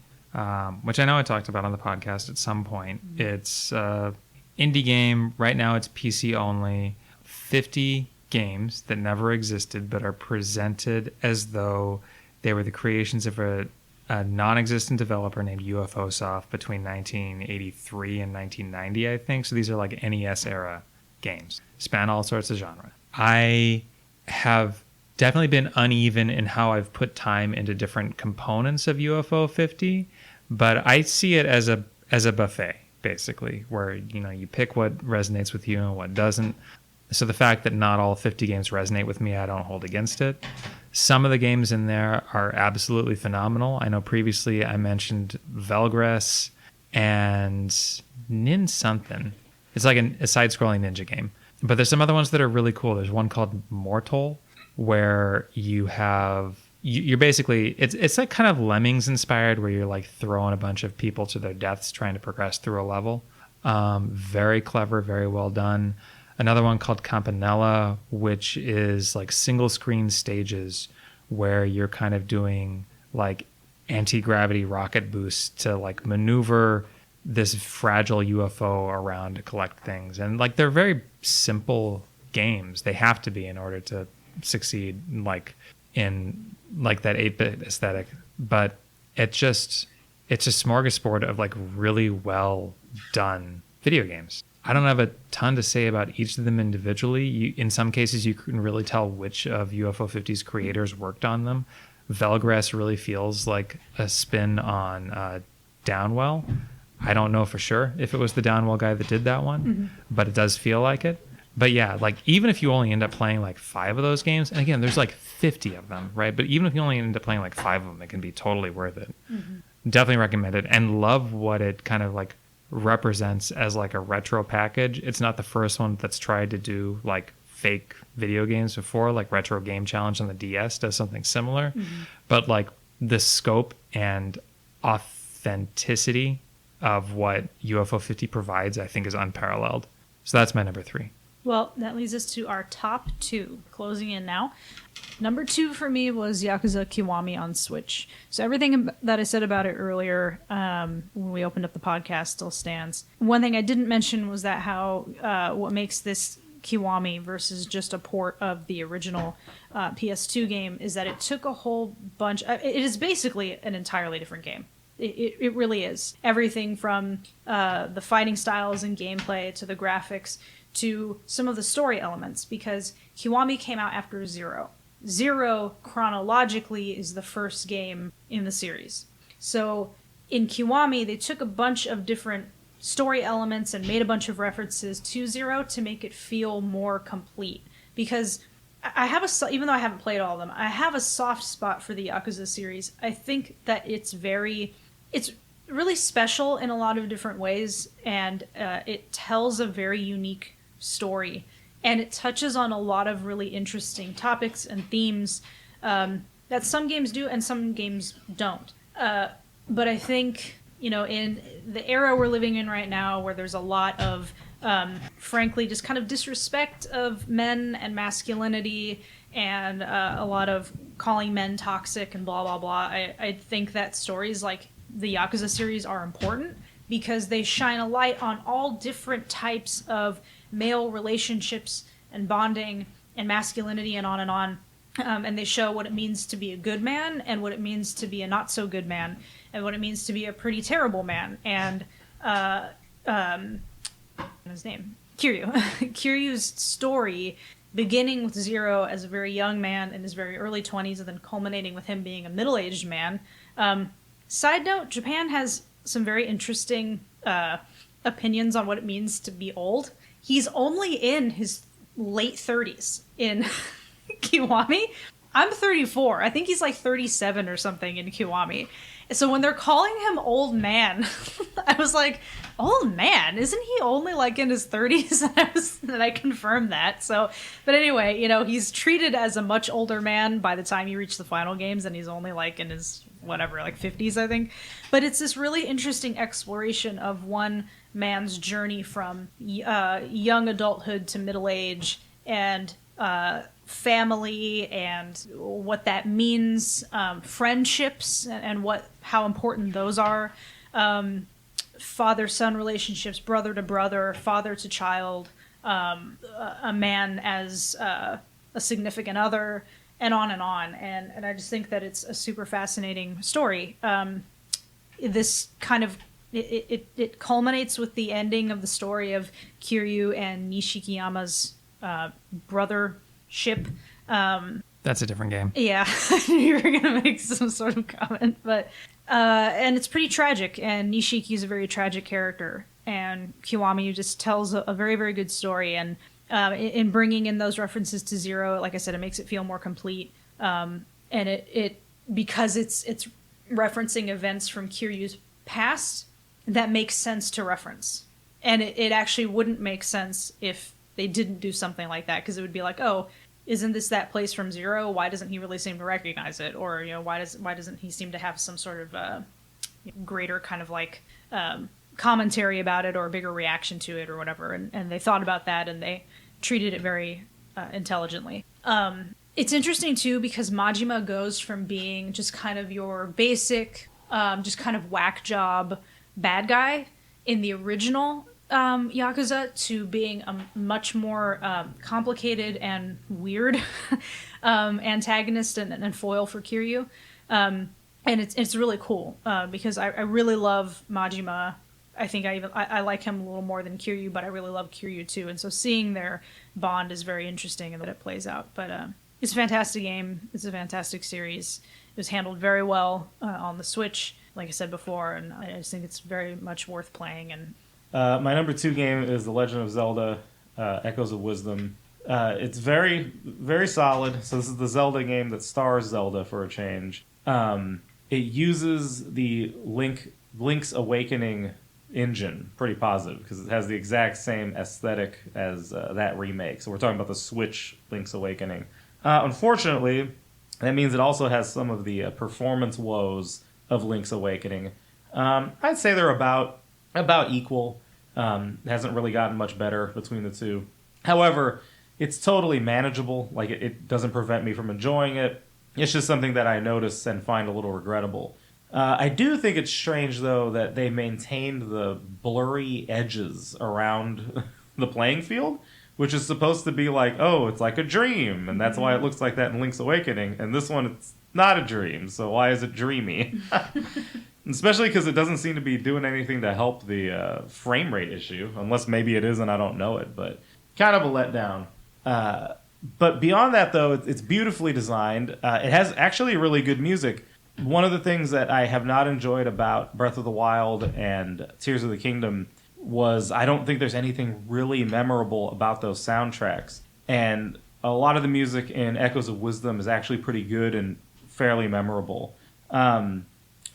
Which I know I talked about on the podcast at some point. It's an indie game. Right now it's PC only. 50 games that never existed but are presented as though they were the creations of a non-existent developer named UFO Soft between 1983 and 1990, I think. So these are like NES era games. Span all sorts of genre. I have definitely been uneven in how I've put time into different components of UFO 50, but I see it as a buffet, basically, where you pick what resonates with you and what doesn't. So the fact that not all 50 games resonate with me, I don't hold against it. Some of the games in there are absolutely phenomenal. I know previously I mentioned Velgress and Nin something. It's like a side-scrolling ninja game. But there's some other ones that are really cool. There's one called Mortal, where you're basically, it's like kind of Lemmings inspired, where you're like throwing a bunch of people to their deaths trying to progress through a level. Very clever, very well done. Another one called Campanella, which is like single screen stages where you're kind of doing like anti-gravity rocket boosts to like maneuver this fragile UFO around to collect things. And like they're very simple games. They have to be in order to succeed like in like that 8-bit aesthetic. But it's a smorgasbord of like really well done video games. I don't have a ton to say about each of them individually. In some cases, you can really tell which of UFO 50's creators worked on them. Velgress really feels like a spin on Downwell. I don't know for sure if it was the Downwell guy that did that one, but it does feel like it. But yeah, like even if you only end up playing like 5 of those games, and again, there's like 50 of them, right? But even if you only end up playing like 5 of them, it can be totally worth it. Definitely recommend it, and love what it kind of like represents as like a retro package. It's not the first one that's tried to do like fake video games before. Like Retro Game Challenge on the DS does something similar, but like the scope and authenticity of what UFO 50 provides, I think, is unparalleled. So that's my number 3. Well, that leads us to our top 2, closing in now. Number 2 for me was Yakuza Kiwami on Switch. So everything that I said about it earlier when we opened up the podcast still stands. One thing I didn't mention was that how what makes this Kiwami versus just a port of the original PS2 game is that it took a whole bunch. It is basically an entirely different game. It really is. Everything from the fighting styles and gameplay to the graphics to some of the story elements, because Kiwami came out after Zero. Zero, chronologically, is the first game in the series. So in Kiwami, they took a bunch of different story elements and made a bunch of references to Zero to make it feel more complete. Because I have even though I haven't played all of them, I have a soft spot for the Yakuza series. I think that it's really special in a lot of different ways, and it tells a very unique story, and it touches on a lot of really interesting topics and themes that some games do and some games don't. But I think, in the era we're living in right now, where there's a lot of frankly just kind of disrespect of men and masculinity, and a lot of calling men toxic and blah blah blah, I think that stories like the Yakuza series are important because they shine a light on all different types of male relationships and bonding and masculinity and on and on. And they show what it means to be a good man and what it means to be a not so good man and what it means to be a pretty terrible man. And his name? Kiryu. Kiryu's story, beginning with Zero as a very young man in his very early 20s and then culminating with him being a middle-aged man. Side note, Japan has some very interesting opinions on what it means to be old. He's only in his late 30s in Kiwami. I'm 34. I think he's like 37 or something in Kiwami. So when they're calling him old man, I was like, old man? Isn't he only like in his 30s? And I confirmed that. So, but anyway, he's treated as a much older man by the time you reach the final games, and he's only like in his whatever, like 50s, I think. But it's this really interesting exploration of one man's journey from young adulthood to middle age, and family and what that means, friendships and how important those are, father-son relationships, brother to brother, father to child, a man as a significant other, and on and on. And I just think that it's a super fascinating story. This kind of it culminates with the ending of the story of Kiryu and Nishikiyama's brothership. That's a different game. Yeah, you were gonna make some sort of comment, but and it's pretty tragic. And Nishiki's a very tragic character, and Kiwami just tells a very, very good story. And in bringing in those references to Zero, like I said, it makes it feel more complete. And it because it's referencing events from Kiryu's past that makes sense to reference. And it actually wouldn't make sense if they didn't do something like that, because it would be like, oh, isn't this that place from Zero? Why doesn't he really seem to recognize it? Or, why doesn't he seem to have some sort of greater kind of like commentary about it or a bigger reaction to it or whatever? And they thought about that, and they treated it very intelligently. It's interesting, too, because Majima goes from being just kind of your basic, just kind of whack job bad guy in the original Yakuza to being a much more complicated and weird antagonist and foil for Kiryu. And it's really cool because I really love Majima. I think I like him a little more than Kiryu, but I really love Kiryu too. And so seeing their bond is very interesting and that it plays out. But it's a fantastic game. It's a fantastic series. It was handled very well on the Switch, like I said before, and I just think it's very much worth playing. And my number 2 game is The Legend of Zelda: Echoes of Wisdom. It's very, very solid. So this is the Zelda game that stars Zelda for a change. It uses the Link's Awakening engine pretty positive because it has the exact same aesthetic as that remake. So we're talking about the Switch Link's Awakening. Unfortunately, that means it also has some of the performance woes of Link's Awakening. I'd say they're about equal. Hasn't really gotten much better between the two. However, it's totally manageable. Like, it doesn't prevent me from enjoying it. It's just something that I notice and find a little regrettable. I do think it's strange, though, that they maintained the blurry edges around the playing field, which is supposed to be like, oh, it's like a dream, and that's why it looks like that in Link's Awakening. And this one, it's not a dream, so why is it dreamy? Especially because it doesn't seem to be doing anything to help the frame rate issue, unless maybe it is and I don't know it, but kind of a letdown. But beyond that, though, it's beautifully designed. It has actually really good music. One of the things that I have not enjoyed about Breath of the Wild and Tears of the Kingdom was I don't think there's anything really memorable about those soundtracks. And a lot of the music in Echoes of Wisdom is actually pretty good and fairly memorable.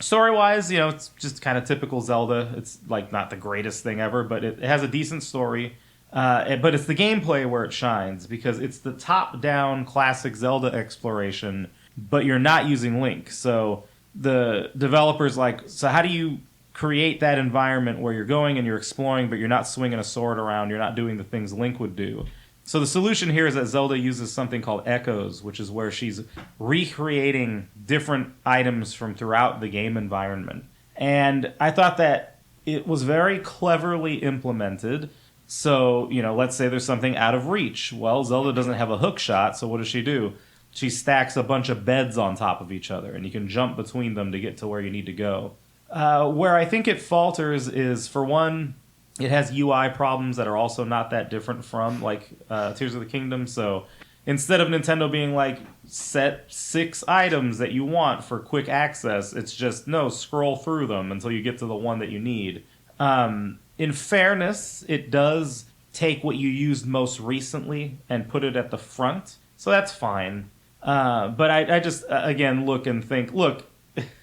Story-wise, it's just kind of typical Zelda. It's like not the greatest thing ever, but it has a decent story. But it's the gameplay where it shines, because it's the top-down classic Zelda exploration, but you're not using Link. So the developer's like, so how do you create that environment where you're going and you're exploring, but you're not swinging a sword around, you're not doing the things Link would do? So the solution here is that Zelda uses something called echoes, which is where she's recreating different items from throughout the game environment. And I thought that it was very cleverly implemented. So, let's say there's something out of reach. Well, Zelda doesn't have a hook shot, so what does she do? She stacks a bunch of beds on top of each other, and you can jump between them to get to where you need to go. Where I think it falters is, for one, it has UI problems that are also not that different from, like, Tears of the Kingdom. So instead of Nintendo being like, set 6 items that you want for quick access, it's just, no, scroll through them until you get to the one that you need. In fairness, it does take what you used most recently and put it at the front, so that's fine. But I just, again, look and think, look,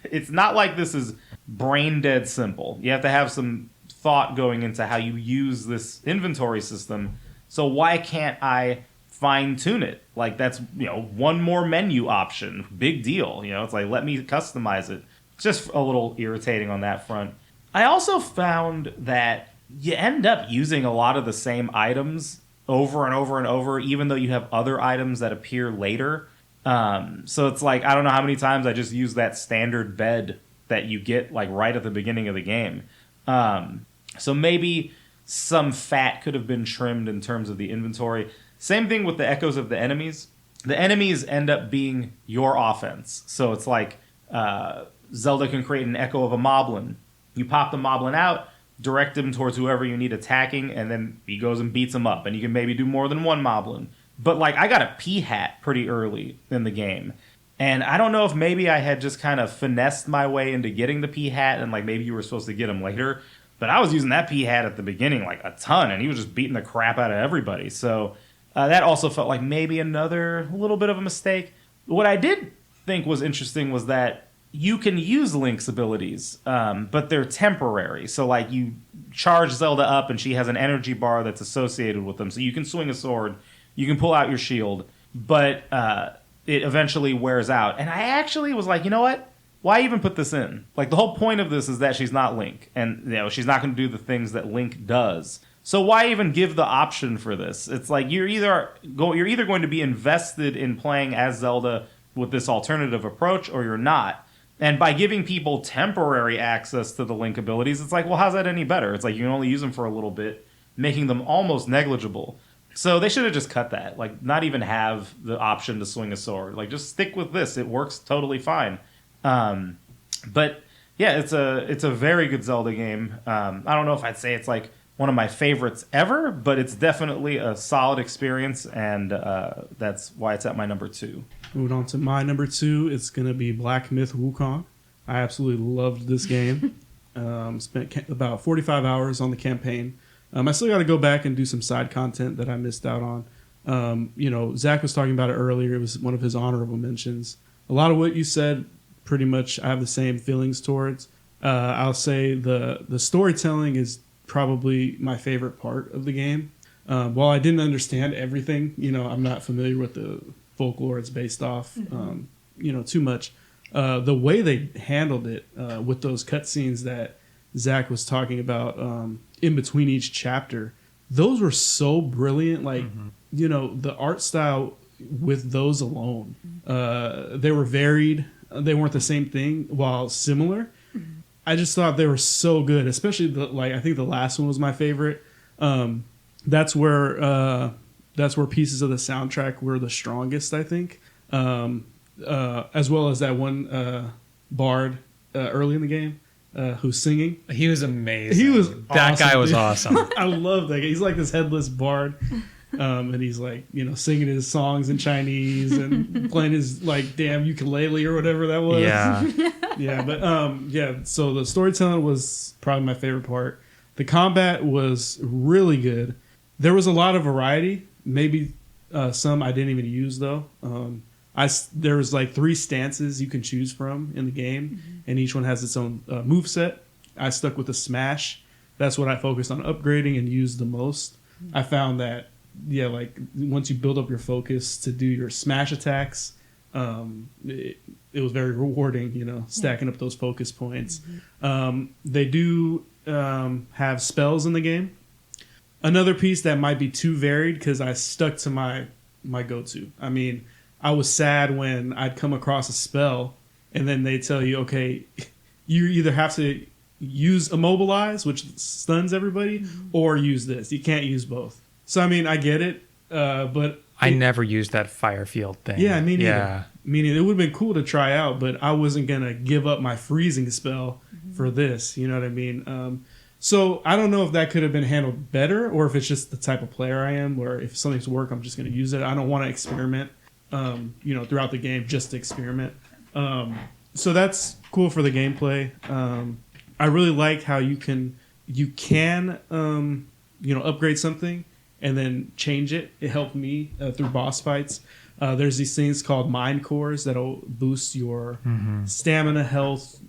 it's not like this is brain dead simple. You have to have some thought going into how you use this inventory system, so why can't I fine-tune it? Like, that's, one more menu option. Big deal. It's like, let me customize it. It's just a little irritating on that front. I also found that you end up using a lot of the same items over and over and over, even though you have other items that appear later. So it's like, I don't know how many times I just use that standard bed that you get like right at the beginning of the game. So maybe some fat could have been trimmed in terms of the inventory. Same thing with the echoes of the enemies. The enemies end up being your offense. So it's like Zelda can create an echo of a moblin. You pop the moblin out, direct him towards whoever you need attacking, and then he goes and beats him up. And you can maybe do more than one moblin. But, like, I got a P-hat pretty early in the game. And I don't know if maybe I had just kind of finessed my way into getting the P-hat, and, like, maybe you were supposed to get him later. But I was using that P-hat at the beginning, like, a ton, and he was just beating the crap out of everybody. So that also felt like maybe another little bit of a mistake. What I did think was interesting was that you can use Link's abilities, but they're temporary. So, like, you charge Zelda up, and she has an energy bar that's associated with them. So you can swing a sword, you can pull out your shield, but it eventually wears out. And I actually was like, you know what? Why even put this in? Like, the whole point of this is that she's not Link, and she's not going to do the things that Link does. So why even give the option for this? It's like you're either going to be invested in playing as Zelda with this alternative approach, or you're not. And by giving people temporary access to the Link abilities, it's like, well, how's that any better? It's like you can only use them for a little bit, making them almost negligible. So they should have just cut that. Like, not even have the option to swing a sword. Like, just stick with this. It works totally fine. But yeah, it's a very good Zelda game. I don't know if I'd say it's like one of my favorites ever, but it's definitely a solid experience, and that's why it's at my number 2. Moving on to my number 2, it's going to be Black Myth Wukong. I absolutely loved this game. Spent about 45 hours on the campaign. I still got to go back and do some side content that I missed out on. Zack was talking about it earlier. It was one of his honorable mentions. A lot of what you said, pretty much I have the same feelings towards. I'll say the storytelling is probably my favorite part of the game. While I didn't understand everything, I'm not familiar with the folklore it's based off, too much. The way they handled it with those cutscenes that Zack was talking about in between each chapter, those were so brilliant. Like, you know, the art style with those alone, they were varied. They weren't the same thing while similar. I just thought they were so good, especially I think the last one was my favorite. That's where pieces of the soundtrack were the strongest, I think. As well as that one bard early in the game who's singing. He was amazing. He was that awesome, guy was dude. awesome. I love that guy. He's like this headless bard. And he's like, you know, singing his songs in Chinese and playing his like damn ukulele or whatever that was. Yeah. Yeah, but so the storytelling was probably my favorite part. The combat was really good. There was a lot of variety. Maybe some I didn't even use though. There was like 3 stances you can choose from in the game, and each one has its own move set. I stuck with the smash. That's what I focused on upgrading and used the most. I found that like once you build up your focus to do your smash attacks, it was very rewarding, you know, stacking up those focus points. They do have spells in the game. Another piece that might be too varied because I stuck to my go-to. I mean, I was sad when I'd come across a spell and then they tell you, okay, you either have to use Immobilize, which stuns everybody, or use this. You can't use both. So, I mean, I get it, but... I never used that fire field thing. Yeah, me neither. Yeah. Meaning it would have been cool to try out, but I wasn't going to give up my freezing spell for this. You know what I mean? So I don't know if that could have been handled better or if it's just the type of player I am where if something's work, I'm just going to use it. I don't want to experiment, you know, throughout the game just to experiment. So that's cool for the gameplay. I really like how you can you know, upgrade something and then change it. It helped me through boss fights. There's these things called mind cores that'll boost your stamina, health,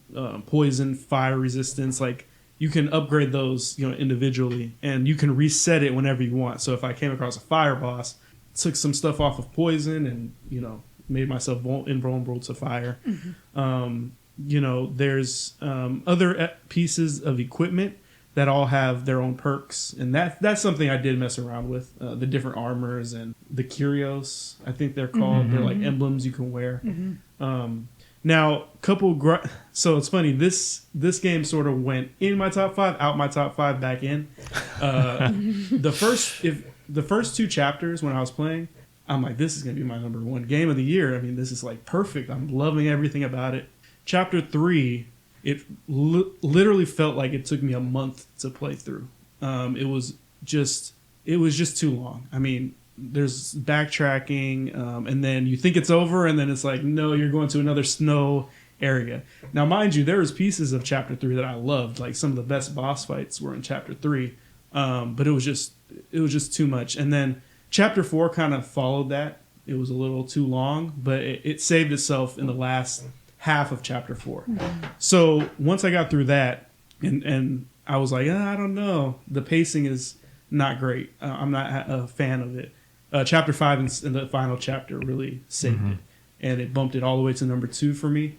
poison, fire resistance. Like you can upgrade those, you know, individually, and you can reset it whenever you want. So if I came across a fire boss, took some stuff off of poison, and you know, made myself invulnerable to fire. You know, there's other pieces of equipment that all have their own perks, and that's something I did mess around with. The different armors and the curios, I think they're called. They're like emblems you can wear. Now, so it's funny. This game sort of went in my top 5, out my top 5, back in. The first 2 chapters when I was playing, I'm like, this is gonna be my number 1 game of the year. I mean, this is like perfect. I'm loving everything about it. Chapter 3. It literally felt like it took me a month to play through. It was just too long. I mean, there's backtracking, and then you think it's over, and then it's like, no, you're going to another snow area. Now, mind you, there was pieces of Chapter 3 that I loved. Like some of the best boss fights were in Chapter 3, but it was just too much. And then Chapter 4 kind of followed that. It was a little too long, but it saved itself in the last half of Chapter 4. So once I got through that, and I was like, I don't know, the pacing is not great. I'm not a fan of it. Chapter 5 and the final chapter really saved it, and it bumped it all the way to number 2 for me.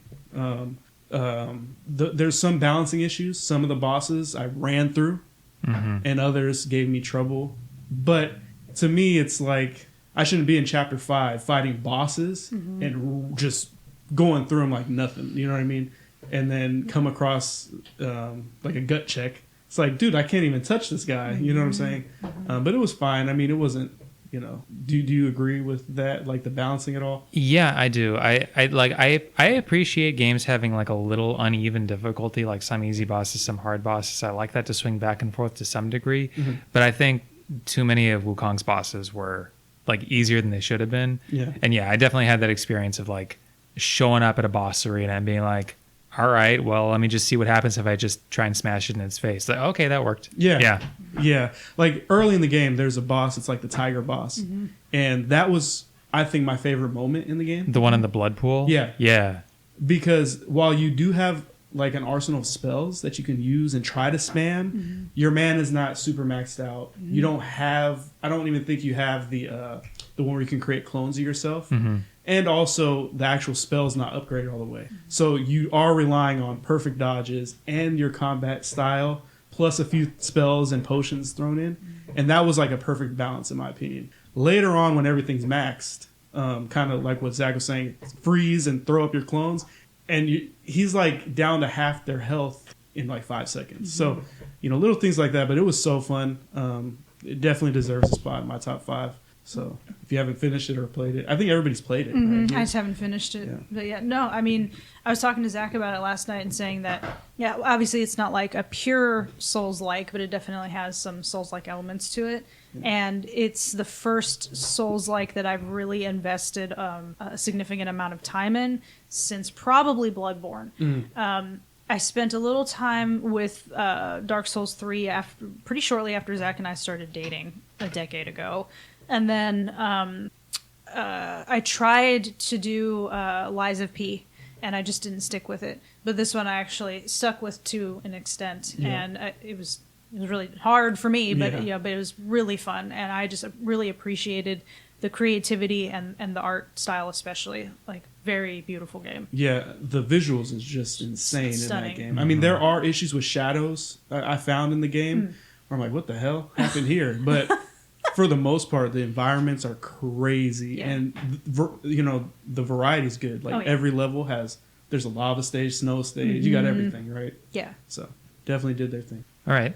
There's some balancing issues. Some of the bosses I ran through, and others gave me trouble. But to me, it's like I shouldn't be in Chapter 5 fighting bosses and just going through them like nothing, you know what I mean? And then come across like a gut check. It's like, dude, I can't even touch this guy. You know what I'm saying? But it was fine. I mean, it wasn't, you know. Do you agree with that? Like the balancing at all? Yeah, I do. I appreciate games having like a little uneven difficulty, like some easy bosses, some hard bosses. I like that to swing back and forth to some degree. But I think too many of Wukong's bosses were like easier than they should have been. Yeah. And yeah, I definitely had that experience of like showing up at a boss arena and being like, all right, well, let me just see what happens if I just try and smash it in its face. Like, okay, that worked. Yeah. Like early in the game, there's a boss. It's like the tiger boss. And that was, I think, my favorite moment in the game. The one in the blood pool? Yeah. Because while you do have like an arsenal of spells that you can use and try to spam, your mana is not super maxed out. You don't have, I don't even think you have the one where you can create clones of yourself. And also, the actual spell is not upgraded all the way. So you are relying on perfect dodges and your combat style plus a few spells and potions thrown in, and that was like a perfect balance in my opinion. Later on, when everything's maxed, kind of like what Zack was saying, freeze and throw up your clones, and he's like down to half their health in like 5 seconds. So, little things like that. But it was so fun. It definitely deserves a spot in my top 5. So if you haven't finished it or played it, I think everybody's played it. Right? I just haven't finished it. Yeah. But yeah, no, I mean, I was talking to Zach about it last night and saying that, yeah, obviously it's not like a pure Souls-like, but it definitely has some Souls-like elements to it. And it's the first Souls-like that I've really invested a significant amount of time in since probably Bloodborne. I spent a little time with Dark Souls 3 pretty shortly after Zach and I started dating a decade ago. And then I tried to do Lies of P, and I just didn't stick with it. But this one I actually stuck with to an extent, and it was really hard for me, but but it was really fun, and I just really appreciated the creativity and the art style, especially. Like, very beautiful game. Yeah, the visuals is just insane Stunning. in that game. I mean, there are issues with shadows I found in the game where I'm like, what the hell happened here? But for the most part, the environments are crazy, and the variety's good. Like every level there's a lava stage, snow stage. You got everything, right? Yeah. So definitely did their thing. All right.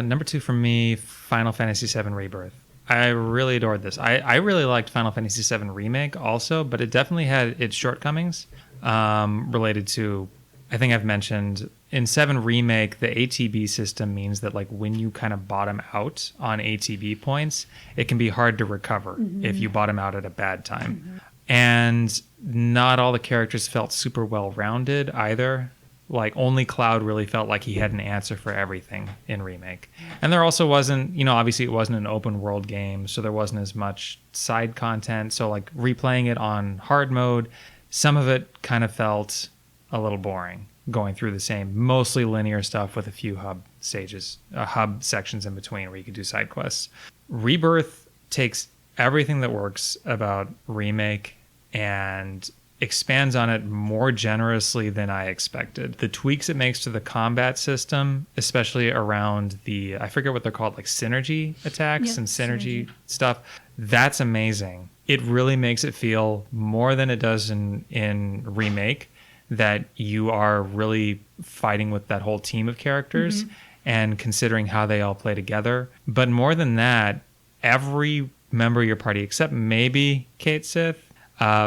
Number 2 for me, Final Fantasy VII Rebirth. I really adored this. I really liked Final Fantasy VII Remake also, but it definitely had its shortcomings related to, I think I've mentioned, in 7 Remake, the ATB system means that like when you kind of bottom out on ATB points, it can be hard to recover if you bottom out at a bad time. And not all the characters felt super well-rounded either. Like, only Cloud really felt like he had an answer for everything in Remake. And there also wasn't, obviously it wasn't an open world game, so there wasn't as much side content. So like replaying it on hard mode, some of it kind of felt a little boring, going through the same mostly linear stuff with a few hub sections in between where you could do side quests. Rebirth takes everything that works about Remake and expands on it more generously than I expected. The tweaks it makes to the combat system, especially around I forget what they're called, like synergy attacks and synergy stuff, that's amazing. It really makes it feel more than it does in Remake, that you are really fighting with that whole team of characters and considering how they all play together. But more than that, every member of your party, except maybe Kate Sith,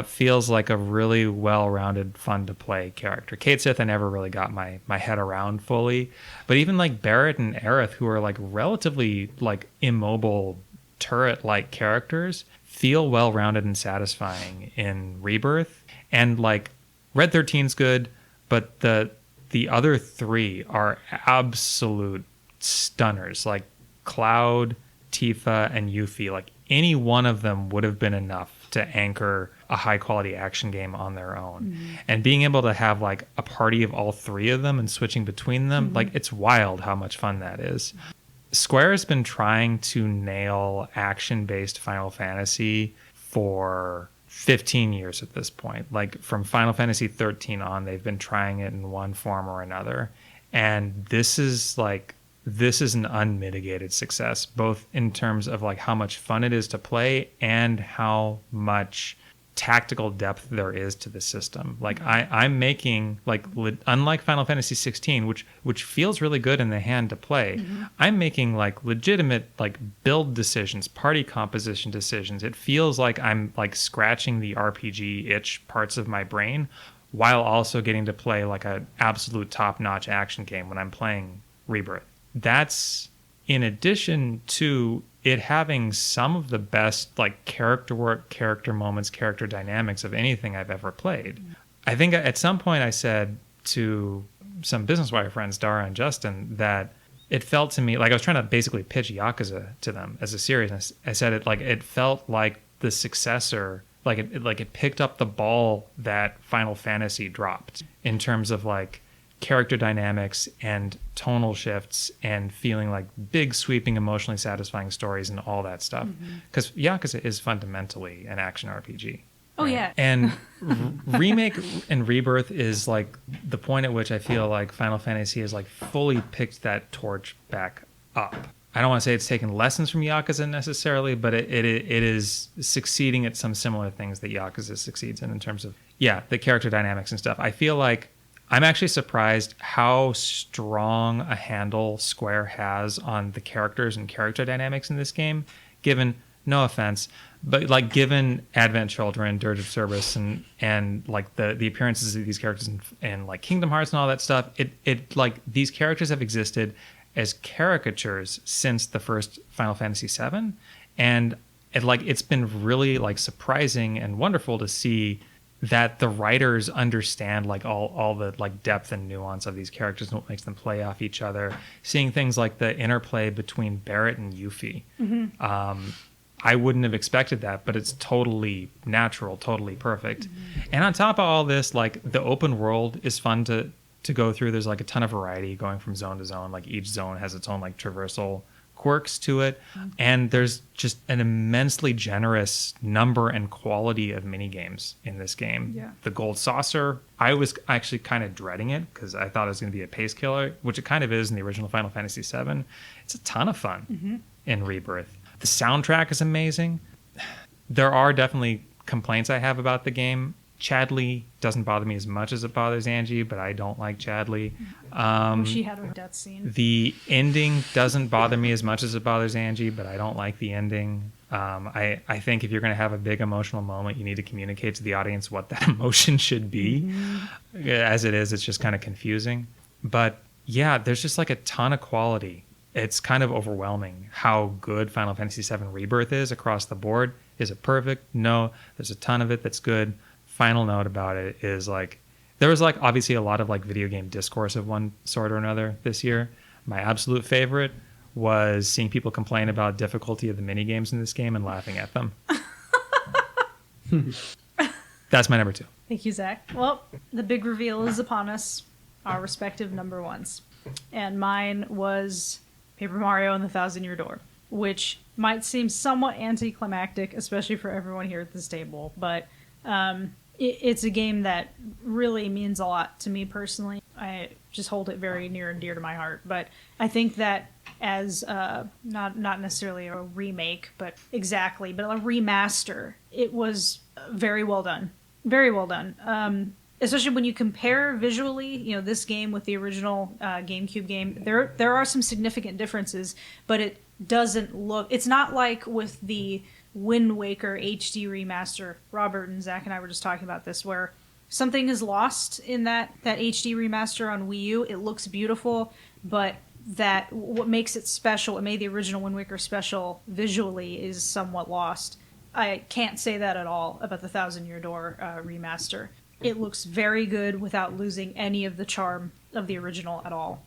feels like a really well-rounded, fun-to-play character. Kate Sith I never really got my head around fully. But even like Barrett and Aerith, who are like relatively like immobile turret-like characters, feel well-rounded and satisfying in Rebirth. And like Red 13's good, but the other 3 are absolute stunners. Like Cloud, Tifa, and Yuffie. Like any one of them would have been enough to anchor a high quality action game on their own. And being able to have like a party of all 3 of them and switching between them, like it's wild how much fun that is. Square has been trying to nail action based Final Fantasy for 15 years at this point. Like from Final Fantasy 13 on, they've been trying it in one form or another. And this is an unmitigated success, both in terms of like how much fun it is to play and how much tactical depth there is to the system. Like I'm making unlike Final Fantasy 16, which feels really good in the hand to play, I'm making like legitimate like build decisions, party composition decisions. It feels like I'm like scratching the RPG itch parts of my brain while also getting to play like an absolute top-notch action game when I'm playing Rebirth. That's in addition to it having some of the best like character work, character moments, character dynamics of anything I've ever played. I think at some point I said to some Business Wire friends, Dara and Justin, that it felt to me like I was trying to basically pitch Yakuza to them as a series. And I said it felt like the successor, like it picked up the ball that Final Fantasy dropped in terms of like character dynamics and tonal shifts and feeling like big sweeping emotionally satisfying stories and all that stuff, because Yakuza is fundamentally an action RPG. Oh, yeah. And remake and rebirth is like the point at which I feel like Final Fantasy has like fully picked that torch back up. I don't want to say it's taken lessons from Yakuza necessarily, but it is succeeding at some similar things that Yakuza succeeds in terms of, the character dynamics and stuff. I feel like I'm actually surprised how strong a handle Square has on the characters and character dynamics in this game, given, no offense, but like given Advent Children, Dirge of Cerberus, and like the appearances of these characters and like Kingdom Hearts and all that stuff, it like these characters have existed as caricatures since the first Final Fantasy VII, and it's been really like surprising and wonderful to see that the writers understand like all the like depth and nuance of these characters and what makes them play off each other. Seeing things like the interplay between Barrett and Yuffie. I wouldn't have expected that, but it's totally natural, totally perfect. And on top of all this, like the open world is fun to go through. There's like a ton of variety going from zone to zone. Like each zone has its own like traversal quirks to it. And there's just an immensely generous number and quality of mini games in this game. Yeah. The Gold Saucer, I was actually kind of dreading it because I thought it was going to be a pace killer, which it kind of is in the original Final Fantasy VII. It's a ton of fun in Rebirth. The soundtrack is amazing. There are definitely complaints I have about the game. Chadley doesn't bother me as much as it bothers Angie, but I don't like Chadley. She had her death scene. The ending doesn't bother me as much as it bothers Angie, but I don't like the ending. I think if you're going to have a big emotional moment, you need to communicate to the audience what that emotion should be. As it is, it's just kind of confusing. But yeah, there's just like a ton of quality. It's kind of overwhelming how good Final Fantasy VII Rebirth is across the board. Is it perfect? No. There's a ton of it that's good. Final note about it is like there was like obviously a lot of like video game discourse of one sort or another this year. My absolute favorite was seeing people complain about difficulty of the mini games in this game and laughing at them. That's my number 2. Thank you, Zach. Well, the big reveal is upon us, our respective number ones. And mine was Paper Mario and the Thousand-Year Door, which might seem somewhat anticlimactic, especially for everyone here at this table, but it's a game that really means a lot to me personally. I just hold it very near and dear to my heart. But I think that as not necessarily a remake, but a remaster, it was very well done. Very well done. Especially when you compare visually, this game with the original GameCube game. There are some significant differences, but it doesn't look... It's not like with the Wind Waker HD remaster. Robert and Zach and I were just talking about this, where something is lost in that HD remaster on Wii U. It looks beautiful, but what makes it special, what made the original Wind Waker special visually, is somewhat lost. I can't say that at all about the Thousand Year Door remaster. It looks very good without losing any of the charm of the original at all.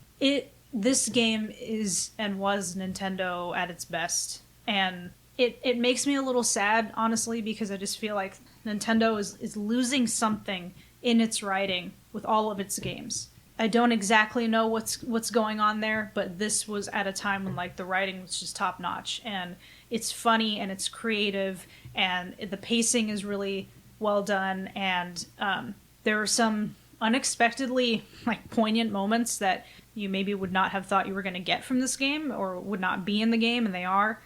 This game is and was Nintendo at its best, and it makes me a little sad, honestly, because I just feel like Nintendo is losing something in its writing with all of its games. I don't exactly know what's going on there, but this was at a time when like the writing was just top notch, and it's funny and it's creative, and the pacing is really well done, and there are some unexpectedly like poignant moments that you maybe would not have thought you were going to get from this game or would not be in the game, and they are.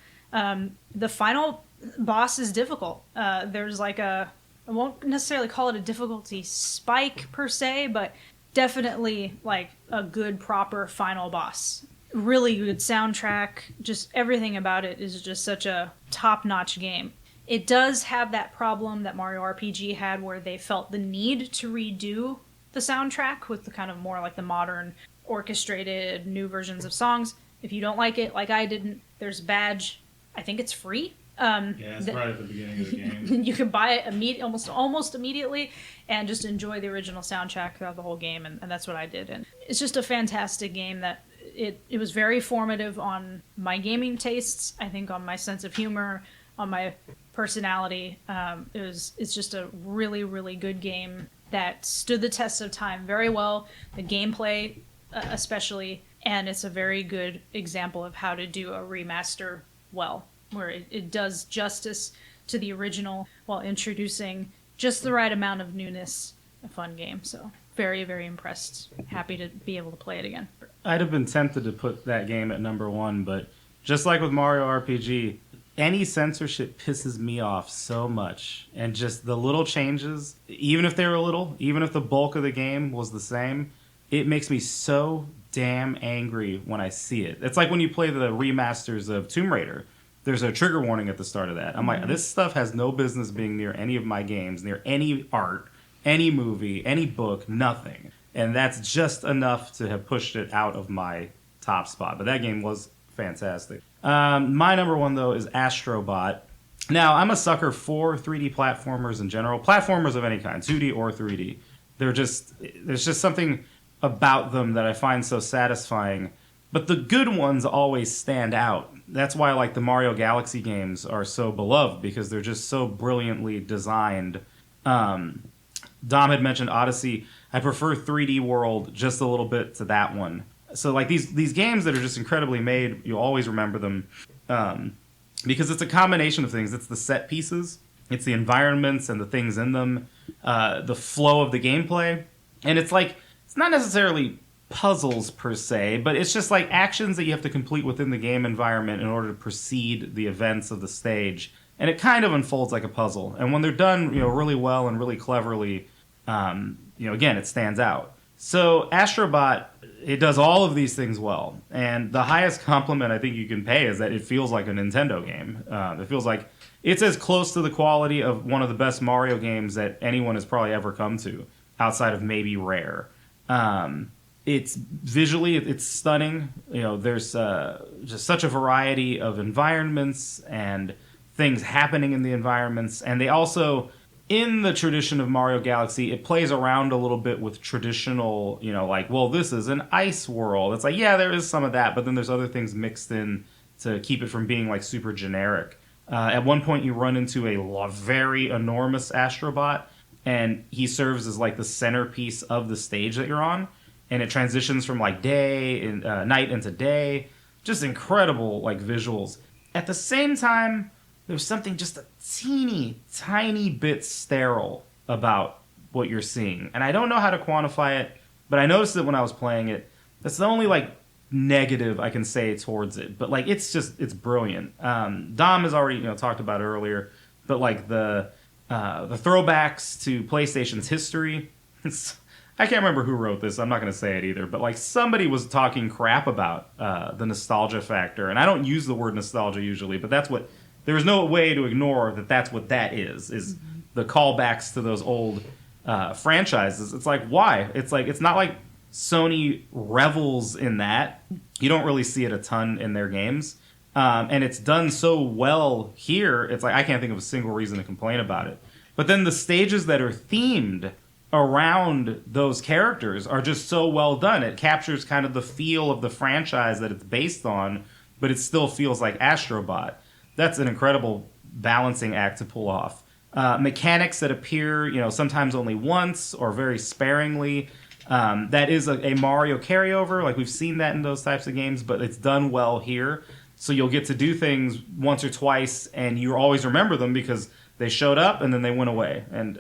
The final boss is difficult. There's like I won't necessarily call it a difficulty spike per se, but definitely like a good proper final boss. Really good soundtrack. Just everything about it is just such a top-notch game. It does have that problem that Mario RPG had, where they felt the need to redo the soundtrack with the kind of more like the modern orchestrated new versions of songs. If you don't like it, like I didn't, there's a badge. I think it's free. It's right at the beginning of the game. You can buy it almost immediately and just enjoy the original soundtrack throughout the whole game, and that's what I did. And it's just a fantastic game that it was very formative on my gaming tastes, I think on my sense of humor, on my personality. It's just a really, really good game that stood the test of time very well. The gameplay especially, and it's a very good example of how to do a remaster well, where it does justice to the original while introducing just the right amount of newness. A fun game. So very, very impressed. Happy to be able to play it again. I'd have been tempted to put that game at number 1, but just like with Mario RPG, any censorship pisses me off so much. And just the little changes, even if they were little, even if the bulk of the game was the same, it makes me so damn angry when I see it. It's like when you play the remasters of Tomb Raider. There's a trigger warning at the start of that. I'm like, this stuff has no business being near any of my games, near any art, any movie, any book, nothing. And that's just enough to have pushed it out of my top spot. But that game was fantastic. My number 1, though, is Astro Bot. Now, I'm a sucker for 3D platformers in general. Platformers of any kind, 2D or 3D. There's just something about them that I find so satisfying. But the good ones always stand out. That's why like the Mario Galaxy games are so beloved, because they're just so brilliantly designed. Dom had mentioned Odyssey. I prefer 3D World just a little bit to that one. So like these games that are just incredibly made, you'll always remember them because it's a combination of things. It's the set pieces, it's the environments and the things in them, the flow of the gameplay, and it's not necessarily puzzles per se, but it's just like actions that you have to complete within the game environment in order to precede the events of the stage. And it kind of unfolds like a puzzle. And when they're done, really well and really cleverly, again, it stands out. So Astro Bot, it does all of these things well. And the highest compliment I think you can pay is that it feels like a Nintendo game. It feels like it's as close to the quality of one of the best Mario games that anyone has probably ever come to, outside of maybe Rare. It's visually, it's stunning. There's just such a variety of environments and things happening in the environments. And they also, in the tradition of Mario Galaxy, it plays around a little bit with traditional, this is an ice world. It's like, yeah, there is some of that, but then there's other things mixed in to keep it from being like super generic. At one point, you run into a very enormous Astro Bot, and he serves as like the centerpiece of the stage that you're on. And it transitions from like night into day. Just incredible like visuals. At the same time, there's something just a teeny tiny bit sterile about what you're seeing. And I don't know how to quantify it, but I noticed it when I was playing it. That's the only like negative I can say towards it. But like it's brilliant. Dom has already talked about it earlier, but like the throwbacks to PlayStation's history. I can't remember who wrote this. I'm not going to say it either. But like somebody was talking crap about the nostalgia factor. And I don't use the word nostalgia usually, but there is no way to ignore that that's what that is the callbacks to those old franchises. It's like, why? It's like, it's not like Sony revels in that. You don't really see it a ton in their games. And it's done so well here. It's like, I can't think of a single reason to complain about it. But then the stages that are themed around those characters are just so well done. It captures kind of the feel of the franchise that it's based on, but it still feels like Astro Bot. That's an incredible balancing act to pull off. Mechanics that appear, sometimes only once or very sparingly. That is a Mario carryover. Like we've seen that in those types of games, but it's done well here. So you'll get to do things once or twice, and you always remember them because they showed up and then they went away. And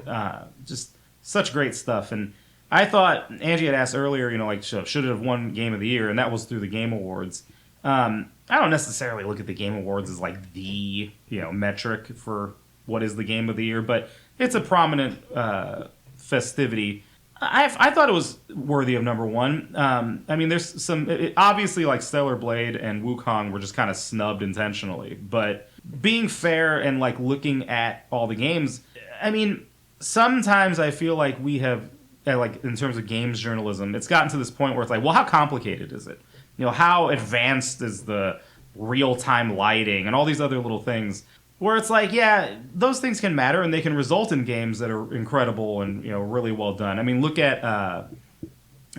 just such great stuff. And I thought, Angie had asked earlier, should it have won Game of the Year? And that was through the Game Awards. I don't necessarily look at the Game Awards as like the, metric for what is the Game of the Year, but it's a prominent festivity. I thought it was worthy of number 1. There's some, obviously like Stellar Blade and Wukong were just kind of snubbed intentionally, but being fair and like looking at all the games, sometimes I feel like we have, like in terms of games journalism, it's gotten to this point where it's like, well, how complicated is it? How advanced is the real-time lighting and all these other little things where it's like, yeah, those things can matter and they can result in games that are incredible and, really well done. Look at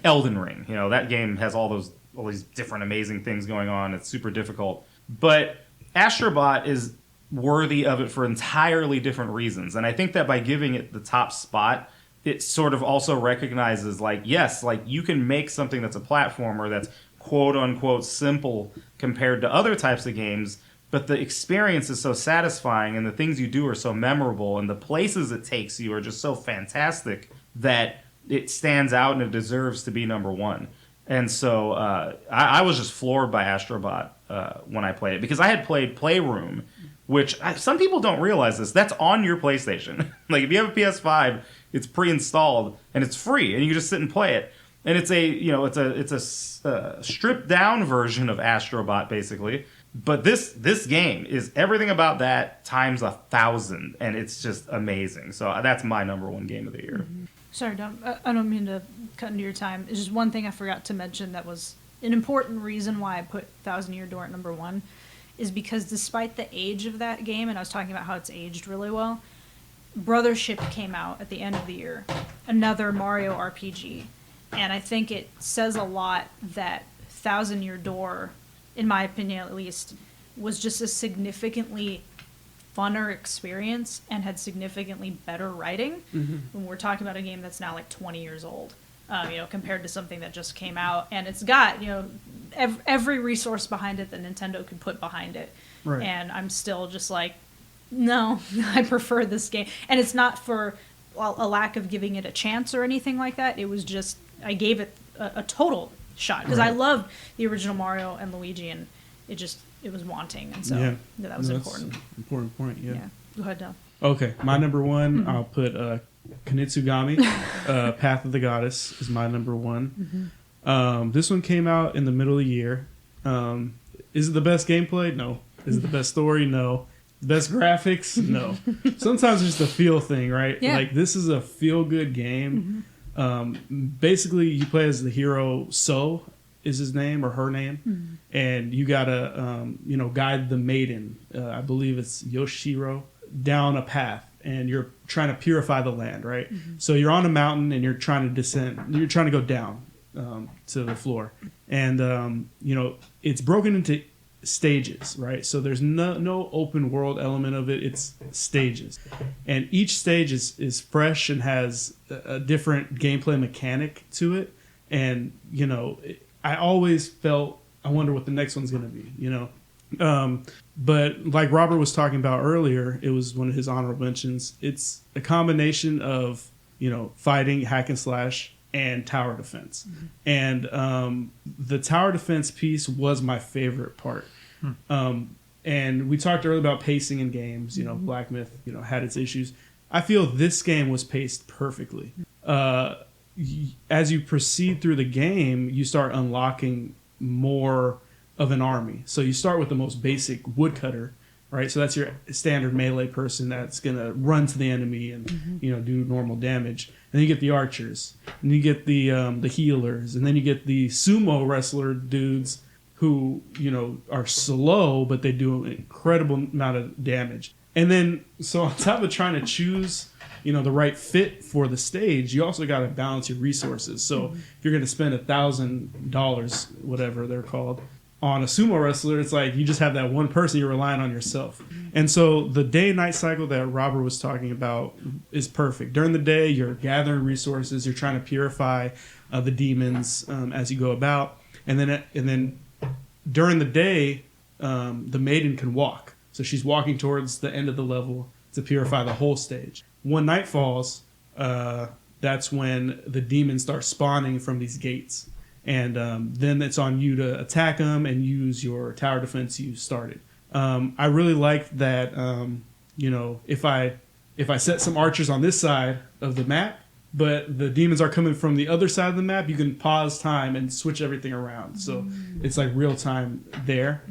Elden Ring. That game has all these different amazing things going on. It's super difficult. But Astro Bot is worthy of it for entirely different reasons. And I think that by giving it the top spot, it sort of also recognizes like, yes, like you can make something that's a platformer that's quote unquote simple compared to other types of games, but the experience is so satisfying, and the things you do are so memorable, and the places it takes you are just so fantastic that it stands out and it deserves to be number one. And so I was just floored by Astro Bot when I played it, because I had played Playroom, which some people don't realize this. That's on your PlayStation. Like, if you have a PS5, it's pre-installed and it's free, and you can just sit and play it. And it's a stripped down version of Astro Bot, basically. But this game is everything about that times 1,000, and it's just amazing. So that's my number one game of the year. Mm-hmm. Sorry, I don't mean to cut into your time. It's just one thing I forgot to mention that was an important reason why I put Thousand Year Door at number one, is because despite the age of that game, and I was talking about how it's aged really well, Brothership came out at the end of the year, another Mario RPG. And I think it says a lot that Thousand Year Door, in my opinion at least, was just a significantly funner experience and had significantly better writing. When we're talking about a game that's now like 20 years old, compared to something that just came out, and it's got every resource behind it that Nintendo could put behind it. Right. And I'm still just like, no, I prefer this game. And it's not for a lack of giving it a chance or anything like that. It was just, I gave it a total shot because I loved the original Mario and Luigi, and it was wanting, and so that was important. Important point. Yeah. Go ahead, Del. Okay, my number one, I'll put Kunitsu-Gami, Path of the Goddess is my number one. This one came out in the middle of the year. Is it the best gameplay? No. Is it the best story? No. Best graphics? No. Sometimes it's just a feel thing, right? Yeah. Like, this is a feel-good game. Basically, you play as the hero So is his name or her name, and you gotta guide the maiden, I believe it's Yoshiro, down a path, and you're trying to purify the land, right? So you're on a mountain and you're trying to descend, you're trying to go down to the floor, and it's broken into stages, right? So there's no open world element of it. It's stages, and each stage is fresh and has a different gameplay mechanic to it. And I always felt, I wonder what the next one's going to be, but like Robert was talking about earlier, it was one of his honorable mentions. It's a combination of fighting, hack and slash, and tower defense. And the tower defense piece was my favorite part. And we talked earlier about pacing in games. Black Myth had its issues. I feel this game was paced perfectly. As you proceed through the game, you start unlocking more of an army. So you start with the most basic woodcutter, right? So that's your standard melee person that's going to run to the enemy and do normal damage. And then you get the archers, and you get the healers, and then you get the sumo wrestler dudes who are slow, but they do an incredible amount of damage. And then, so on top of trying to choose the right fit for the stage, you also got to balance your resources. So if you're going to spend $1,000, whatever they're called, on a sumo wrestler, it's like you just have that one person, you're relying on yourself. And so the day and night cycle that Robert was talking about is perfect. During the day, you're gathering resources, you're trying to purify the demons as you go about, and then during the day, the maiden can walk. So she's walking towards the end of the level to purify the whole stage. When night falls, that's when the demons start spawning from these gates. And then it's on you to attack them and use your tower defense you started. I really liked that, if I set some archers on this side of the map, but the demons are coming from the other side of the map, you can pause time and switch everything around. So it's like real time there.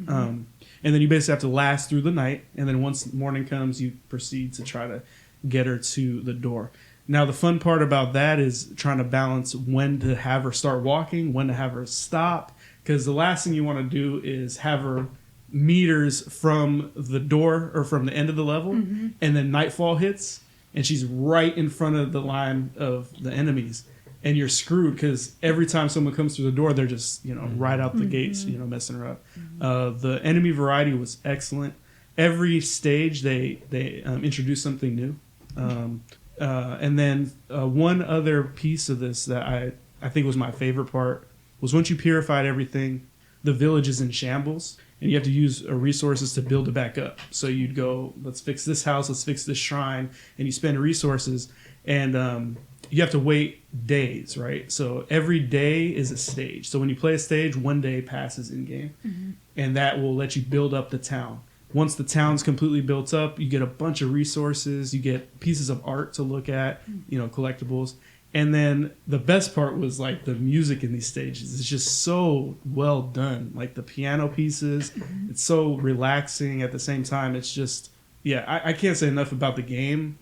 And then you basically have to last through the night. And then once morning comes, you proceed to try to get her to the door. Now, the fun part about that is trying to balance when to have her start walking, when to have her stop. Because the last thing you want to do is have her meters from the door or from the end of the level, and then nightfall hits, and she's right in front of the line of the enemies. And you're screwed because every time someone comes through the door, they're just, right out the gates, messing her up. The enemy variety was excellent. Every stage, they introduced something new. And then one other piece of this that I think was my favorite part was once you purified everything, the village is in shambles, and you have to use resources to build it back up. So you'd go, let's fix this house, let's fix this shrine, and you spend resources, and you have to wait days, right? So every day is a stage. So when you play a stage, 1 day passes in game, and that will let you build up the town. Once the town's completely built up, you get a bunch of resources, you get pieces of art to look at, collectibles. And then the best part was like the music in these stages. It's just so well done. Like the piano pieces, it's so relaxing at the same time. It's just, I can't say enough about the game.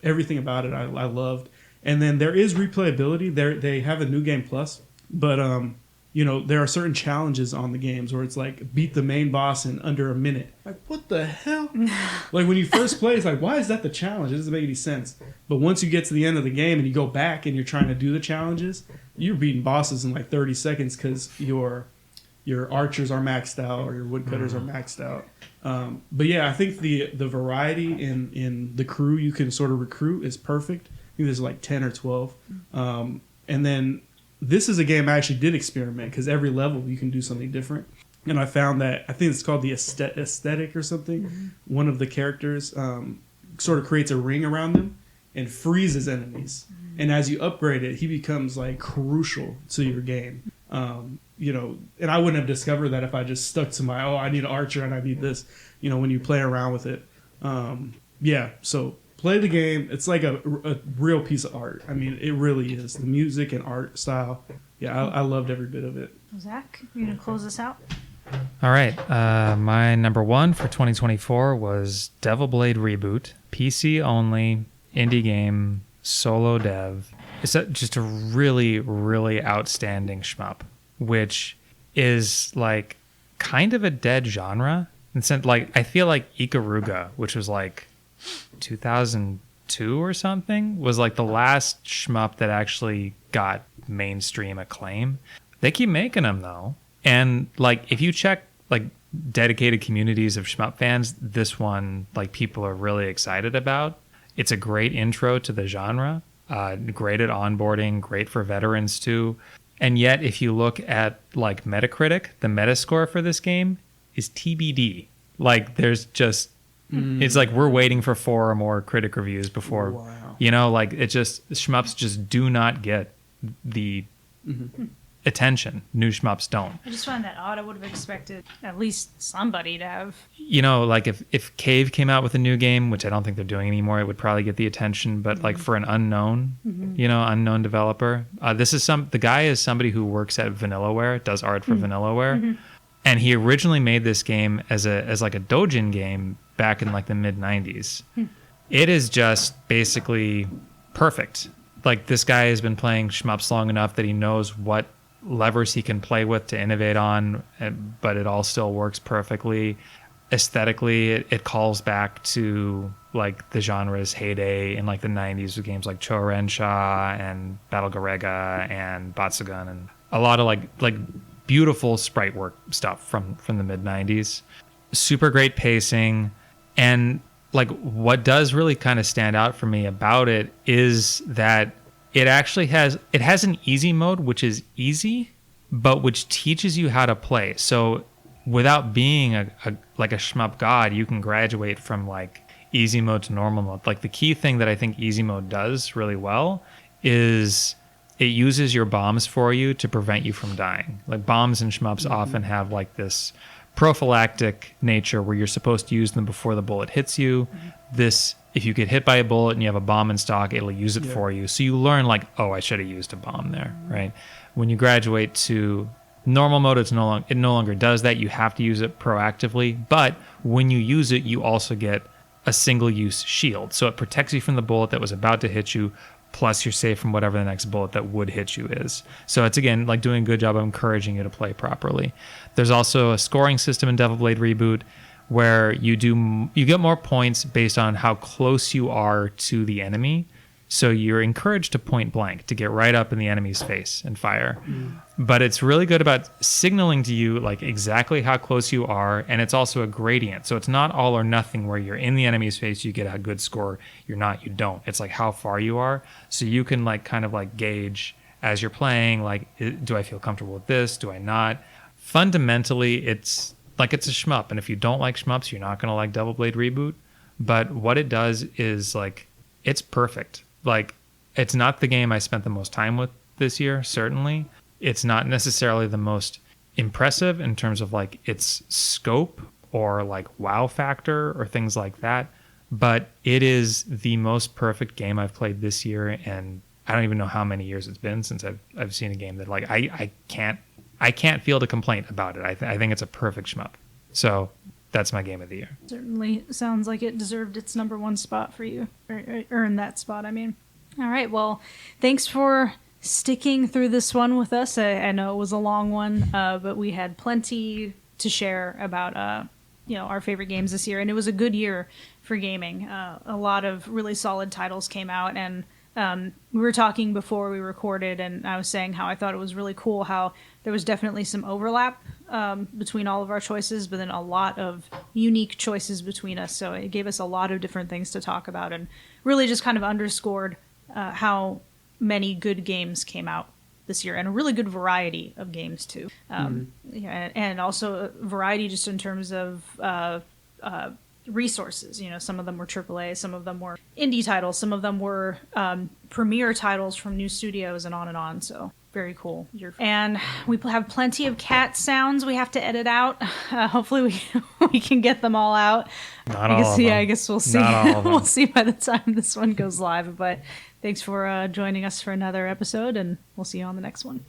Everything about it I loved. And then there is replayability. They have a new game plus, but there are certain challenges on the games where it's like beat the main boss in under a minute. Like, what the hell? Like when you first play, it's like, why is that the challenge? It doesn't make any sense. But once you get to the end of the game and you go back and you're trying to do the challenges, you're beating bosses in like 30 seconds because your archers are maxed out or your woodcutters are maxed out. But yeah, I think the variety in the crew you can sort of recruit is perfect. I think there's like 10 or 12. And then this is a game I actually did experiment because every level you can do something different. And I found that, I think it's called the aesthetic or something. One of the characters sort of creates a ring around them and freezes enemies. And as you upgrade it, he becomes like crucial to your game. And I wouldn't have discovered that if I just stuck to my, I need an archer and I need this, when you play around with it. So play the game. It's like a real piece of art. I mean, it really is. The music and art style. Yeah, I loved every bit of it. Zach, you gonna close this out? All right. My number one for 2024 was Devil Blade Reboot. PC only, indie game, solo dev. It's just a really, really outstanding shmup, which is like kind of a dead genre. And I feel like Ikaruga, which was like 2002 or something, was like the last shmup that actually got mainstream acclaim. They keep making them though, and like if you check like dedicated communities of shmup fans, this one like people are really excited about. It's a great intro to the genre, great at onboarding, great for veterans too. And yet if you look at like Metacritic, the Metascore for this game is TBD. Like there's just it's like we're waiting for 4 or more critic reviews before, like it just, shmups just do not get the attention. New shmups don't. I just find that odd. I would have expected at least somebody to have. Like if Cave came out with a new game, which I don't think they're doing anymore, it would probably get the attention. But like for an unknown, unknown developer, the guy is somebody who works at Vanillaware, does art for Vanillaware. And he originally made this game as like a doujin game back in like the mid 90s. It is just basically perfect. Like this guy has been playing shmups long enough that he knows what levers he can play with to innovate on, but it all still works perfectly. Aesthetically, it calls back to like the genre's heyday in like the 90s with games like Chorensha and Battle Garega and Batsugun and a lot of like beautiful sprite work stuff from the mid 90s. Super great pacing. And like what does really kind of stand out for me about it is that it actually has an easy mode, which is easy, but which teaches you how to play. So without being a shmup god, you can graduate from like easy mode to normal mode. Like the key thing that I think easy mode does really well is it uses your bombs for you to prevent you from dying. Like bombs and shmups often have like this prophylactic nature where you're supposed to use them before the bullet hits you. This, if you get hit by a bullet and you have a bomb in stock, it'll use it for you. So you learn like, oh, I should have used a bomb there, right? When you graduate to normal mode, it no longer does that. You have to use it proactively. But when you use it, you also get a single-use shield. So it protects you from the bullet that was about to hit you, plus you're safe from whatever the next bullet that would hit you is. So it's, again, like doing a good job of encouraging you to play properly. There's also a scoring system in Devil Blade Reboot where you get more points based on how close you are to the enemy. So you're encouraged to point blank, to get right up in the enemy's face and fire. But it's really good about signaling to you like exactly how close you are, and it's also a gradient. So it's not all or nothing where you're in the enemy's face, you get a good score, you're not, you don't. It's like how far you are. So you can like kind of like gauge as you're playing, like, do I feel comfortable with this? Do I not? Fundamentally, it's like it's a shmup, and if you don't like shmups, you're not gonna like Double Blade Reboot. But what it does is like it's perfect. Like it's not the game I spent the most time with this year. Certainly, it's not necessarily the most impressive in terms of like its scope or like wow factor or things like that. But it is the most perfect game I've played this year, and I don't even know how many years it's been since I've seen a game that like I can't field a complaint about it. I think it's a perfect shmup. So that's my game of the year. Certainly sounds like it deserved its number one spot for you, or earned that spot. I mean, all right. Well, thanks for sticking through this one with us. I know it was a long one, but we had plenty to share about our favorite games this year, and it was a good year for gaming. A lot of really solid titles came out, and we were talking before we recorded, and I was saying how I thought it was really cool how there was definitely some overlap between all of our choices, but then a lot of unique choices between us. So it gave us a lot of different things to talk about, and really just kind of underscored how many good games came out this year, and a really good variety of games too. And also a variety just in terms of resources. Some of them were AAA, some of them were indie titles, some of them were premier titles from new studios, and on and on. So very cool. And we have plenty of cat sounds we have to edit out. Hopefully we can get them all out. Not all of them. I guess we'll see. Not all of them. We'll see by the time this one goes live. But thanks for joining us for another episode, and we'll see you on the next one.